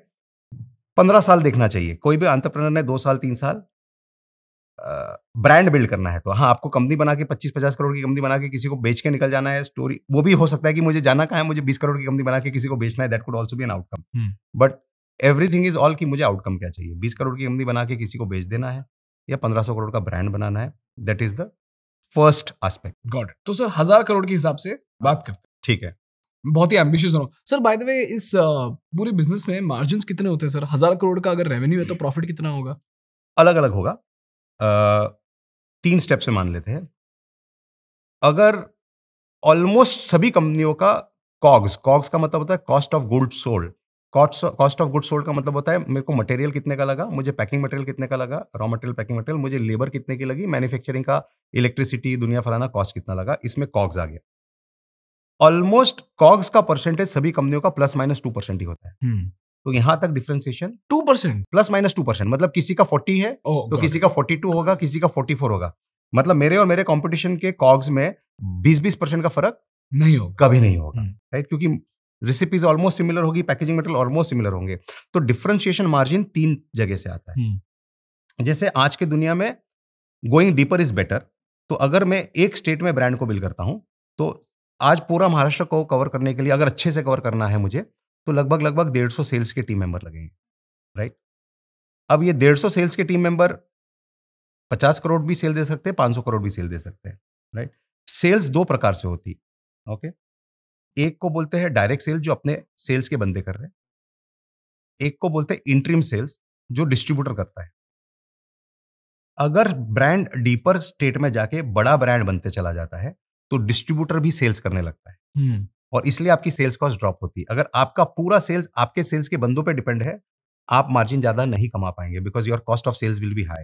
15 साल देखना चाहिए. कोई भी एंटरप्रेन्योर ने 2 साल 3 साल ब्रांड बिल्ड करना है तो हाँ, आपको कंपनी बना के 25-50 करोड़ की कंपनी बना के किसी को बेच के निकल जाना है. स्टोरी वो भी हो सकता है कि मुझे जाना कहाँ है, मुझे 20 करोड़ की कंपनी बना के किसी को बेचना है, that could also be an outcome. But everything is all कि मुझे आउटकम क्या चाहिए. 20 करोड़ की कंपनी बना के किसी को बेच देना है या 1500 करोड़ का ब्रांड बनाना है, that is the first aspect. Got it. तो सर 1000 करोड़ के हिसाब से बात करते हैं। ठीक है। बहुत ही एम्बिशियस हो सर। बाय द वे इस पूरे बिजनेस में मार्जिन्स कितने होते हैं सर? 1000 करोड़ का अगर रेवेन्यू है तो प्रॉफिट कितना होगा? अलग अलग होगा। 3 स्टेप से मान लेते हैं। अगर ऑलमोस्ट सभी कंपनियों का कॉग्स का मतलब होता है cost of goods sold. Cost of goods sold का मतलब होता है मेरे को मटेरियल कितने का लगा, मुझे पैकिंग मटेरियल कितने का लगा, रॉ मटेरियल, पैकिंग मटेरियल, मुझे लेबर कितने की लगी, मैन्युफैक्चरिंग का, इलेक्ट्रिसिटी, दुनिया फलाना कॉस्ट कितना लगा, इसमें कॉग्स आ गया। ऑलमोस्ट कॉग्स का परसेंटेज सभी कंपनियों का +-2% ही होता है। तो यहां तक डिफरेंशिएशन 2%, +-2%, मतलब किसी का 40 है तो किसी का 42 होगा, किसी का 44 होगा। मतलब मेरे और मेरे कंपटीशन के कॉग्स में 20% का फर्क नहीं होगा, कभी नहीं होगा, राइट? क्योंकि रेसिपीज ऑलमोस्ट सिमिलर होगी, पैकेजिंग मटेरियल ऑलमोस्ट सिमिलर होंगे। तो डिफरेंशिएशन मार्जिन 3 जगह से आता है। जैसे आज के दुनिया में गोइंग डीपर इज बेटर। तो अगर मैं एक स्टेट में ब्रांड को बिल्ड करता हूं, तो आज पूरा महाराष्ट्र को कवर करने के लिए अगर अच्छे से कवर करना है मुझे, तो लगभग 150 सेल्स के टीम मेंबर लगेंगे, राइट? अब ये 150 सेल्स के टीम मेंबर 50 करोड़ भी सेल दे सकते हैं, 500 करोड़ भी सेल दे सकते हैं, राइट? सेल्स 2 प्रकार से होती है, ओके? एक को बोलते हैं डायरेक्ट सेल्स, जो अपने सेल्स के बंदे कर रहे हैं। एक को बोलते हैं इंटरिम सेल्स, जो डिस्ट्रीब्यूटर करता है। अगर ब्रांड डीपर स्टेट में जाके बड़ा ब्रांड बनते चला जाता है, तो डिस्ट्रीब्यूटर भी सेल्स करने लगता है, और इसलिए आपकी सेल्स कॉस्ट ड्रॉप होती है। अगर आपका पूरा सेल्स आपके सेल्स के बंदों पे डिपेंड है, आप मार्जिन ज्यादा नहीं कमा पाएंगे, because your cost of sales will be high.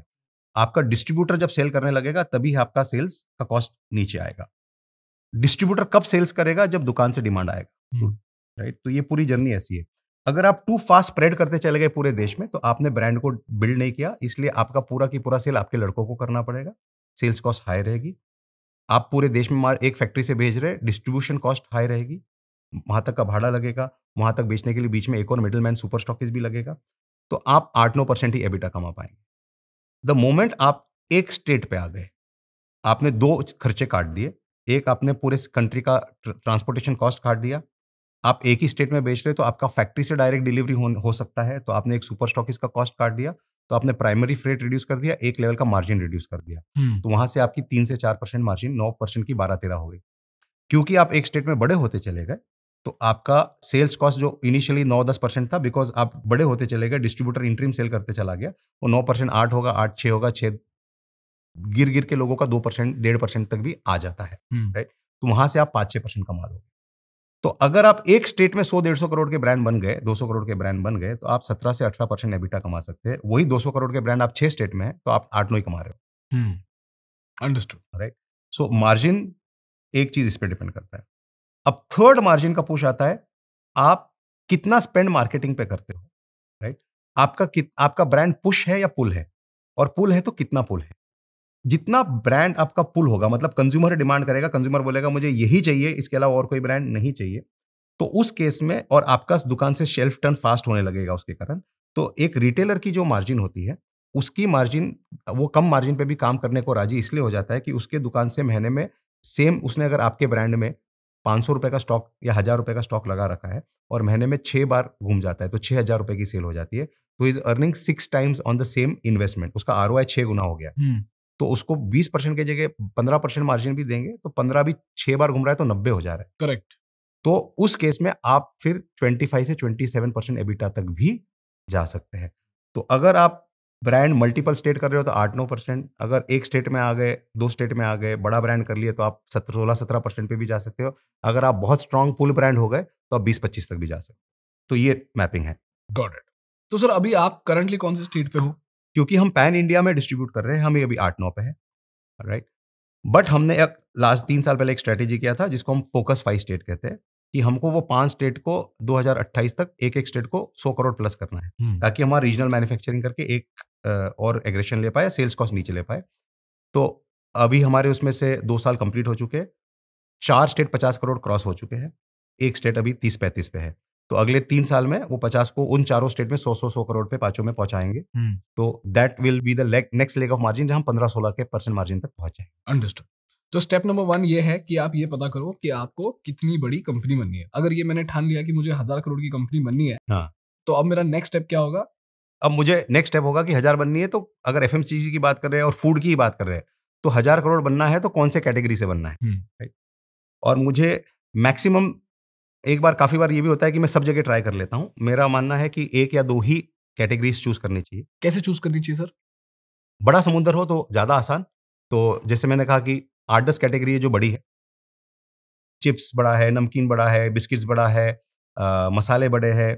आपका डिस्ट्रीब्यूटर जब सेल करने लगेगा, तभी आपका सेल्स का कॉस्ट नीचे आएगा। डिस्ट्रीब्यूटर कब सेल्स करेगा? जब दुकान से डिमांड आएगा, राइट? तो ये पूरी जर्नी ऐसी है। अगर आप टू फास्ट स्प्रेड करते चले गए पूरे देश में, तो आपने ब्रांड को बिल्ड नहीं किया, इसलिए आपका पूरा की पूरा सेल आपके लड़कों को करना पड़ेगा, सेल्स कॉस्ट हाई रहेगी। आप पूरे देश में माल एक फैक्ट्री से भेज रहे, डिस्ट्रीब्यूशन कॉस्ट हाई रहेगी, वहां तक का भाड़ा लगेगा, वहां तक बेचने के लिए बीच में एक और मिडिलमैन सुपर स्टॉकिस्ट भी लगेगा। तो आप 8-9% ही एबिटा कमा पाएंगे। द मोमेंट आप एक स्टेट पे आ गए, आपने 2 खर्चे काट दिए। एक, आपने पूरे कंट्री का ट्रांसपोर्टेशन कॉस्ट काट दिया। आप एक ही स्टेट में बेच रहे, तो आपका फैक्ट्री से डायरेक्ट डिलीवरी हो सकता है, तो आपने एक सुपर स्टॉकिस्ट का कॉस्ट काट दिया, तो आपने प्राइमरी फ्रेट रिड्यूस कर दिया, एक लेवल का मार्जिन रिड्यूस कर दिया। तो वहां से आपकी 3 से 4% मार्जिन 9% की 12-13 हो गई। क्योंकि आप एक स्टेट में बड़े होते चले गए, तो आपका सेल्स कॉस्ट जो इनिशियली 9-10% था, बिकॉज आप बड़े होते चले गए, डिस्ट्रीब्यूटर इंटरिम सेल करते चला गया, वो 9% 8 होगा, 8 6 होगा, 6 गिर के लोगों का 2% 1.5% तक भी आ जाता है, राइट? तो वहां से आप 5-6% कमा लोगे। तो अगर आप एक स्टेट में 100-150 करोड़ के ब्रांड बन गए, 200 करोड़ के ब्रांड बन गए, तो आप 17 से 18% एबिटा कमा सकते हैं। वही 200 करोड़ के ब्रांड आप 6 स्टेट में है, तो आप 8-9 ही कमा रहे हो। Understood, right? सो मार्जिन एक चीज इस पे डिपेंड करता है। अब थर्ड मार्जिन का पुश आता है, आप कितना स्पेंड मार्केटिंग पे करते हो, राइट? आपका ब्रांड पुश है या पुल है, और पुल है तो कितना पुल है। जितना ब्रांड आपका पुल होगा, मतलब कंज्यूमर डिमांड करेगा, कंज्यूमर बोलेगा मुझे यही चाहिए, इसके अलावा और कोई ब्रांड नहीं चाहिए, तो उस केस में, और आपका दुकान से शेल्फ टर्न फास्ट होने लगेगा उसके कारण, तो एक रिटेलर की जो मार्जिन होती है, उसकी मार्जिन, वो कम मार्जिन पे भी काम करने को राजी इसलिए हो जाता है कि उसके दुकान से महीने में सेम, उसने अगर आपके ब्रांड में 500 रुपए का स्टॉक या 1000 रुपए का स्टॉक लगा रखा है, और महीने में 6 बार घूम जाता है, तो 6000 रुपए की सेल हो जाती है, तो is earning 6 times on the same investment. उसका ROI 6 गुना हो गया। तो उसको 20% की जगह 15% मार्जिन भी देंगे, तो 15 भी 6 बार घूम रहा है, तो 90 हो जा रहा है। करेक्ट। तो उस केस में आप फिर 25 से 27% एबिटा तक भी जा सकते हैं। तो अगर आप ब्रांड मल्टीपल स्टेट कर रहे हो, तो 8-9%, अगर एक स्टेट में आ गए, 2 स्टेट में आ गए, बड़ा ब्रांड कर लिए, तो आप 16-17% पे भी जा सकते हो। अगर आप बहुत स्ट्रॉन्ग पुल ब्रांड हो गए, तो आप 20-25 तक भी जा सकते हो। तो ये मैपिंग है। Got it. तो सर अभी आप करंटली कौन से स्टेट पे हो? क्योंकि हम पैन इंडिया में डिस्ट्रीब्यूट कर रहे हैं, हम अभी 8-9 पे है, राइट? बट हमने एक लास्ट 3 साल पहले एक स्ट्रेटेजी किया था, जिसको हम फोकस 5 स्टेट कहते हैं, कि हमको वो 5 स्टेट को 2028 तक एक स्टेट को 100 करोड़ प्लस करना है, ताकि हमारा रीजनल मैन्युफैक्चरिंग करके एक और एग्रेशन ले पाए, सेल्स कॉस्ट नीचे ले पाए। तो अभी हमारे उसमें से 2 साल कंप्लीट हो चुके हैं, 4 स्टेट 50 करोड़ क्रॉस हो चुके हैं, एक स्टेट अभी 30-35 पे है। तो अगले 3 साल में वो 50 को उन चारों स्टेट में 100 करोड़ पे पांचों में पहुंचाएंगे। तो that will be the next leg of margin, जहां 15-16% मार्जिन तक पहुंच जाएंगे। अंडरस्टूड। तो स्टेप नंबर 1 ये है कि आप ये पता करो कि आपको कितनी बड़ी कंपनी बननी है। अगर ये मैंने ठान लिया कि मुझे 1000 करोड़ की कंपनी बननी है, हाँ, तो अब मेरा नेक्स्ट स्टेप क्या होगा? अब मुझे नेक्स्ट स्टेप होगा कि 1000 बननी है, तो अगर FMCG की बात कर रहे हैं और फूड की ही बात कर रहे हैं, तो 1000 करोड़ बनना है तो कौन से कैटेगरी से बनना है, राइट? और मुझे मैक्सिमम काफी बार ये भी होता है कि मैं सब जगह ट्राई कर लेता हूँ। मेरा मानना है कि 1 या 2 ही कैटेगरीज चूज करनी चाहिए। कैसे चूज करनी चाहिए सर? बड़ा समुद्र हो तो ज्यादा आसान। तो जैसे मैंने कहा कि 8-10 कैटेगरी है जो बड़ी है। चिप्स बड़ा है, नमकीन बड़ा है, बिस्किट्स बड़ा है, मसाले बड़े हैं,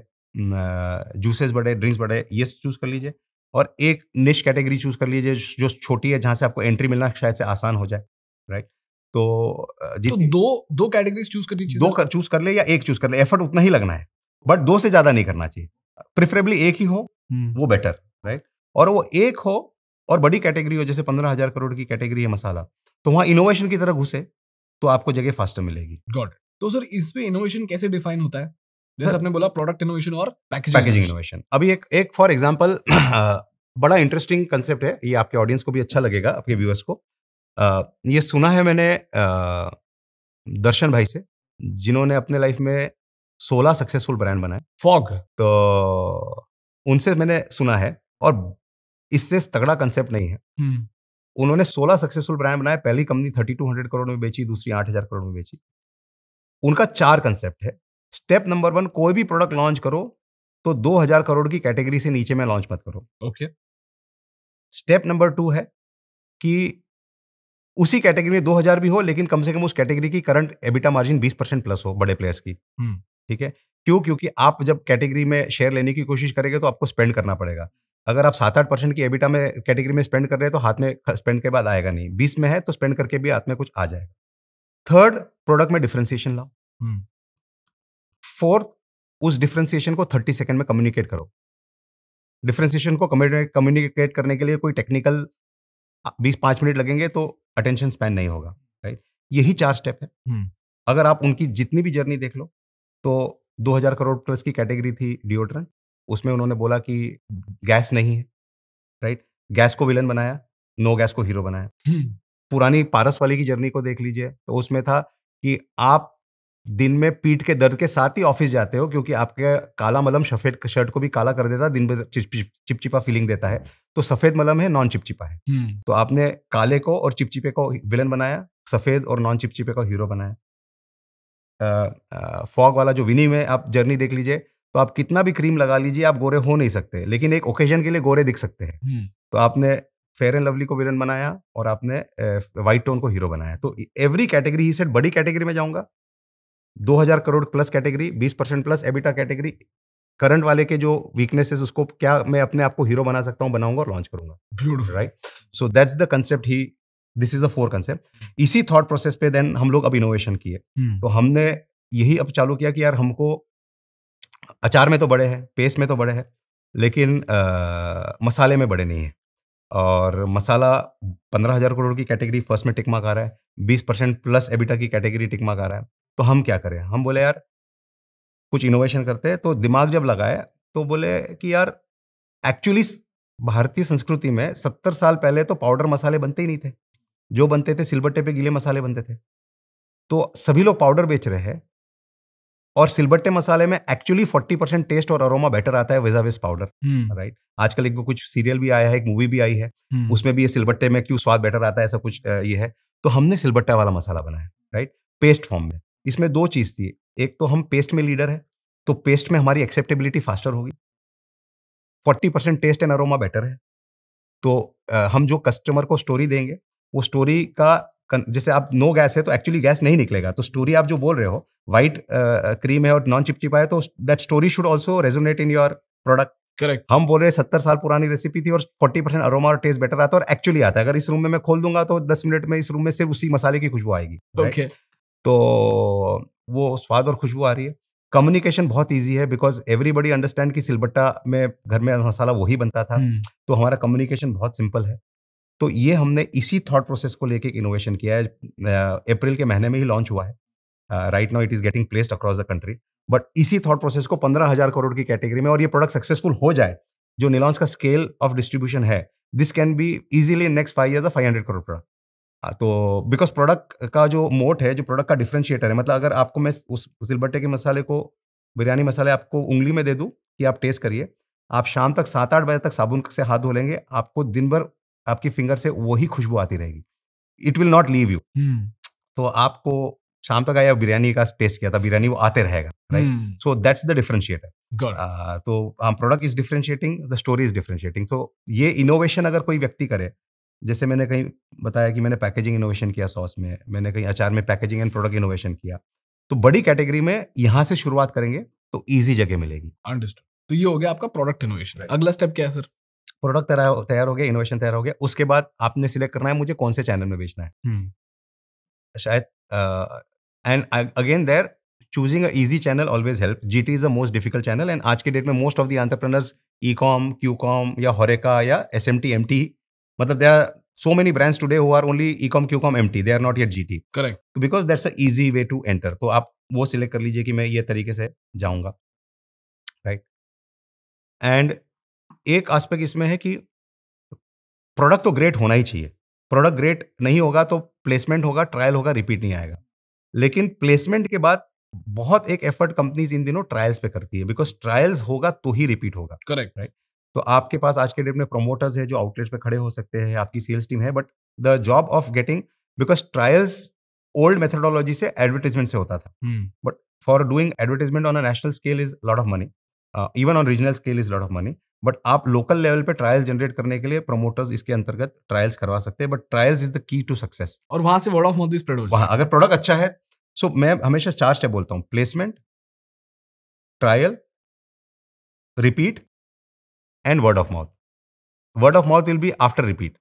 जूसेस बड़े, ड्रिंक्स बड़े, ये चूज कर लीजिए। और एक निश कैटेगरी चूज कर लीजिए जो छोटी है, जहां से आपको एंट्री मिलना शायद से आसान हो जाए, राइट? तो तो दो कैटेगरीज चूज करनी चाहिए दो चूज कर ले या एक चूज कर ले, एफर्ट उतना ही लगना है, बट 2 से ज्यादा नहीं करना चाहिए। प्रेफरेबली एक ही हो, वो बेटर, राइट? और वो एक हो और बड़ी कैटेगरी हो, जैसे 15,000 करोड़ की कैटेगरी है मसाला, तो वहां इनोवेशन की तरह घुसे तो आपको जगह फास्टर मिलेगी। Got it. तो सर इस पे इनोवेशन कैसे डिफाइन होता है? जैसे आपने बोला प्रोडक्ट इनोवेशन और पैकेजिंग इनोवेशन। अभी एक फॉर एग्जांपल बड़ा इंटरेस्टिंग कंसेप्ट है, ये आपके ऑडियंस को भी अच्छा लगेगा, आपके व्यूअर्स को। ये सुना है मैंने दर्शन भाई से, जिन्होंने अपने लाइफ में 16 सक्सेसफुल ब्रांड बनाए। फॉग। तो उनसे मैंने सुना है, और इससे तगड़ा कंसेप्ट नहीं है। उन्होंने 16 सक्सेसफुल ब्रांड बनाए। पहली कंपनी 3200 करोड़ में बेची, दूसरी 8000 करोड़ में बेची। उनका 4 कंसेप्ट है। स्टेप नंबर 1, कोई भी प्रोडक्ट लॉन्च करो तो 2000 करोड़ की कैटेगरी से नीचे में लॉन्च मत करो। ओके। स्टेप नंबर 2 है कि उसी कैटेगरी में 2000 भी हो, लेकिन कम से कम उस कैटेगरी की करंट एबिटा मार्जिन 20% प्लस हो, बड़े प्लेयर्स की। ठीक है? क्यों? क्योंकि आप जब कैटेगरी में शेयर लेने की कोशिश करेंगे तो आपको स्पेंड करना पड़ेगा। अगर आप 7-8% की एबिटा में कैटेगरी में स्पेंड कर रहे हैं तो हाथ में स्पेंड के बाद आएगा नहीं। 20 में है तो स्पेंड करके भी हाथ में कुछ आ जाएगा। थर्ड, प्रोडक्ट में डिफरेंशिएशन लाओ। फोर्थ, उस डिफरेंशिएशन को 30 सेकंड में कम्युनिकेट करो। डिफरेंशिएशन को कम्युनिकेट करने के लिए कोई टेक्निकल 20-5 मिनट लगेंगे तो अटेंशन स्पैन नहीं होगा, राइट? यही 4 स्टेप है। अगर आप उनकी जितनी भी जर्नी देख लो, तो 2000 करोड़ प्लस की कैटेगरी थी डिओड्रेंट, उसमें उन्होंने बोला कि गैस नहीं है, राइट? गैस को विलन बनाया, नो गैस को हीरो बनाया। पुरानी पारस वाली की जर्नी को देख लीजिए, तो उसमें था कि आप दिन में पीठ के दर्द के साथ ही ऑफिस जाते हो, क्योंकि आपके काला मलम सफेद शर्ट को भी काला कर देता है, दिन भर चिपचिपा फीलिंग देता है। तो सफेद मलम है, नॉन चिपचिपा है। तो आपने काले को और चिपचिपे को विलन बनाया, सफेद और नॉन चिपचिपे को हीरो बनाया। फॉग वाला जो विनी में आप जर्नी देख लीजिए, तो आप कितना भी क्रीम लगा लीजिए, आप गोरे हो नहीं सकते, लेकिन एक ओकेजन के लिए गोरे दिख सकते हैं। तो आपने फेयर एंड लवली को विलन बनाया और आपने व्हाइट टोन को हीरो बनाया। तो एवरी कैटेगरी ही सेड, बड़ी कैटेगरी में जाऊंगा, 2000 crore plus category, 20% plus EBITDA category, current वाले के जो वीकनेसेस उसको क्या मैं अपने आप को हीरो बना सकता हूं, बनाऊंगा और लॉन्च करूंगा, right? So that's the concept he, this is the 4 concept. इसी थॉट प्रोसेस पे देन हम लोग अब इनोवेशन किए। तो हमने यही अब चालू किया कि यार हमको अचार में तो बड़े हैं, पेस्ट में तो बड़े हैं, लेकिन मसाले में बड़े नहीं है। और मसाला 15,000 करोड़ की कैटेगरी फर्स्ट में टिक मार्क आ रहा है, 20% प्लस एबिटा की कैटेगरी टिक मार्क आ रहा है। तो हम क्या करें? हम बोले यार कुछ इनोवेशन करते हैं। तो दिमाग जब लगाए तो बोले कि यार एक्चुअली भारतीय संस्कृति में 70 साल पहले तो पाउडर मसाले बनते ही नहीं थे। जो बनते थे सिलबट्टे पे गीले मसाले बनते थे। तो सभी लोग पाउडर बेच रहे हैं, और सिलबट्टे मसाले में एक्चुअली 40% टेस्ट और अरोमा बेटर आता है विज़ पाउडर, राइट? आजकल एक कुछ सीरियल भी आया है, एक मूवी भी आई है, उसमें भी ये सिलबट्टे में क्यों स्वाद बेटर आता है, ऐसा कुछ ये है। तो हमने सिलबट्टा वाला मसाला बनाया, राइट? पेस्ट फॉर्म में। इसमें 2 चीज थी, एक तो हम पेस्ट में लीडर है, तो पेस्ट में हमारी एक्सेप्टेबिलिटी फास्टर होगी। 40% टेस्ट एंड अरोमा बेटर है। तो हम जो कस्टमर को स्टोरी देंगे, वो स्टोरी का जैसे आप नो गैस है तो एक्चुअली गैस नहीं निकलेगा। तो स्टोरी आप जो बोल रहे हो, व्हाइट क्रीम है और नॉन चिपचिपा है, तो that story should also resonate in your product. Correct. हम बोल रहे हैं 70 साल पुरानी रेसिपी थी और 40% अरोमा और टेस्ट बेटर आता है, और एक्चुअली आता है। अगर इस रूम में मैं खोल दूंगा तो 10 मिनट में इस रूम में सिर्फ उसी मसाले की खुशबू आएगी। ओके। तो वो स्वाद और खुशबू आ रही है। कम्युनिकेशन बहुत ईजी है, बिकॉज एवरीबडी अंडरस्टैंड कि सिलबट्टा में घर में मसाला वही बनता था। तो हमारा कम्युनिकेशन बहुत सिंपल है। तो ये हमने इसी थॉट प्रोसेस को लेके इनोवेशन किया है। अप्रैल के महीने में ही लॉन्च हुआ है। Right now it is getting placed across the country. But इसी थॉट प्रोसेस को 15,000 करोड़ की कैटेगरी में, और ये प्रोडक्ट सक्सेसफुल हो जाए, जो निलॉन्स का स्केल ऑफ डिस्ट्रीब्यूशन है, this can be easily in next 5 years 500 crore product. तो बिकॉज प्रोडक्ट का जो मोट है, जो प्रोडक्ट का डिफरेंशिएटर है, मतलब अगर आपको मैं उस सिलबट्टे के मसाले को, बिरयानी मसाले आपको उंगली में दे दूं कि आप टेस्ट करिए, आप शाम तक 7-8 बजे तक साबुन से हाथ धो लेंगे, आपको दिन भर आपकी फिंगर से वही खुशबू आती रहेगी। It will not leave you. Hmm, तो आपको शाम तक आया बिरयानी का टेस्ट किया था, बिरयानी वो आते रहेगा, right? So that's the differentiator. got it. तो product is differentiating, the story is differentiating. तो ये इनोवेशन अगर कोई व्यक्ति करे, जैसे मैंने कहीं बताया कि मैंने पैकेजिंग इनोवेशन किया सॉस में, मैंने कहीं अचार में पैकेजिंग एंड प्रोडक्ट इनोवेशन किया, तो बड़ी कैटेगरी में यहाँ से शुरुआत करेंगे तो ईजी जगह मिलेगी। अंडरस्टूड। तो ये हो गया आपका प्रोडक्ट इनोवेशन। अगला स्टेप क्या है सर? प्रोडक्ट तैयार हो गया, इनोवेशन तैयार हो गया, उसके बाद आपने सिलेक्ट करना है मुझे कौन से चैनल में बेचना है। शायद and again there choosing a easy channel always help. GT is the most difficult channel and आज के डेट में most of the entrepreneurs e-com, Q-com या Horeca या SMT, MT, मतलब there are so many brands today who are only e-com, Q-com, MT. They are not yet GT. Correct. Because that's a easy way to enter. तो आप वो select कर लीजिए कि मैं ये तरीके से जाऊंगा, राइट? एंड एक एस्पेक्ट इसमें है कि प्रोडक्ट तो ग्रेट होना ही चाहिए। प्रोडक्ट ग्रेट नहीं होगा तो प्लेसमेंट होगा, ट्रायल होगा, रिपीट नहीं आएगा। लेकिन प्लेसमेंट के बाद बहुत एक एफर्ट कंपनीज इन दिनों ट्रायल्स पे करती है, बिकॉज ट्रायल्स होगा तो ही रिपीट होगा। Correct, right? तो आपके पास आज के डेट में प्रोमोटर्स है जो आउटलेट्स पे खड़े हो सकते हैं, आपकी सेल्स टीम है, but the job of getting, because trials old methodology से एडवर्टाइजमेंट से होता था, but for doing advertisement on a national scale is lot of money, even on regional scale is lot of money, but आप local level पे trials generate करने के लिए promoters इसके अंतर्गत ट्रायल्स करवा सकते हैं, but trials is the key to success. और वहां से वर्ड ऑफ माउथ भी स्प्रेड हो जाए। वहां अगर प्रोडक्ट अच्छा है, सो मैं हमेशा 4 स्टेप बोलता हूं: placement, trial, repeat and word of mouth. Word of mouth will be after repeat.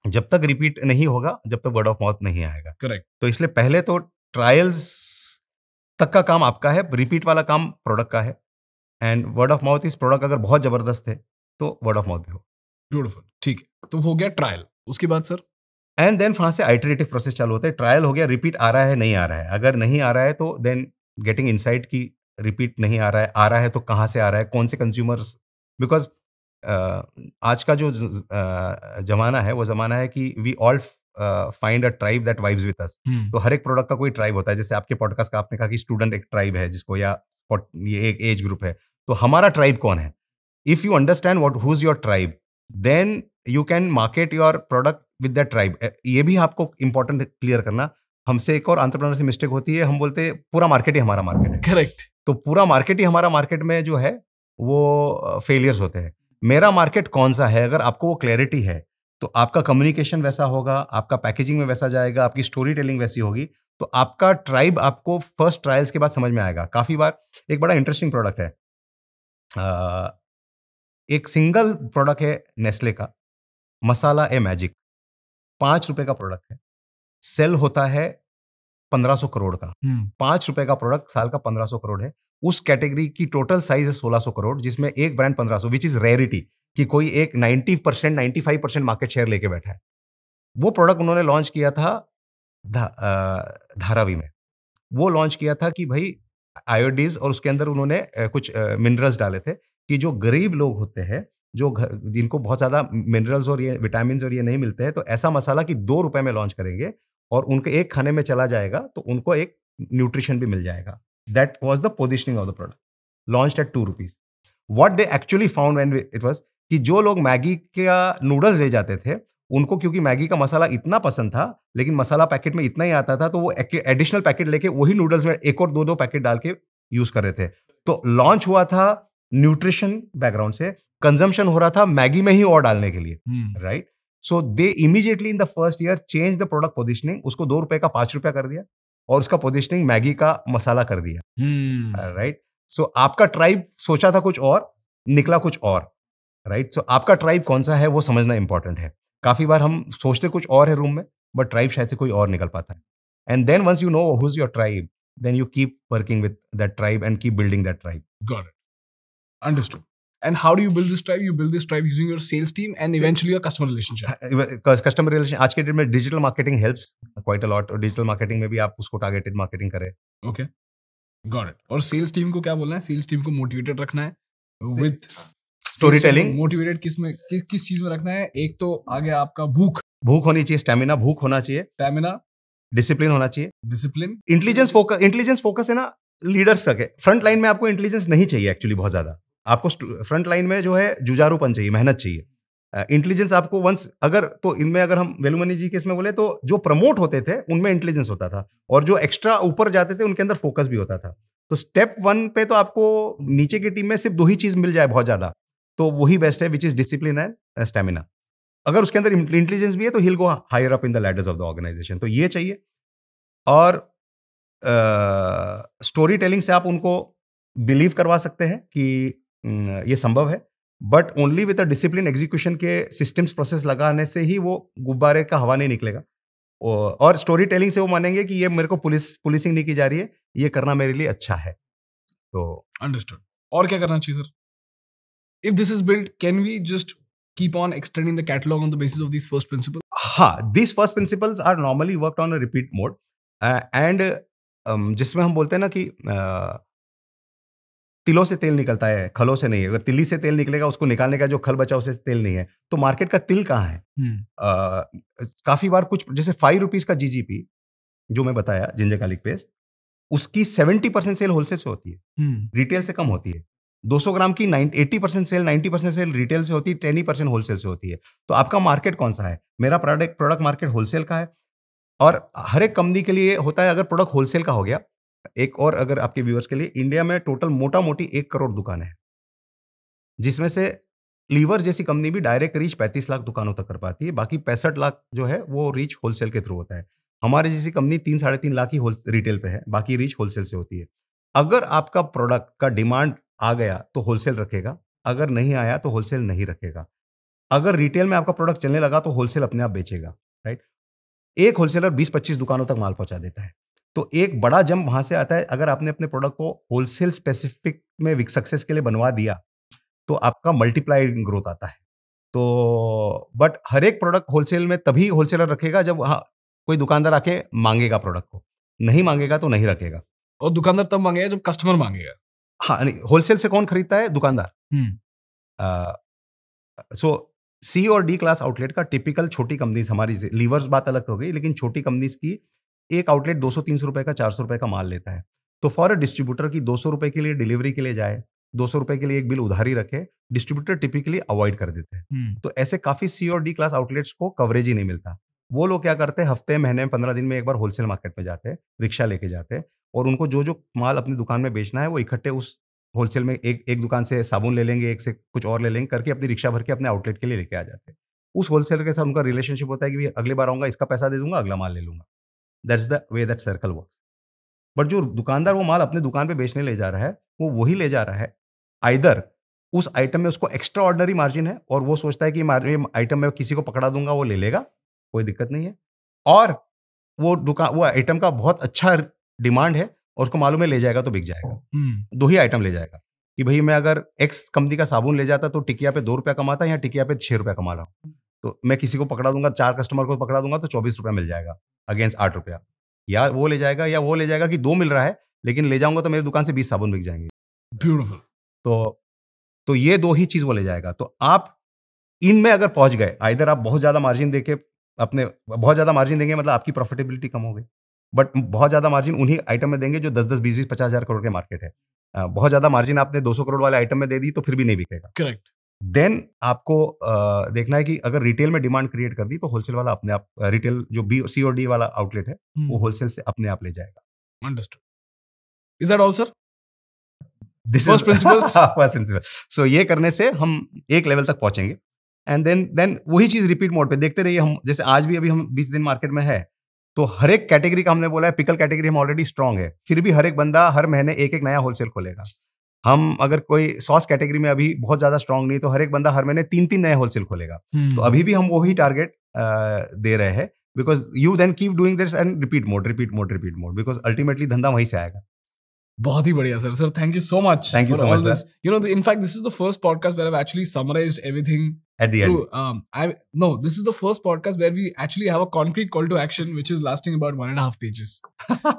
जब तक रिपीट नहीं होगा, जब तक वर्ड ऑफ माउथ नहीं आएगा। करेक्ट। तो इसलिए पहले तो ट्रायल्स तक का काम आपका है, रिपीट वाला काम प्रोडक्ट का है, एंड वर्ड ऑफ माउथ इस प्रोडक्ट अगर बहुत जबरदस्त है तो वर्ड ऑफ माउथ भी हो। ब्यूटीफुल, ठीक है। तो हो गया ट्रायल, उसके बाद सर? एंड देन वहां से आइटरेटिव प्रोसेस चालू होता है। ट्रायल हो गया, रिपीट आ रहा है नहीं आ रहा है, अगर नहीं आ रहा है तो देन गेटिंग इनसाइट की रिपीट नहीं आ रहा है तो कहाँ से आ रहा है, कौन से कंज्यूमर्स, बिकॉज आज का जो जमाना है वो जमाना है कि we all find a tribe that vibes with us. तो हर एक प्रोडक्ट का कोई ट्राइब होता है, जैसे आपके पॉडकास्ट का आपने कहा कि स्टूडेंट एक ट्राइब है जिसको, या ये एक एज ग्रुप है, तो हमारा ट्राइब कौन है? If you understand what who is your tribe, then you can market your product with that tribe. ये भी आपको इंपॉर्टेंट क्लियर करना। हमसे एक और एंटरप्रेन्योर से मिस्टेक होती है, हम बोलते हैं पूरा मार्केट ही हमारा मार्केट है। करेक्ट। तो पूरा मार्केट ही हमारा मार्केट में जो है वो फेलियर्स होते हैं। मेरा मार्केट कौन सा है, अगर आपको वो क्लैरिटी है तो आपका कम्युनिकेशन वैसा होगा, आपका पैकेजिंग में वैसा जाएगा, आपकी स्टोरी टेलिंग वैसी होगी, तो आपका ट्राइब आपको फर्स्ट ट्रायल्स के बाद समझ में आएगा। काफी बार एक बड़ा इंटरेस्टिंग प्रोडक्ट है, एक सिंगल प्रोडक्ट है नेस्ले का, मसाला ए मैजिक, 5 रुपए का प्रोडक्ट है, सेल होता है 1500 करोड़ का। 5 रुपए का प्रोडक्ट साल का 1500 करोड़ है। उस कैटेगरी की टोटल साइज है 1600 करोड़, जिसमें एक ब्रांड 1500, विच इज रेयरिटी कि कोई एक 90% 95% मार्केट शेयर लेके बैठा है। वो प्रोडक्ट उन्होंने लॉन्च किया था धारावी में। वो लॉन्च किया था कि भाई आयोडीज, और उसके अंदर उन्होंने कुछ मिनरल्स डाले थे कि जो गरीब लोग होते हैं, जो जिनको बहुत ज्यादा मिनरल्स और ये विटामिन और ये नहीं मिलते हैं, तो ऐसा मसाला कि 2 रुपए में लॉन्च करेंगे और उनके एक खाने में चला जाएगा तो उनको एक न्यूट्रिशन भी मिल जाएगा। That was the positioning of the product, launched at 2 rupees. What they actually found when it was कि जो लोग मैगी का नूडल्स ले जाते थे, उनको क्योंकि मैगी का मसाला इतना पसंद था, लेकिन मसाला पैकेट में इतना ही आता था, तो वो एडिशनल पैकेट लेके वही नूडल्स में एक और 2 पैकेट डाल के यूज कर रहे थे। तो लॉन्च हुआ था न्यूट्रिशन बैकग्राउंड से, कंजम्पशन हो रहा था मैगी में ही और डालने के लिए, right? So they immediately in the first year change the product positioning, उसको 2 रुपए का 5 रुपया कर दिया और उसका पोजिशनिंग मैगी का मसाला कर दिया, राइट? सो आपका ट्राइब सोचा था कुछ और, निकला कुछ और, राइट? सो आपका ट्राइब कौन सा है वो समझना इंपॉर्टेंट है। काफी बार हम सोचते कुछ और है रूम में, बट ट्राइब शायद से कोई और निकल पाता है। And then once you know who is your tribe, then you keep working with that tribe and keep building that tribe. Got it. Understood. And how do you build this tribe? You build this tribe using your sales team and eventually your customer relationship. Customer relation, आज के date में digital marketing helps quite a lot, और digital marketing में भी आप उसको targeted marketing करें। Okay. Got it. और सेल्स टीम को क्या बोलना है? सेल्स टीम को मोटिवेटेड रखना है with स्टोरी टेलिंग। मोटिवेटेड किस चीज में रखना है? एक तो आ गया आपका भूख होनी चाहिए, स्टैमिना, भूख होना चाहिए, स्टैमिना, डिसिप्लिन होना चाहिए, डिसिप्लिन, इंटेलिजेंस फोकस है ना लीडर्स तक है। फ्रंट लाइन में आपको इंटेलिजेंस नहीं चाहिए एक्चुअली बहुत ज्यादा, आपको फ्रंट लाइन में जो है जुझारूपन चाहिए, मेहनत चाहिए। इंटेलिजेंस आपको वंस अगर तो इनमें अगर हम वेलुमनी जी के इसमें बोले तो जो प्रमोट होते थे उनमें इंटेलिजेंस होता था और जो एक्स्ट्रा ऊपर जाते थे उनके अंदर फोकस भी होता था। तो स्टेप 1 पे तो आपको नीचे की टीम में सिर्फ 2 ही चीज मिल जाए बहुत ज्यादा, तो वही बेस्ट है, which is discipline and stamina. अगर उसके अंदर इंटेलिजेंस भी है तो he will go higher up in the ladders of the organisation. तो ये चाहिए। और स्टोरी टेलिंग से आप उनको बिलीव करवा सकते हैं कि ये संभव है, but only with a discipline execution के सिस्टम्स प्रोसेस लगाने से ही वो गुब्बारे का हवा नहीं निकलेगा। और स्टोरी टेलिंग से वो मानेंगे कि ये मेरे को पुलिसिंग नहीं की जा रही है, ये करना मेरे लिए अच्छा है। तो अंडरस्टूड। और क्या करना चाहिए sir? If this is built, can we just keep on extending the catalog on the basis of these first principles? हाँ, these first principles are normally worked on a repeat mode and जिसमें हम बोलते हैं ना कि तिलों से तेल निकलता है, खलों से नहीं। अगर तिली से तेल निकलेगा, उसको निकालने का जो खल बचा उसे तेल नहीं है। तो मार्केट का तिल कहाँ है? काफी बार कुछ जैसे 5 रुपीज का जीजीपी जो मैं बताया, जिंजर गार्लिक पेस्ट, उसकी 70% सेल होलसेल से होती है, रिटेल से कम होती है। 200 ग्राम की 80% सेल, 90% सेल रिटेल से होती है, 10% होलसेल से होती है। तो आपका मार्केट कौन सा है? मेरा प्रोडक्ट मार्केट होलसेल का है। और हर एक कंपनी के लिए होता है, अगर प्रोडक्ट होलसेल का हो गया। एक और अगर आपके व्यूअर्स के लिए, इंडिया में टोटल मोटा मोटी 1 करोड़ दुकानें हैं, जिसमें से लीवर जैसी कंपनी भी डायरेक्ट रीच 35 लाख दुकानों तक कर पाती है। बाकी 65 लाख जो है वो रीच होलसेल के थ्रू होता है। हमारी जैसी कंपनी 3-3.5 लाख ही रिटेल पे है, बाकी रीच होलसेल से होती है। अगर आपका प्रोडक्ट का डिमांड आ गया तो होलसेल रखेगा, अगर नहीं आया तो होलसेल नहीं रखेगा। अगर रिटेल में आपका प्रोडक्ट चलने लगा तो होलसेल अपने आप बेचेगा, राइट? एक होलसेलर 20-25 दुकानों तक माल पहुंचा देता है। तो एक बड़ा जंप वहां से आता है, अगर आपने अपने प्रोडक्ट को होलसेल स्पेसिफिक में सक्सेस के लिए बनवा दिया तो आपका मल्टीप्लाइंग ग्रोथ आता है। तो बट हर एक प्रोडक्ट होलसेल में तभी होलसेलर रखेगा जब कोई दुकानदार आके मांगेगा प्रोडक्ट को, नहीं मांगेगा तो नहीं रखेगा। और दुकानदार तब मांगेगा जब कस्टमर मांगेगा। हाँ, होलसेल से कौन खरीदता है? दुकानदार। सो सी और डी क्लास आउटलेट का टिपिकल छोटी कंपनीज, हमारी लीवर्स बात अलग हो गई, लेकिन छोटी कंपनीज की एक आउटलेट 200-300 रुपए का, 400 रुपए का माल लेता है। तो फॉर अ डिस्ट्रीब्यूटर की 200 रुपए के लिए डिलीवरी के लिए जाए, 200 रुपए के लिए एक बिल उधारी रखे, डिस्ट्रीब्यूटर टिपिकली अवॉइड कर देते हैं। तो ऐसे काफी सी और डी क्लास आउटलेट्स को कवरेज ही नहीं मिलता। वो लोग क्या करते हैं, हफ्ते, महीने में, 15 दिन में एक बार होलसेल मार्केट में जाते हैं, रिक्शा लेके जाते हैं, और उनको जो जो माल अपनी दुकान में बेचना है वो इकट्ठे उस होलसेल में एक दुकान से साबुन ले लेंगे, एक से कुछ और ले लेंगे करके अपनी रिक्शा भर के अपने आउटलेट के लिए लेके आ जाते हैं। उस होलसेलर के साथ उनका रिलेशनशिप होता है कि अगली बार आऊंगा, इसका पैसा दे दूंगा, अगला माल ले लूंगा। That's the way that circle works. But जो दुकानदार वो माल अपने दुकान पे बेचने ले जा रहा है, वो वही ले जा रहा है, आइदर उस आइटम में उसको एक्स्ट्रा ऑर्डिनरी मार्जिन है और वो सोचता है कि आइटम में किसी को पकड़ा दूंगा वो ले लेगा, कोई दिक्कत नहीं है, और वो आइटम का बहुत अच्छा डिमांड है और उसको मालूम है ले जाएगा तो बिक जाएगा। 2 ही आइटम ले जाएगा कि भाई मैं अगर एक्स कंपनी का साबुन ले जाता तो टिकिया पे 2 रुपया कमाता, यहाँ टिकिया पे 6 रुपया कमा रहा हूँ, तो मैं किसी को पकड़ा दूंगा, 4 कस्टमर को पकड़ा दूंगा तो 24 रुपया मिल जाएगा अगेंस्ट 8 रुपया। या वो ले जाएगा कि 2 मिल रहा है लेकिन ले जाऊंगा तो मेरी दुकान से 20 साबुन बिक जाएंगे। ब्यूटीफुल। तो ये 2 ही चीज वो ले जाएगा। तो आप इनमें अगर पहुंच गए, आइदर आप बहुत ज्यादा मार्जिन देके बहुत ज्यादा मार्जिन देंगे, मतलब आपकी प्रॉफिटेबिलिटी कम हो गई, बट बहुत ज्यादा मार्जिन उन्हीं आइटम में देंगे जो 10-10, 20-20, 50,000 करोड़ के मार्केट है। बहुत ज्यादा मार्जिन आपने 200 करोड़ वाले आइटम में दे दी तो फिर भी नहीं बिकेगा। करेक्ट। देन आपको देखना है कि अगर रिटेल में डिमांड क्रिएट कर दी तो होलसेल वाला अपने आप, रिटेल जो सी और डी वाला आउटलेट है वो होलसेल से अपने आप ले जाएगा। Understood. Is that all sir? This is first principle. So ये करने से हम एक लेवल तक पहुंचेंगे एंड देन वही चीज रिपीट मोड पे देखते रहिए। हम जैसे आज भी अभी हम 20 दिन मार्केट में है, तो हर एक कैटेगरी का हमने बोला है, पिकल कैटेगरी हम ऑलरेडी स्ट्रांग है, फिर भी हर एक बंदा हर महीने एक नया होलसेल खोलेगा। हम अगर कोई सॉस कैटेगरी में अभी बहुत ज्यादा स्ट्रांग नहीं, तो हर एक बंदा हर महीने 3-3 नए होलसेल खोलेगा। तो अभी भी हम वही टारगेट दे रहे हैं, because you then keep doing this and repeat mode, because ultimately धंधा वहीं से आएगा। बहुत ही बढ़िया sir. Thank you so much. Thank you so much, sir. You know, in fact, this is the first podcast where I've actually summarized everything at the end. This is the first podcast where we actually have a concrete call to action, which is lasting about 1.5 pages.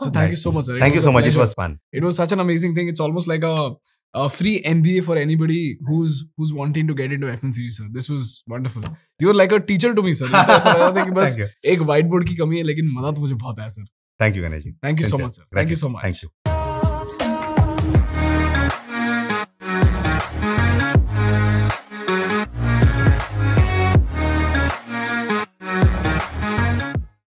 So thank you so much, sir. Thank you so much. It was fun. It was such an amazing thing. It's almost like a free MBA for anybody who's wanting to get into FMCG, sir. This was wonderful. You're like a teacher to me, sir. मुझे ऐसा लग रहा था कि बस एक whiteboard की कमी है, लेकिन मदद मुझे बहुत है, sir. Thank you, Ganesh ji. Thank you so much, sir. Thank you so much. Thank you.